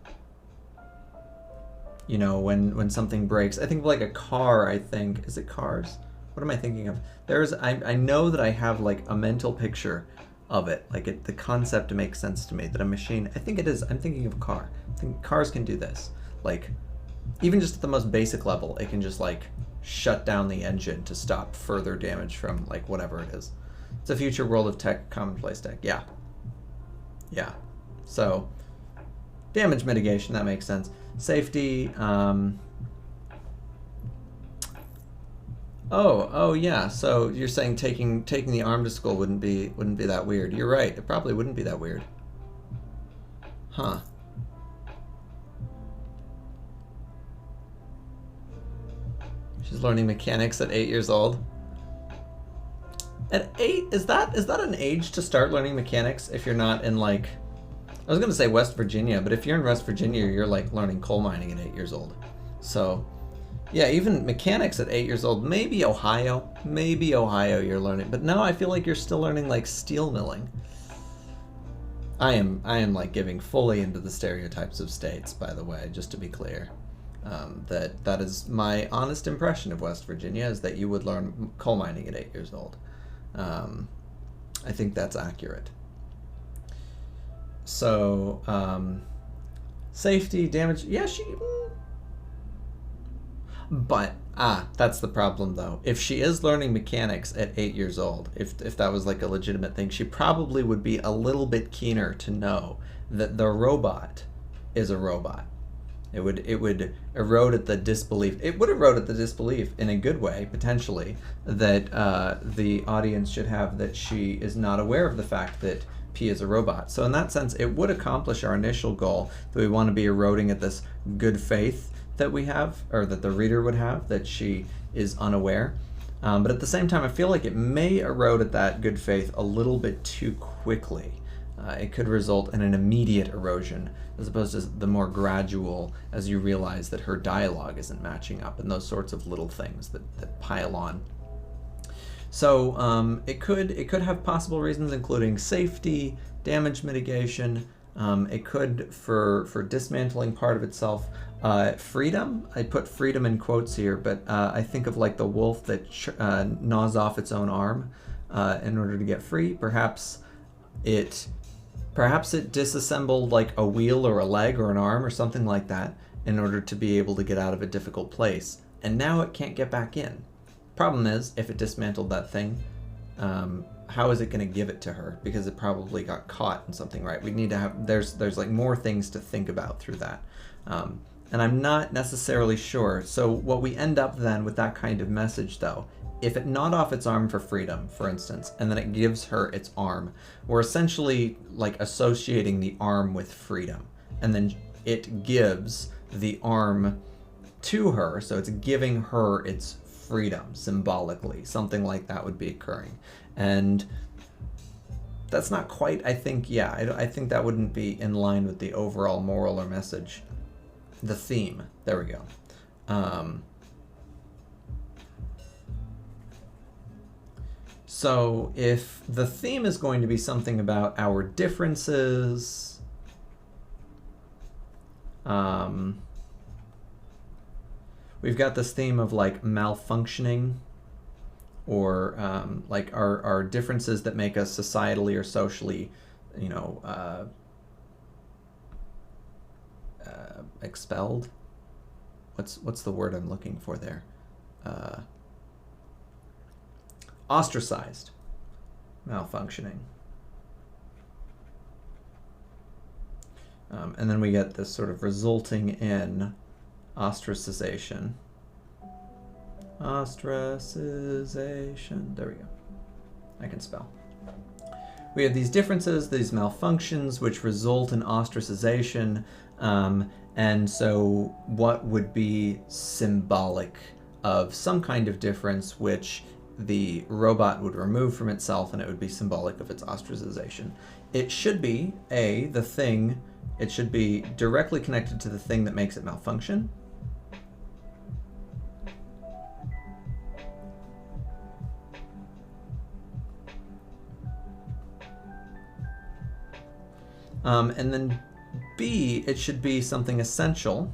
you know, when something breaks. I think of like a car, Is it cars? What am I thinking of? I know that I have like a mental picture of it. Like the concept makes sense to me that a machine, I think it is. I'm thinking of a car. I think cars can do this. Like even just at the most basic level, it can just like shut down the engine to stop further damage from like whatever it is. It's a future world of tech, commonplace tech. Yeah. So damage mitigation, that makes sense. Safety, Oh yeah. So you're saying taking the arm to school wouldn't be that weird. You're right. It probably wouldn't be that weird. Huh. She's learning mechanics at 8 years old. At 8, is that an age to start learning mechanics if you're not in like, I was gonna say West Virginia, but if you're in West Virginia, you're like learning coal mining at 8 years old. So yeah, even mechanics at 8 years old. Maybe Ohio you're learning, but no, I feel like you're still learning like steel milling. I am like giving fully into the stereotypes of states, by the way, just to be clear. That is my honest impression of West Virginia, is that you would learn coal mining at 8 years old. I think that's accurate. So safety, damage, yeah, but that's the problem though. If she is learning mechanics at 8 years old, if that was like a legitimate thing, she probably would be a little bit keener to know that the robot is a robot. It would erode at the disbelief. It would erode at the disbelief in a good way, potentially, that the audience should have that she is not aware of the fact that P is a robot. So in that sense, it would accomplish our initial goal, that we want to be eroding at this good faith that we have, or that the reader would have, that she is unaware. But at the same time, I feel like it may erode at that good faith a little bit too quickly. It could result in an immediate erosion, as opposed to the more gradual, as you realize that her dialogue isn't matching up, and those sorts of little things that pile on. So it could have possible reasons, including safety, damage mitigation. It could, for dismantling part of itself, freedom. I put freedom in quotes here, but I think of like the wolf that gnaws off its own arm in order to get free. Perhaps it disassembled like a wheel or a leg or an arm or something like that in order to be able to get out of a difficult place, and now it can't get back in. Problem is, if it dismantled that thing, how is it going to give it to her? Because it probably got caught in something, right? We need to have, there's like more things to think about through that. And I'm not necessarily sure. So what we end up then with that kind of message though, if it gnawed off its arm for freedom, for instance, and then it gives her its arm, we're essentially like associating the arm with freedom. And then it gives the arm to her, so it's giving her its freedom symbolically. Something like that would be occurring. And that's not quite, I think, I think that wouldn't be in line with the overall moral or message. The theme. There we go. So if the theme is going to be something about our differences, we've got this theme of like malfunctioning, or like our differences that make us societally or socially, you know, expelled. What's the word I'm looking for there? Ostracized, malfunctioning. And then we get this sort of resulting in ostracization. Ostracization. There we go. I can spell. We have these differences, these malfunctions, which result in ostracization. And so what would be symbolic of some kind of difference which the robot would remove from itself, and it would be symbolic of its ostracization? It should be the thing. It should be directly connected to the thing that makes it malfunction. And then B, it should be something essential.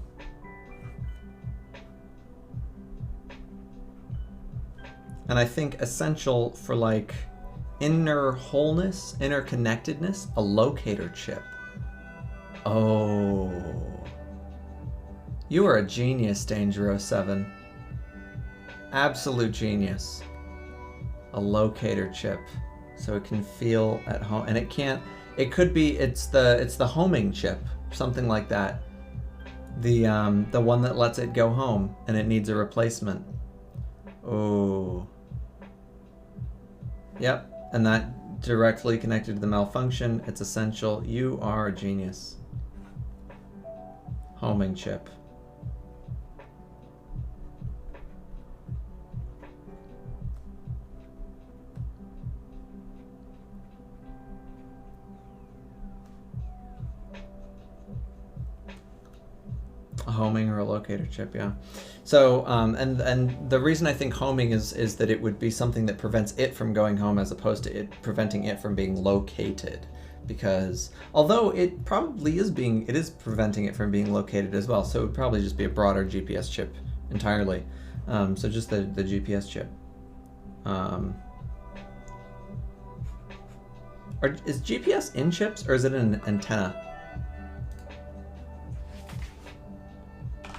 And I think essential for like inner wholeness, interconnectedness, a locator chip. Oh. You are a genius, Danger07. Absolute genius. A locator chip. So it can feel at home, and it can't. It could be it's the homing chip, something like that. The one that lets it go home and it needs a replacement. Oh. Yep, and that directly connected to the malfunction. It's essential. You are a genius. Homing chip. A homing or a locator chip, yeah. So, and the reason I think homing is that it would be something that prevents it from going home, as opposed to it preventing it from being located. Because although it probably is it is preventing it from being located as well. So it would probably just be a broader GPS chip entirely. So just the GPS chip. Is GPS in chips, or is it an antenna?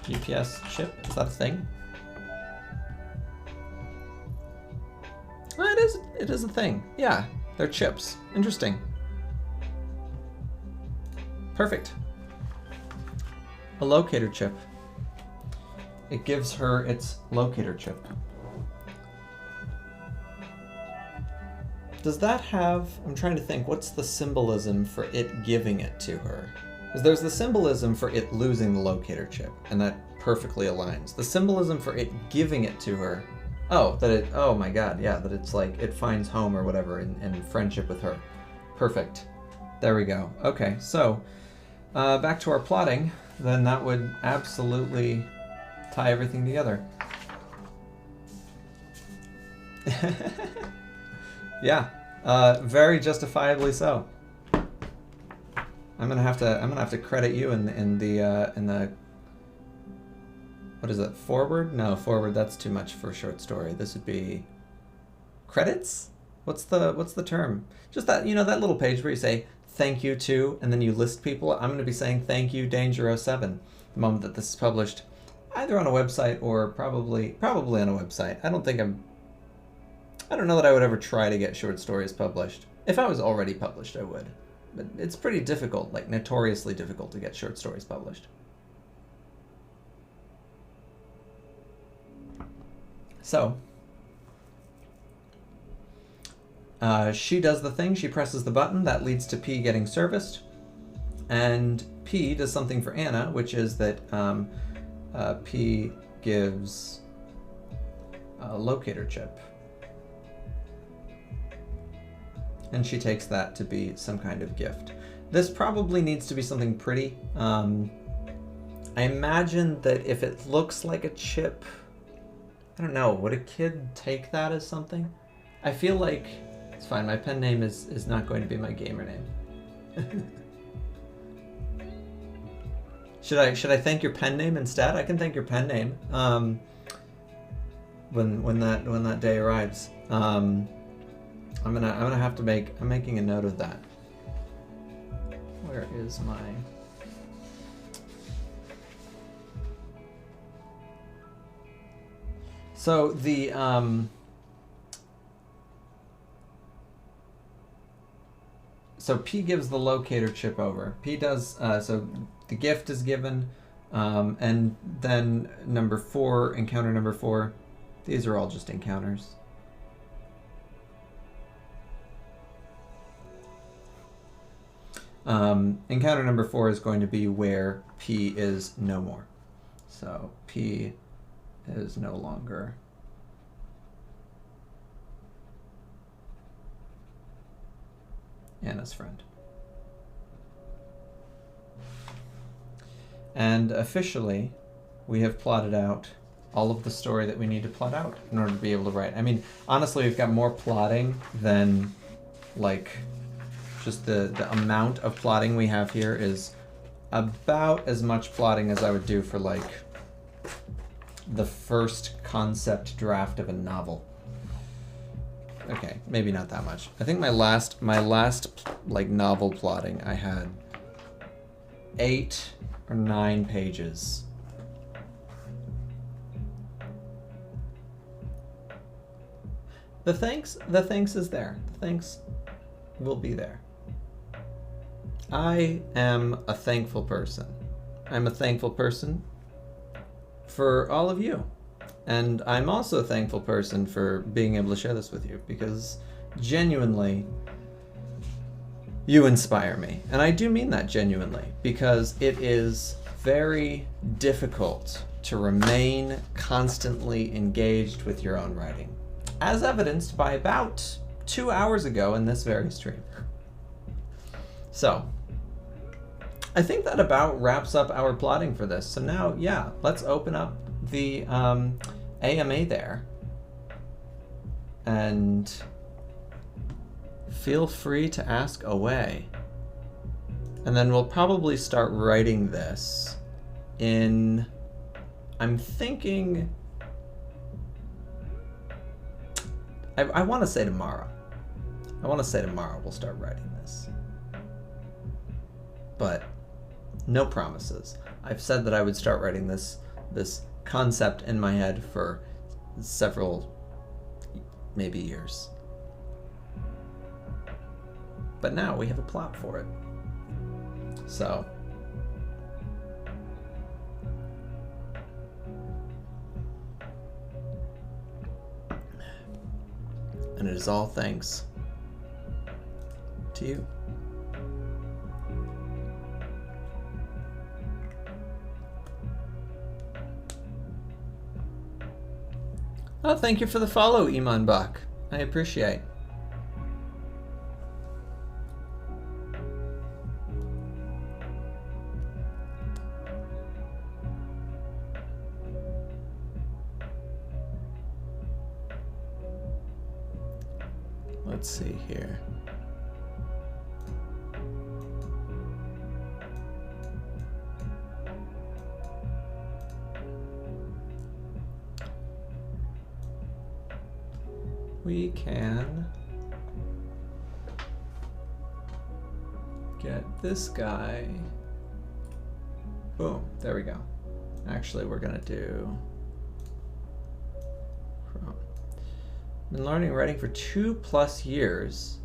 GPS chip? Is that a thing? Oh, it is a thing. Yeah, they're chips. Interesting. Perfect. A locator chip. It gives her its locator chip. Does that have... I'm trying to think, what's the symbolism for it giving it to her? Because there's the symbolism for it losing the locator chip, and that perfectly aligns. The symbolism for it giving it to her... Oh, oh my god, yeah, that it's like, it finds home or whatever in friendship with her. Perfect. There we go. Okay, so... back to our plotting, then that would absolutely tie everything together. Yeah, very justifiably so. I'm gonna have to credit you in the what is it, forward? No, forward, that's too much for a short story. This would be credits? What's the term? Just that, you know, that little page where you say thank you to, and then you list people. I'm going to be saying thank you Danger07 the moment that this is published, either on a website or probably on a website. I don't know that I would ever try to get short stories published. If I was already published, I would. But it's pretty difficult, like notoriously difficult to get short stories published. So, she does the thing, she presses the button, that leads to P getting serviced. And P does something for Anna, which is that P gives a locator chip. And she takes that to be some kind of gift. This probably needs to be something pretty. I imagine that if it looks like a chip, I don't know, would a kid take that as something? I feel like it's fine. My pen name is not going to be my gamer name. Should I thank your pen name instead? I can thank your pen name. When that day arrives. I'm gonna have to I'm making a note of that. Where is my... So the so P gives the locator chip over. P does so the gift is given, and then number 4, encounter number 4. These are all just encounters. Encounter number 4 is going to be where P is no more. So P is no longer Anna's friend. And officially, we have plotted out all of the story that we need to plot out in order to be able to write. I mean, honestly, we've got more plotting than, like, just the amount of plotting we have here is about as much plotting as I would do for, like, the first concept draft of a novel. Okay, maybe not that much. I think my last like novel plotting, I had 8 or 9 pages. The thanks is there. The thanks will be there. I am a thankful person. I'm a thankful person for all of you. And I'm also a thankful person for being able to share this with you, because genuinely, you inspire me. And I do mean that genuinely, because it is very difficult to remain constantly engaged with your own writing, as evidenced by about 2 hours ago in this very stream. So, I think that about wraps up our plotting for this. So now, yeah, let's open up the AMA there. And feel free to ask away. And then we'll probably start writing this in, I'm thinking, I want to say tomorrow. I want to say tomorrow we'll start writing this. But no promises. I've said that I would start writing this concept in my head for several, maybe years. But now we have a plot for it. So, and it is all thanks to you. Oh, thank you for the follow, Iman Bach. I appreciate. Let's see here. We can get this guy. Boom, there we go. Actually, we're gonna do Chrome. Been learning writing for 2+ years.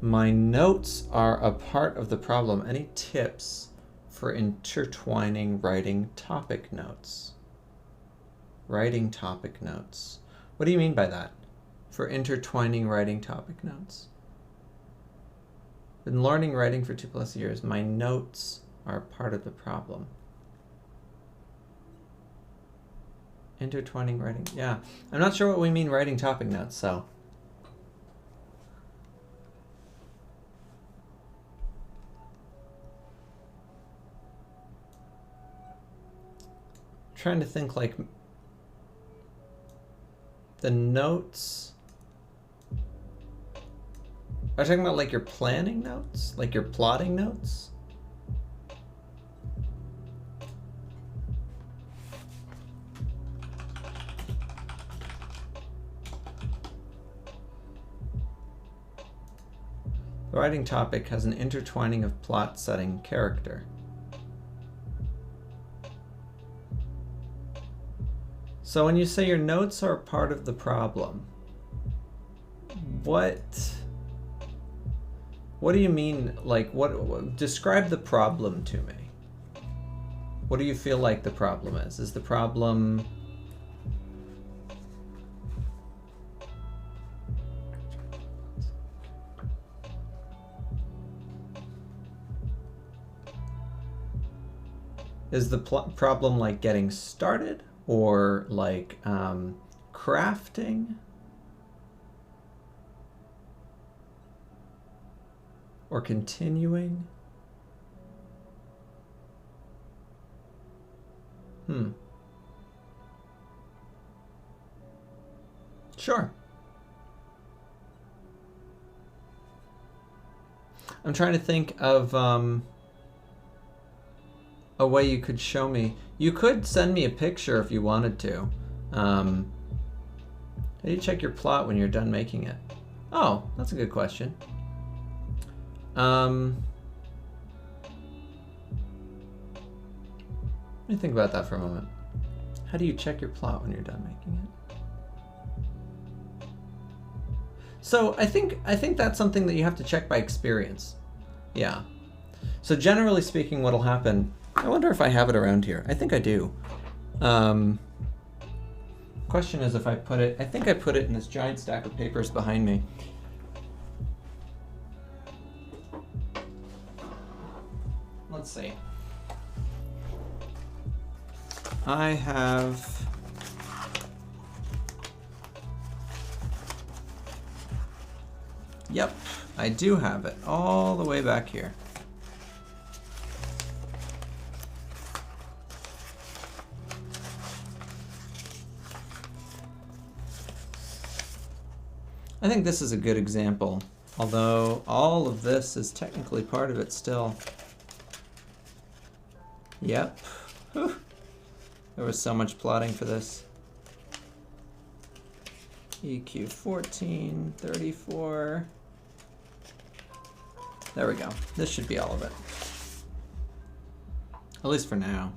My notes are a part of the problem. Any tips for intertwining writing topic notes? Writing topic notes. What do you mean by that? For intertwining writing topic notes. Been learning writing for 2+ years. My notes are part of the problem. Intertwining writing. Yeah. I'm not sure what we mean writing topic notes, so. Trying to think, like, the notes Are you talking about like your planning notes? Like your plotting notes? The writing topic has an intertwining of plot, setting, character. So when you say your notes are part of the problem, what do you mean? Like, what describe the problem to me. What do you feel like the problem is? Is the problem problem like getting started, or like crafting, or continuing? Sure. I'm trying to think of a way you could show me. You could send me a picture if you wanted to. How do you check your plot when you're done making it? Oh, that's a good question. Let me think about that for a moment. How do you check your plot when you're done making it? So I think that's something that you have to check by experience. Yeah. So generally speaking, what'll happen, I wonder if I have it around here. I think I do. Question is if I put it, I think I put it in this giant stack of papers behind me. Let's see. I have Yep, I do have it all the way back here. I think this is a good example, although all of this is technically part of it still. Yep. Whew. There was so much plotting for this. EQ 14, 34. There we go. This should be all of it. At least for now.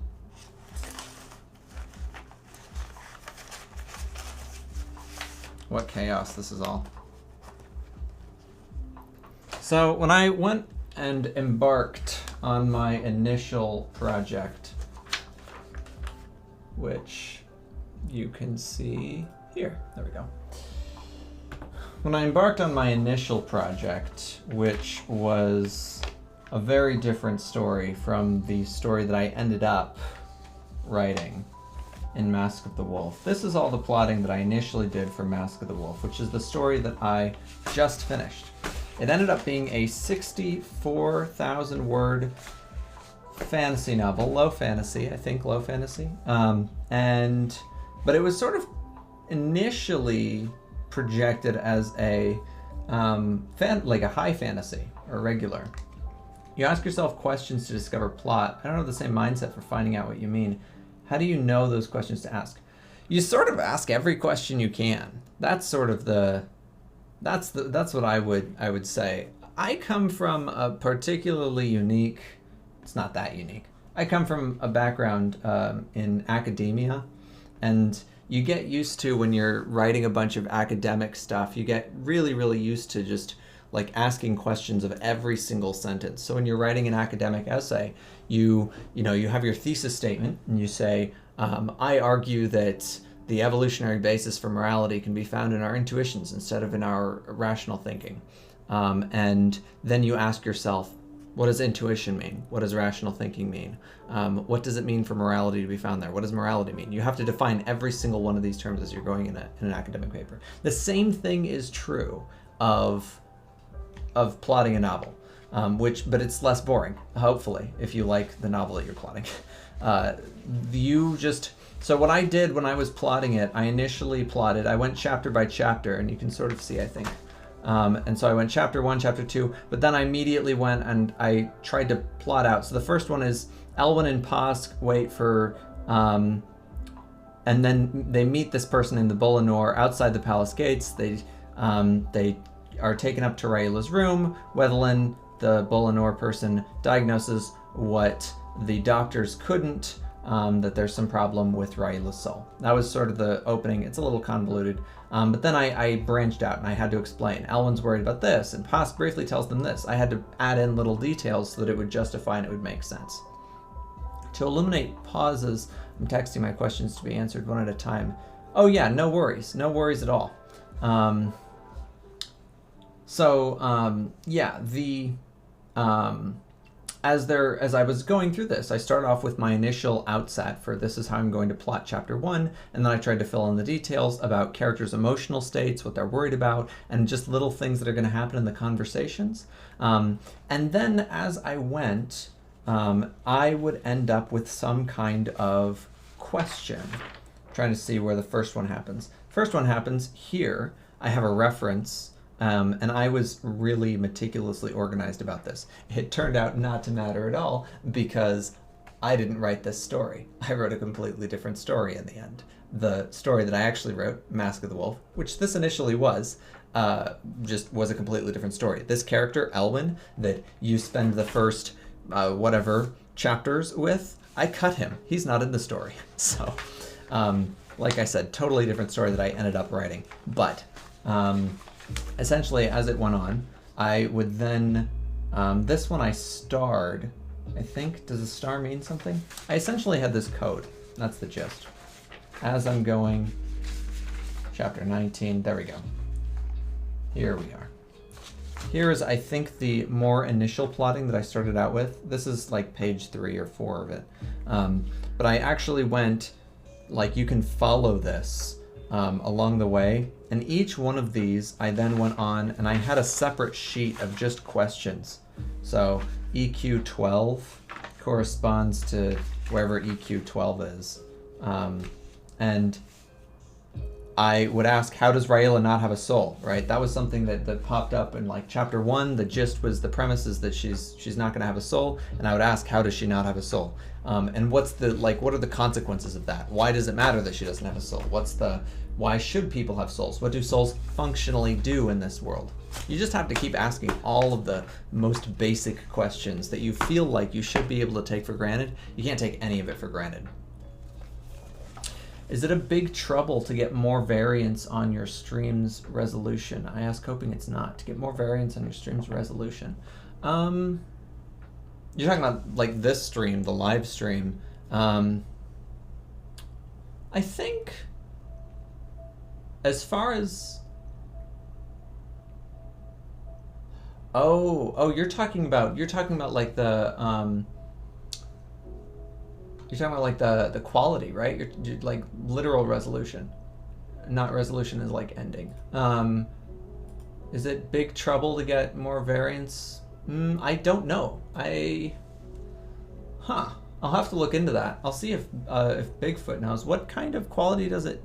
What chaos this is all. So when I went and embarked on my initial project, which you can see here, there we go. When I embarked on my initial project, which was a very different story from the story that I ended up writing in Mask of the Wolf. This is all the plotting that I initially did for Mask of the Wolf, which is the story that I just finished. It ended up being a 64,000 word fantasy novel, low fantasy, I think low fantasy. But it was sort of initially projected as a like a high fantasy or regular. You ask yourself questions to discover plot. I don't have the same mindset for finding out what you mean. How do you know those questions to ask? You sort of ask every question you can. That's sort of that's what I would say. I come from a particularly unique, it's not that unique. I come from a background in academia, and you get used to, when you're writing a bunch of academic stuff, you get really, really used to just like asking questions of every single sentence. So when you're writing an academic essay, you have your thesis statement and you say, I argue that the evolutionary basis for morality can be found in our intuitions instead of in our rational thinking. And then you ask yourself, what does intuition mean? What does rational thinking mean? What does it mean for morality to be found there? What does morality mean? You have to define every single one of these terms as you're going in an academic paper. The same thing is true of plotting a novel, but it's less boring, hopefully, if you like the novel that you're plotting. So what I did when I was plotting it, I initially plotted, I went chapter by chapter, and you can sort of see, I think, And so I went chapter 1, chapter 2, but then I immediately went and I tried to plot out. So the first one is Elwyn and Posk wait for, and then they meet this person in the Bolanor outside the palace gates. They are taken up to Raela's room. Wethelin, the Bolanor person, diagnoses what the doctors couldn't, that there's some problem with Raela's soul. That was sort of the opening. It's a little convoluted. But then I branched out and I had to explain. Elwyn's worried about this, and Posk briefly tells them this. I had to add in little details so that it would justify and it would make sense. To eliminate pauses, I'm texting my questions to be answered one at a time. Oh yeah, no worries. No worries at all. As I was going through this, I started off with my initial outset for this is how I'm going to plot chapter 1, and then I tried to fill in the details about characters' emotional states, what they're worried about, and just little things that are going to happen in the conversations. And then as I went, I would end up with some kind of question. I'm trying to see where the first one happens. First one happens here. I have a reference. And I was really meticulously organized about this. It turned out not to matter at all because I didn't write this story. I wrote a completely different story in the end. The story that I actually wrote, Mask of the Wolf, which this initially was, just was a completely different story. This character, Elwyn, that you spend the first whatever chapters with, I cut him. He's not in the story. So, like I said, totally different story that I ended up writing. But essentially, as it went on, I would then, this one I starred, I think. Does a star mean something? I essentially had this code. That's the gist. As I'm going, chapter 19, there we go. Here we are. Here is, I think, the more initial plotting that I started out with. This is like page 3 or 4 of it. But I actually went, like, you can follow this along the way. And each one of these, I then went on and I had a separate sheet of just questions. So EQ 12 corresponds to wherever EQ 12 is. And I would ask, how does Raela not have a soul, right? That was something that popped up in like chapter 1. The gist was the premise is that she's not going to have a soul. And I would ask, how does she not have a soul? And what are the consequences of that? Why does it matter that she doesn't have a soul? Why should people have souls? What do souls functionally do in this world? You just have to keep asking all of the most basic questions that you feel like you should be able to take for granted. You can't take any of it for granted. Is it a big trouble to get more variance on your stream's resolution? I ask, hoping it's not. To get more variance on your stream's resolution. You're talking about like this stream, the live stream. I think as far as you're talking about like the you're talking about like the quality, right? You're like literal resolution. Not resolution is like ending. Is it big trouble to get more variance? I don't know. I'll have to look into that. I'll see if Bigfoot knows. What kind of quality is it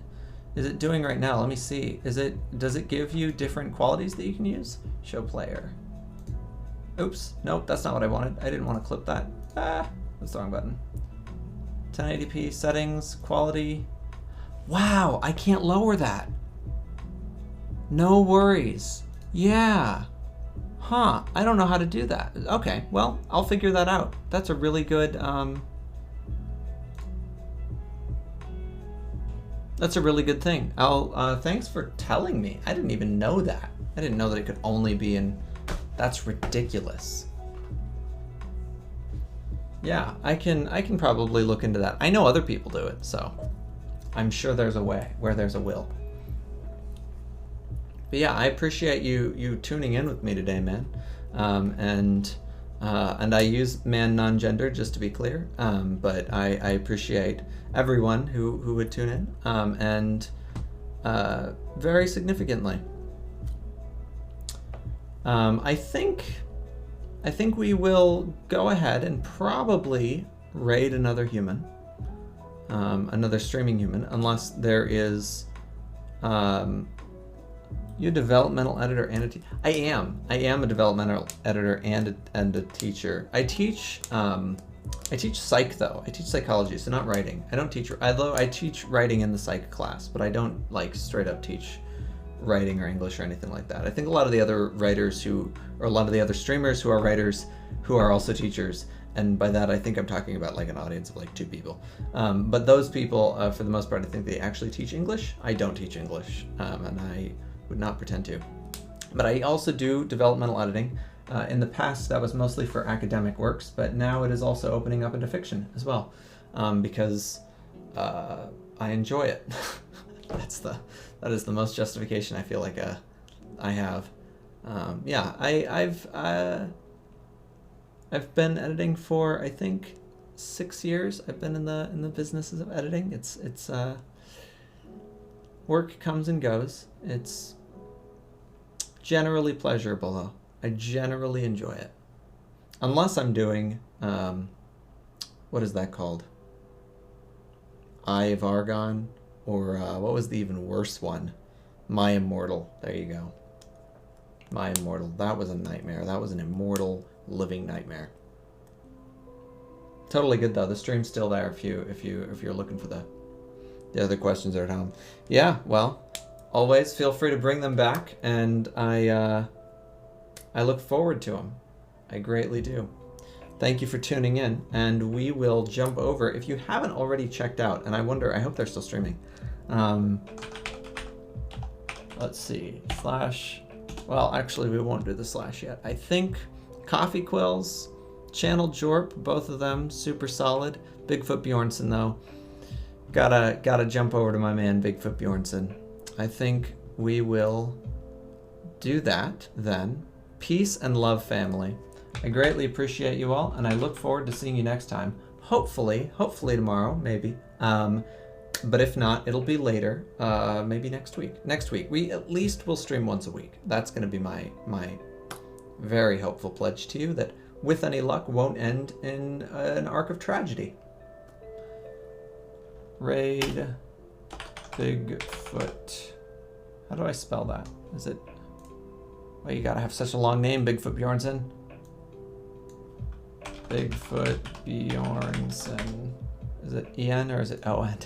doing right now? Let me see. Does it give you different qualities that you can use? Show player. Oops. Nope, that's not what I wanted. I didn't want to clip that. That's the wrong button. 1080p settings, quality. Wow, I can't lower that. No worries. Yeah. I don't know how to do that. Okay, well, I'll figure that out. That's a really good, that's a really good thing. Thanks for telling me. I didn't even know that. I didn't know that it could only be in, that's ridiculous. Yeah, I can probably look into that. I know other people do it, so I'm sure there's a way where there's a will. But yeah, I appreciate you tuning in with me today, man. And I use man non-gender just to be clear. But I appreciate everyone who would tune in. And very significantly, I think we will go ahead and probably raid another human, another streaming human, unless there is You a developmental editor and a teacher? I am a developmental editor and a teacher. I teach psych though. I teach psychology, so not writing. I don't teach, although I teach writing in the psych class, but I don't like straight up teach writing or English or anything like that. I think a lot of the other writers or a lot of the other streamers who are writers who are also teachers, and by that I think I'm talking about like an audience of like 2 people. But those people, for the most part, I think they actually teach English. I don't teach English, and I would not pretend to. But I also do developmental editing. In the past, that was mostly for academic works, but now it is also opening up into fiction as well, because I enjoy it. That is the most justification I feel like I have. Yeah, I've been editing for, I think, 6 years. I've been in the businesses of editing. It's work comes and goes. It's generally pleasurable though. I generally enjoy it. Unless I'm doing, what is that called? Eye of Argon, or what was the even worse one? My Immortal. There you go. My Immortal. That was a nightmare. That was an immortal living nightmare. Totally good though. The stream's still there if you're looking for the other questions are at home. Yeah, well, always feel free to bring them back, and I look forward to them. I greatly do. Thank you for tuning in, and we will jump over. If you haven't already checked out, and I hope they're still streaming. Let's see, well, actually we won't do the / yet. I think Coffee Quills, Channel Jorp, both of them super solid. Bigfoot Bjornson though, gotta jump over to my man Bigfoot Bjornson. I think we will do that then. Peace and love, family. I greatly appreciate you all, and I look forward to seeing you next time. Hopefully tomorrow, maybe. But if not, it'll be later. Maybe next week. Next week, we at least will stream once a week. That's going to be my very hopeful pledge to you that, with any luck, won't end in an arc of tragedy. Raid Bigfoot. How do I spell that? Is it? Well, you gotta have such a long name, Bigfoot Bjornson. Bigfoot Bjornson. Is it E-N or is it O-N?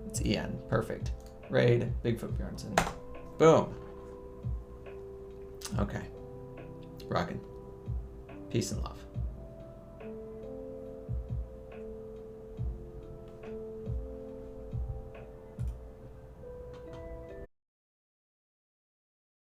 It's E-N. Perfect. Raid Bigfoot Bjornson. Boom. Okay. Rockin'. Peace and love.